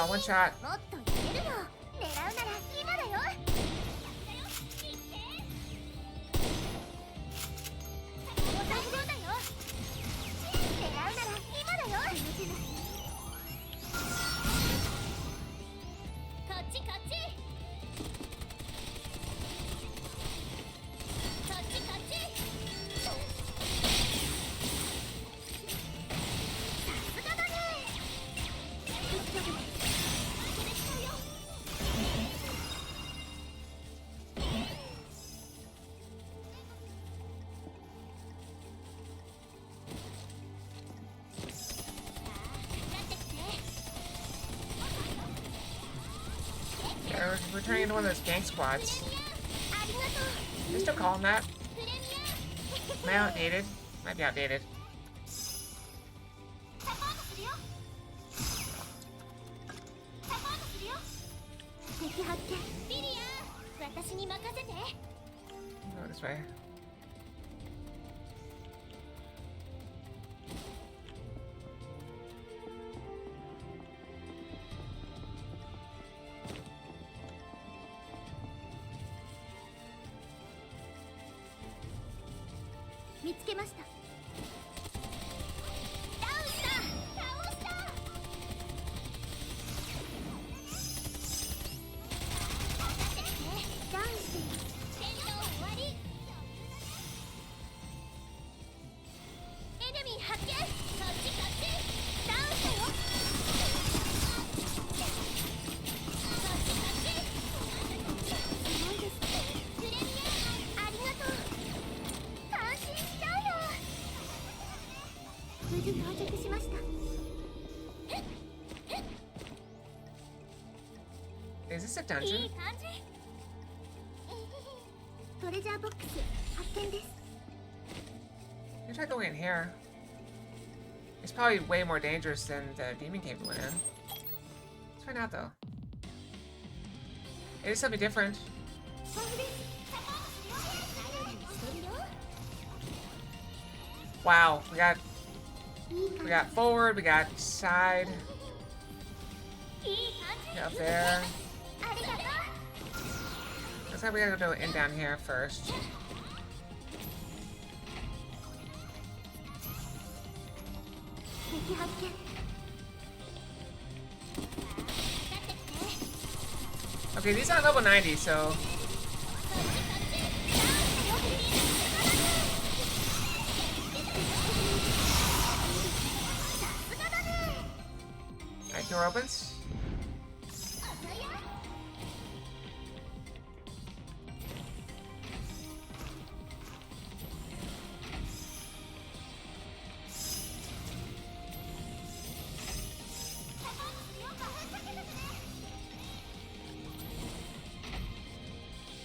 One shot. もっといけるよ。狙うなら今だよ。お財布だよ。狙うなら今だよ。こっちこっち。こっちこっち。さすがだね。we're turning into one of those gang squads. ありがとう They still call them that? プレミ Am I outdated? Might be outdated. アサポートするよサポートするよ敵発見ビリア私に任せて Go this way. 見つけましたダウンした倒したダウンして戦闘終わりエネミー発見こっちこっちダウンしたよこっちこっちすごいですプレミアありがとう感心しちゃうよ無事到着しました Is this a い dungeon? い感じトレジャーボックス発見です You try going in here. It's probably way more dangerous than the demon cave we went in. Let's find out though. It is something different. 頼りにしてるよ Wow, we いい感じ got forward, we got side, いい感じ up there. ありがとう Looks like we gotta go in down here first. 敵発見 Okay, these aren't level 90, so alright, door opens.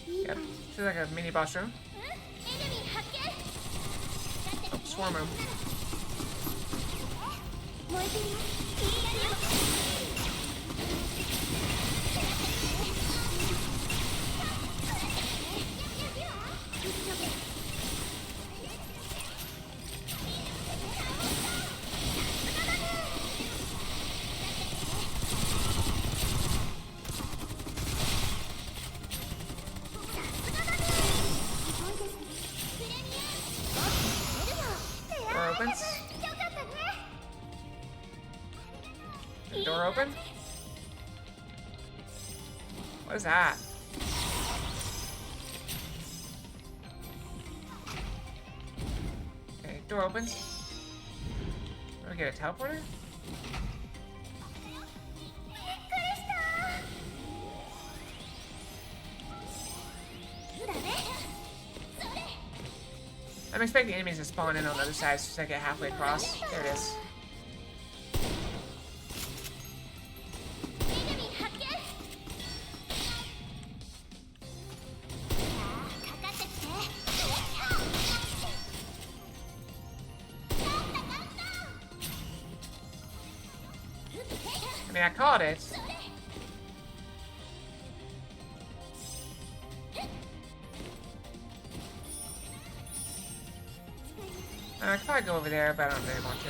Yep, feels like a mini boss room. エネミー発見 Oh, swarm room. 燃えてるよいいよ Door opens. よかったね The door open? What is that? Okay, door opens. Do we get a teleporter? びっくりしただね I'm expecting enemies to spawn in on the other side as soon as I get halfway across. There it is. エネミー発見かかってきて I mean, I caught it. I could probably go over there, but I don't really want to.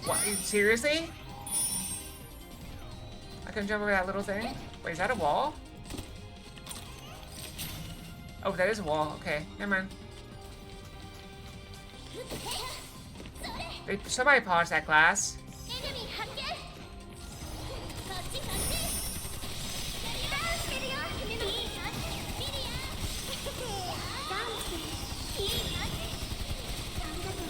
What? Seriously? I can jump over that little thing? Wait, is that a wall? Oh, that is a wall. Okay, never mind. Somebody polished that glass. エネミー発見こっちこっちダウンしてるよいい感じビリアダウンしてるいい感じありがとう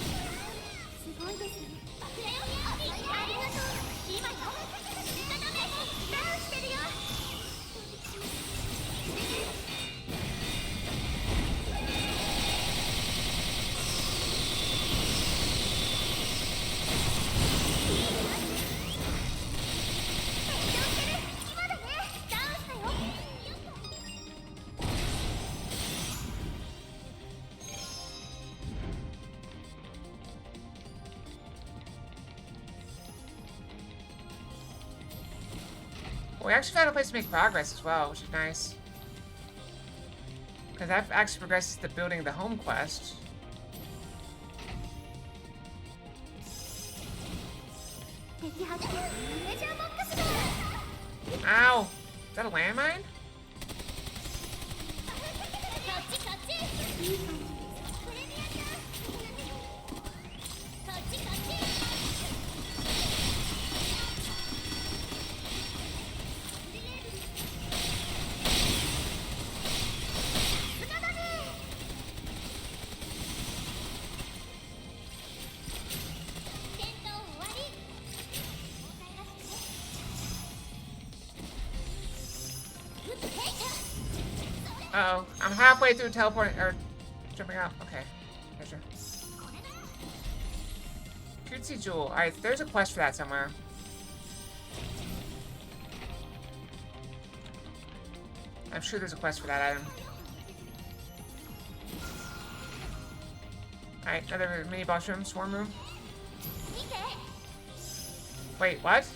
すごいですねありがとう今よダウンしてるよ いい Well, we actually found a place to make progress as well, which is nice. Because that actually progresses the building the home quest. Ow! Is that a landmine? Uh-oh. I'm halfway through teleporting, or jumping out. Okay. Gotcha. Cutesy Jewel. Alright, there's a quest for that somewhere. I'm sure there's a quest for that item. Alright, another mini boss room, swarm room. Wait, what?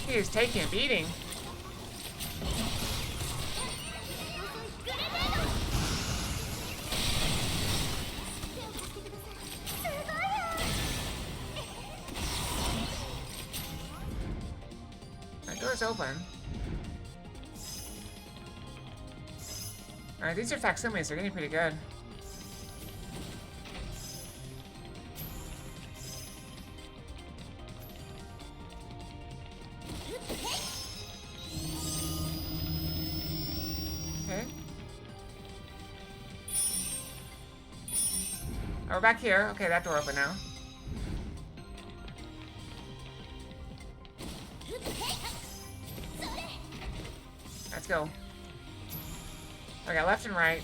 He is taking a beating. That door's open. Alright, these are facsimiles. They're getting pretty good. Okay. Oh, we're back here. Okay, that door open now. Let's go. Okay, left and right.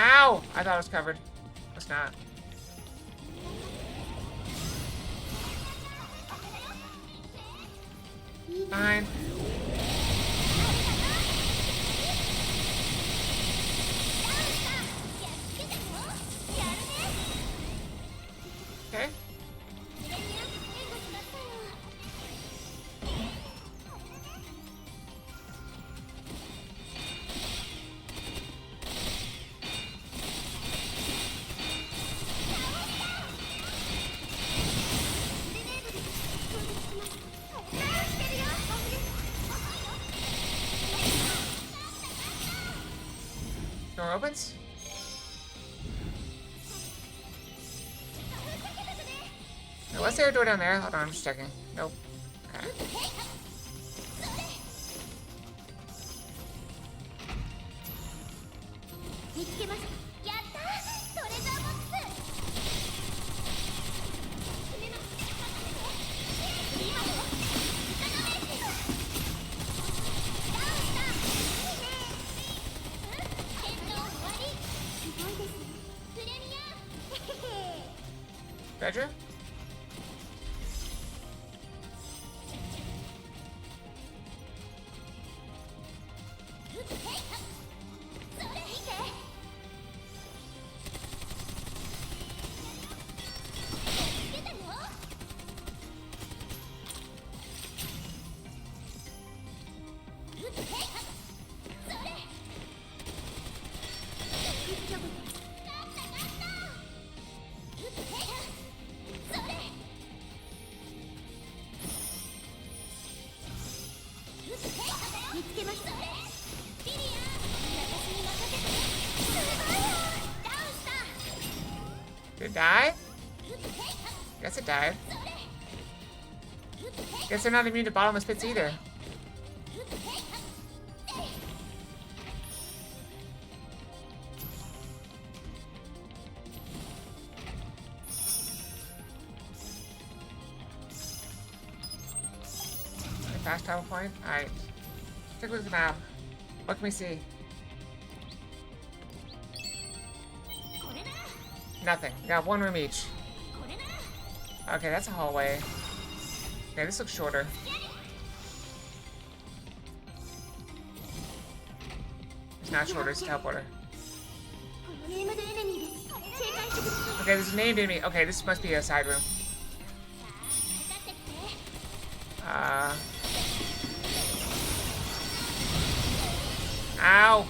Ow! I thought it was covered. It's not. Fine. Okay. Door opens. Now, was there a door down there? Hold on, I'm just checking. Nope. Okay. Treasure? 見つけました。リリア、私に任せて。すごいよ。ダウンした。 Did it die? Guess it died. Guess they're not immune to bottomless pits either. Fast travel point? Alright. Take a look at the map. What can we see? Nothing. We got one room each. Okay, that's a hallway. Okay, this looks shorter. It's not shorter, it's a teleporter. Okay, there's a named enemy. Okay, this must be a side room. Ow!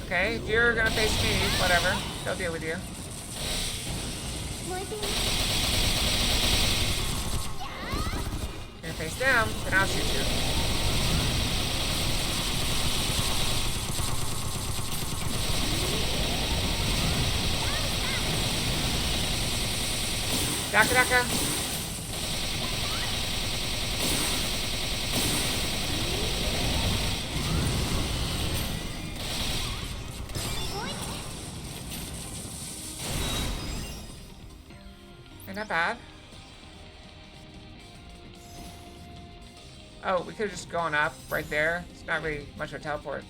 Okay, if you're gonna face me, whatever. They'll deal with you. You're gonna face them, then I'll shoot you. Daka Daka! Not bad. Oh, we could have just gone up right there. It's not really much of a teleport.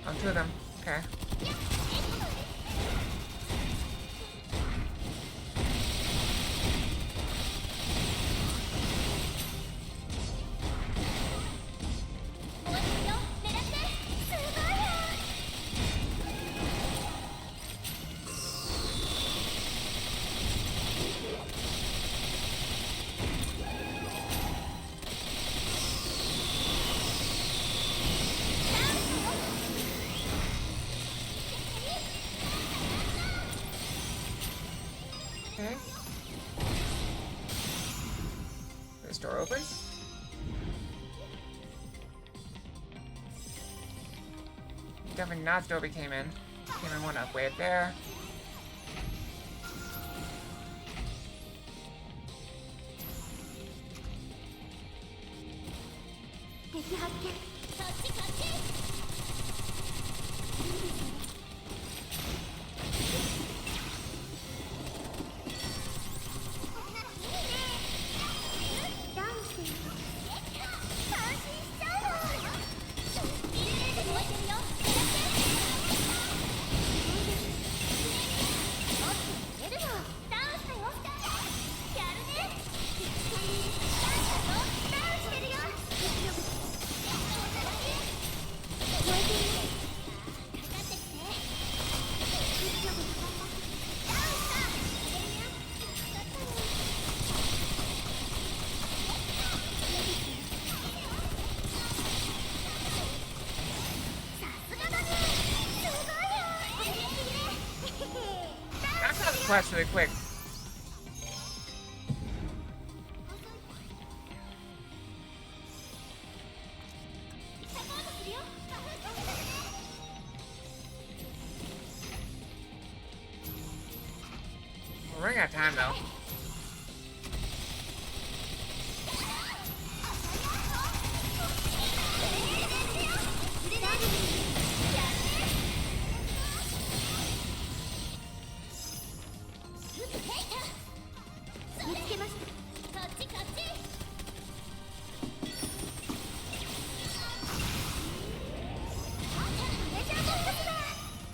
Oh, two of them. Okay. Okay. This door opens. Definitely not the door we came in. Came in one up way up there. Quest really quick. We're running out of time though.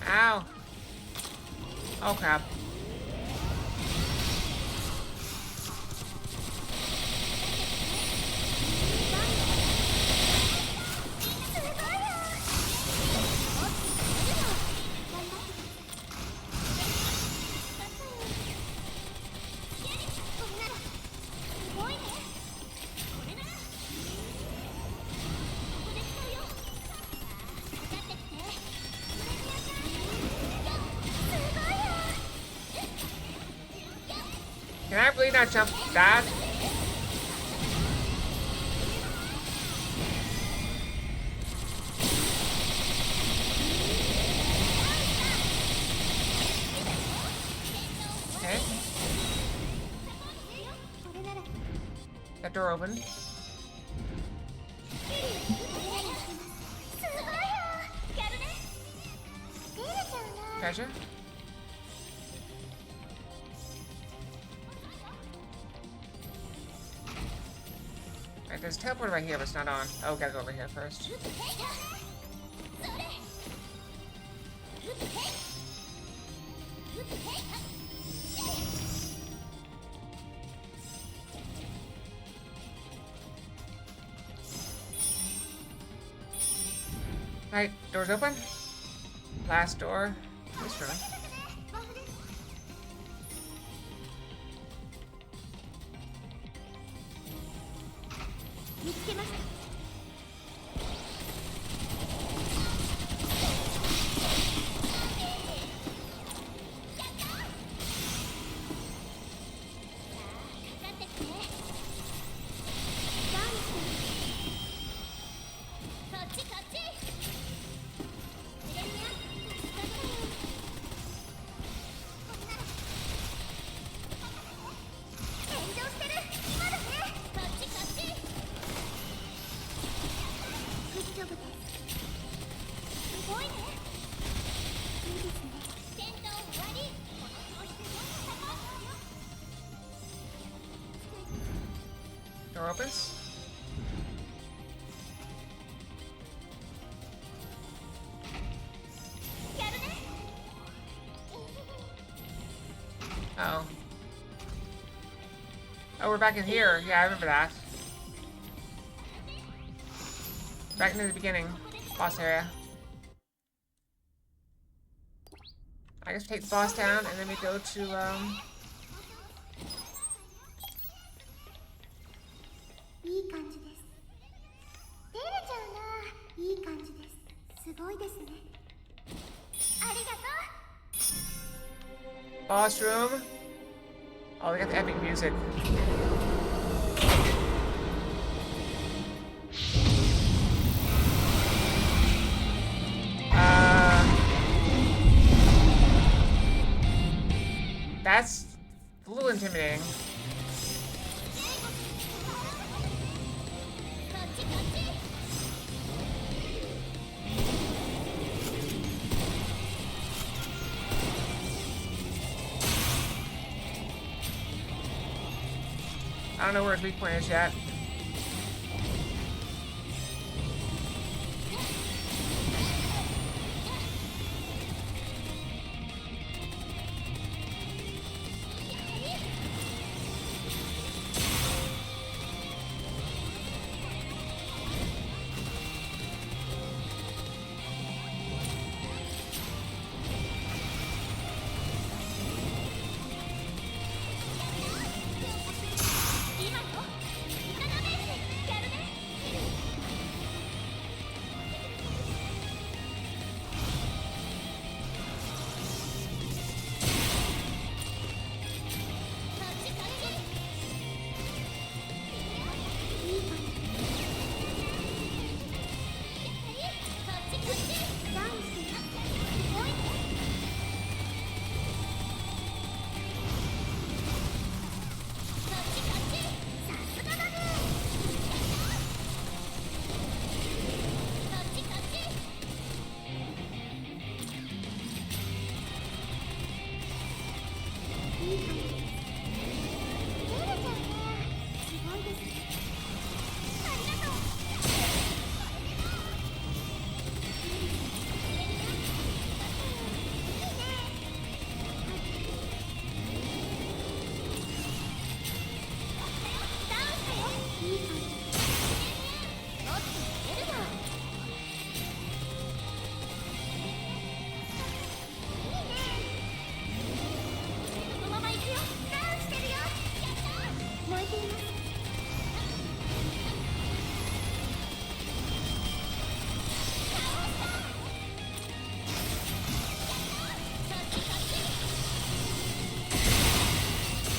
Ow. Oh crap. Can I really not jump that? Okay. That door opened. Treasure? Alright, there's a teleporter right here, but it's not on. Oh, gotta go over here first. Alright, door's open. Last door. This room. Door opens. Oh. Oh, we're back in here. Yeah, I remember that. Back into the beginning. Boss area. I guess we take the boss down and then we go to,いい感じです。照れちゃうな。いい感じです。すごいですね。ありがとう。 boss room. Oh, they got the epic music. That's a little intimidating. I don't know where his weak point is yet.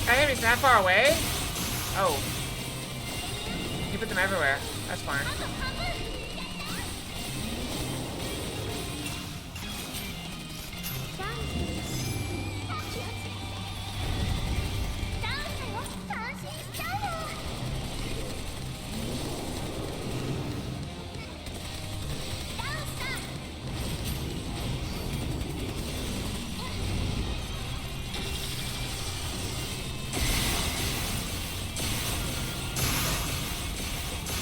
Enemies that far away? Oh. You put them everywhere. That's fine.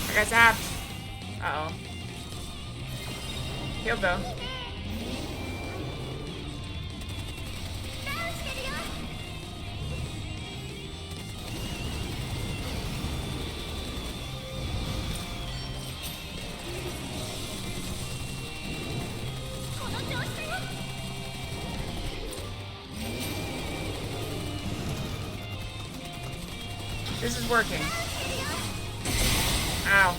I got zapped. Uh-oh. Healed though. This is working. Ow.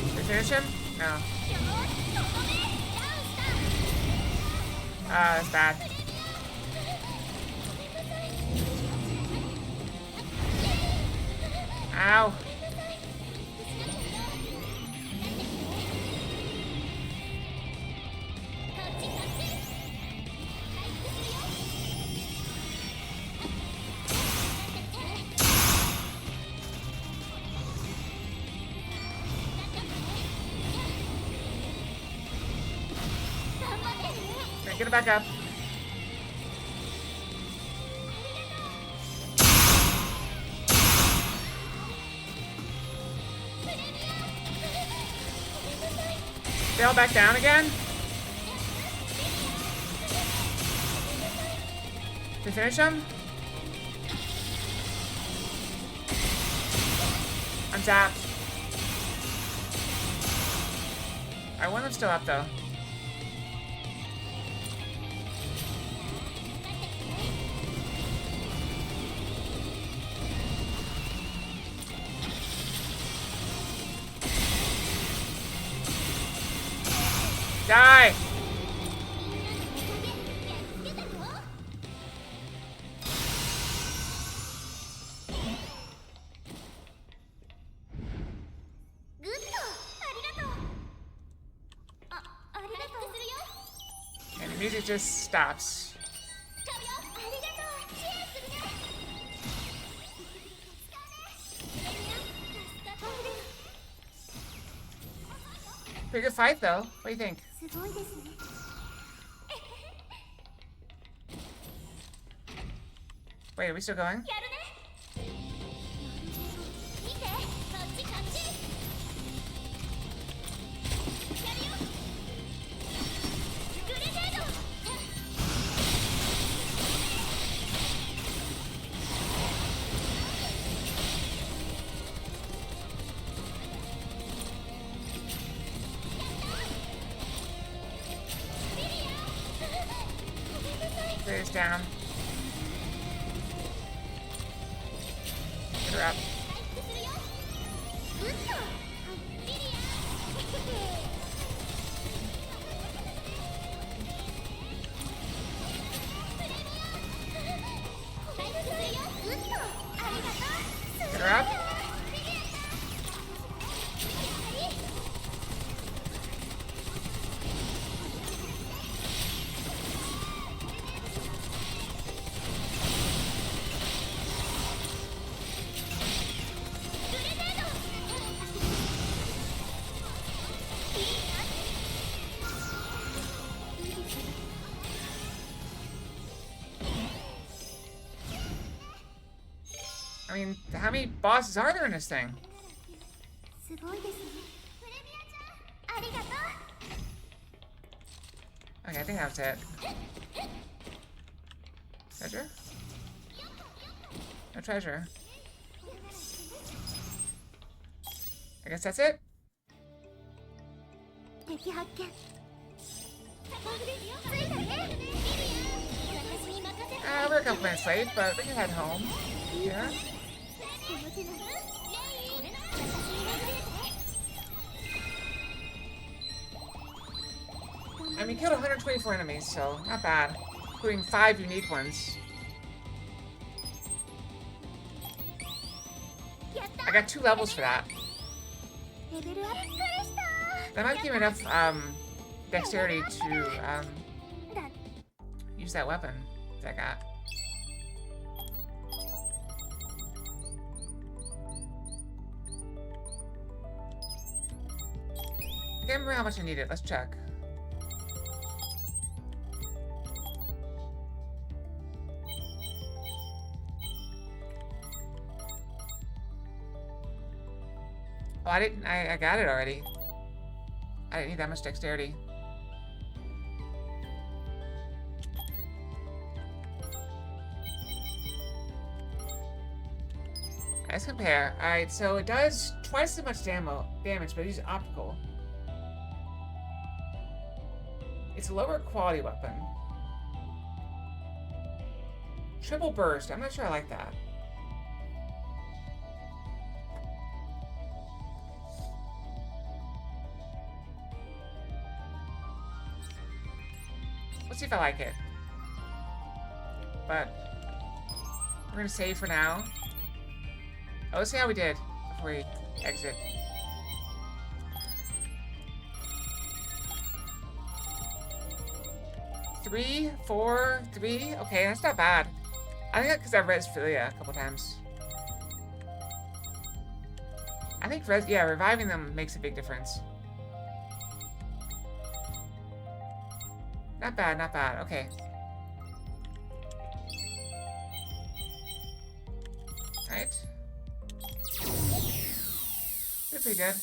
Did we finish him? No. Ah, that's bad. Ow. Okay, get it back up. Fell back down again? Did we finish him? I'm zapped. Alright, one of them's still up though. Die! And the music just stops. Pretty good fight though. What do you think? Wait, are we still going? Clears down. Get her up. Get her up. I mean, how many bosses are there in this thing? Okay, I think that's it. Treasure? No treasure. I guess that's it? We're a couple minutes late, but we can head home. Yeah. I mean, killed 124 enemies, so not bad. Including 5 unique ones. I got 2 levels for that. That might give me enough dexterity to use that weapon that I got. I can't remember how much I needed. Let's check. Oh, I didn't. I got it already. I didn't need that much dexterity. Let's compare. Alright, so it does twice as much damage, but it uses optical. It's a lower quality weapon. Triple burst. I'm not sure I like that. Let's see if I like it. But we're gonna save for now. Oh, let's see how we did before we exit. Three, 4, 3. Okay, that's not bad. I think that's because I've read Philia a couple times. I think, reviving them makes a big difference. Not bad, not bad. Okay. Alright. Did pretty good.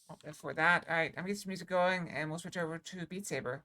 Oh, before that, alright, I'm gonna get some music going and we'll switch over to Beat Saber.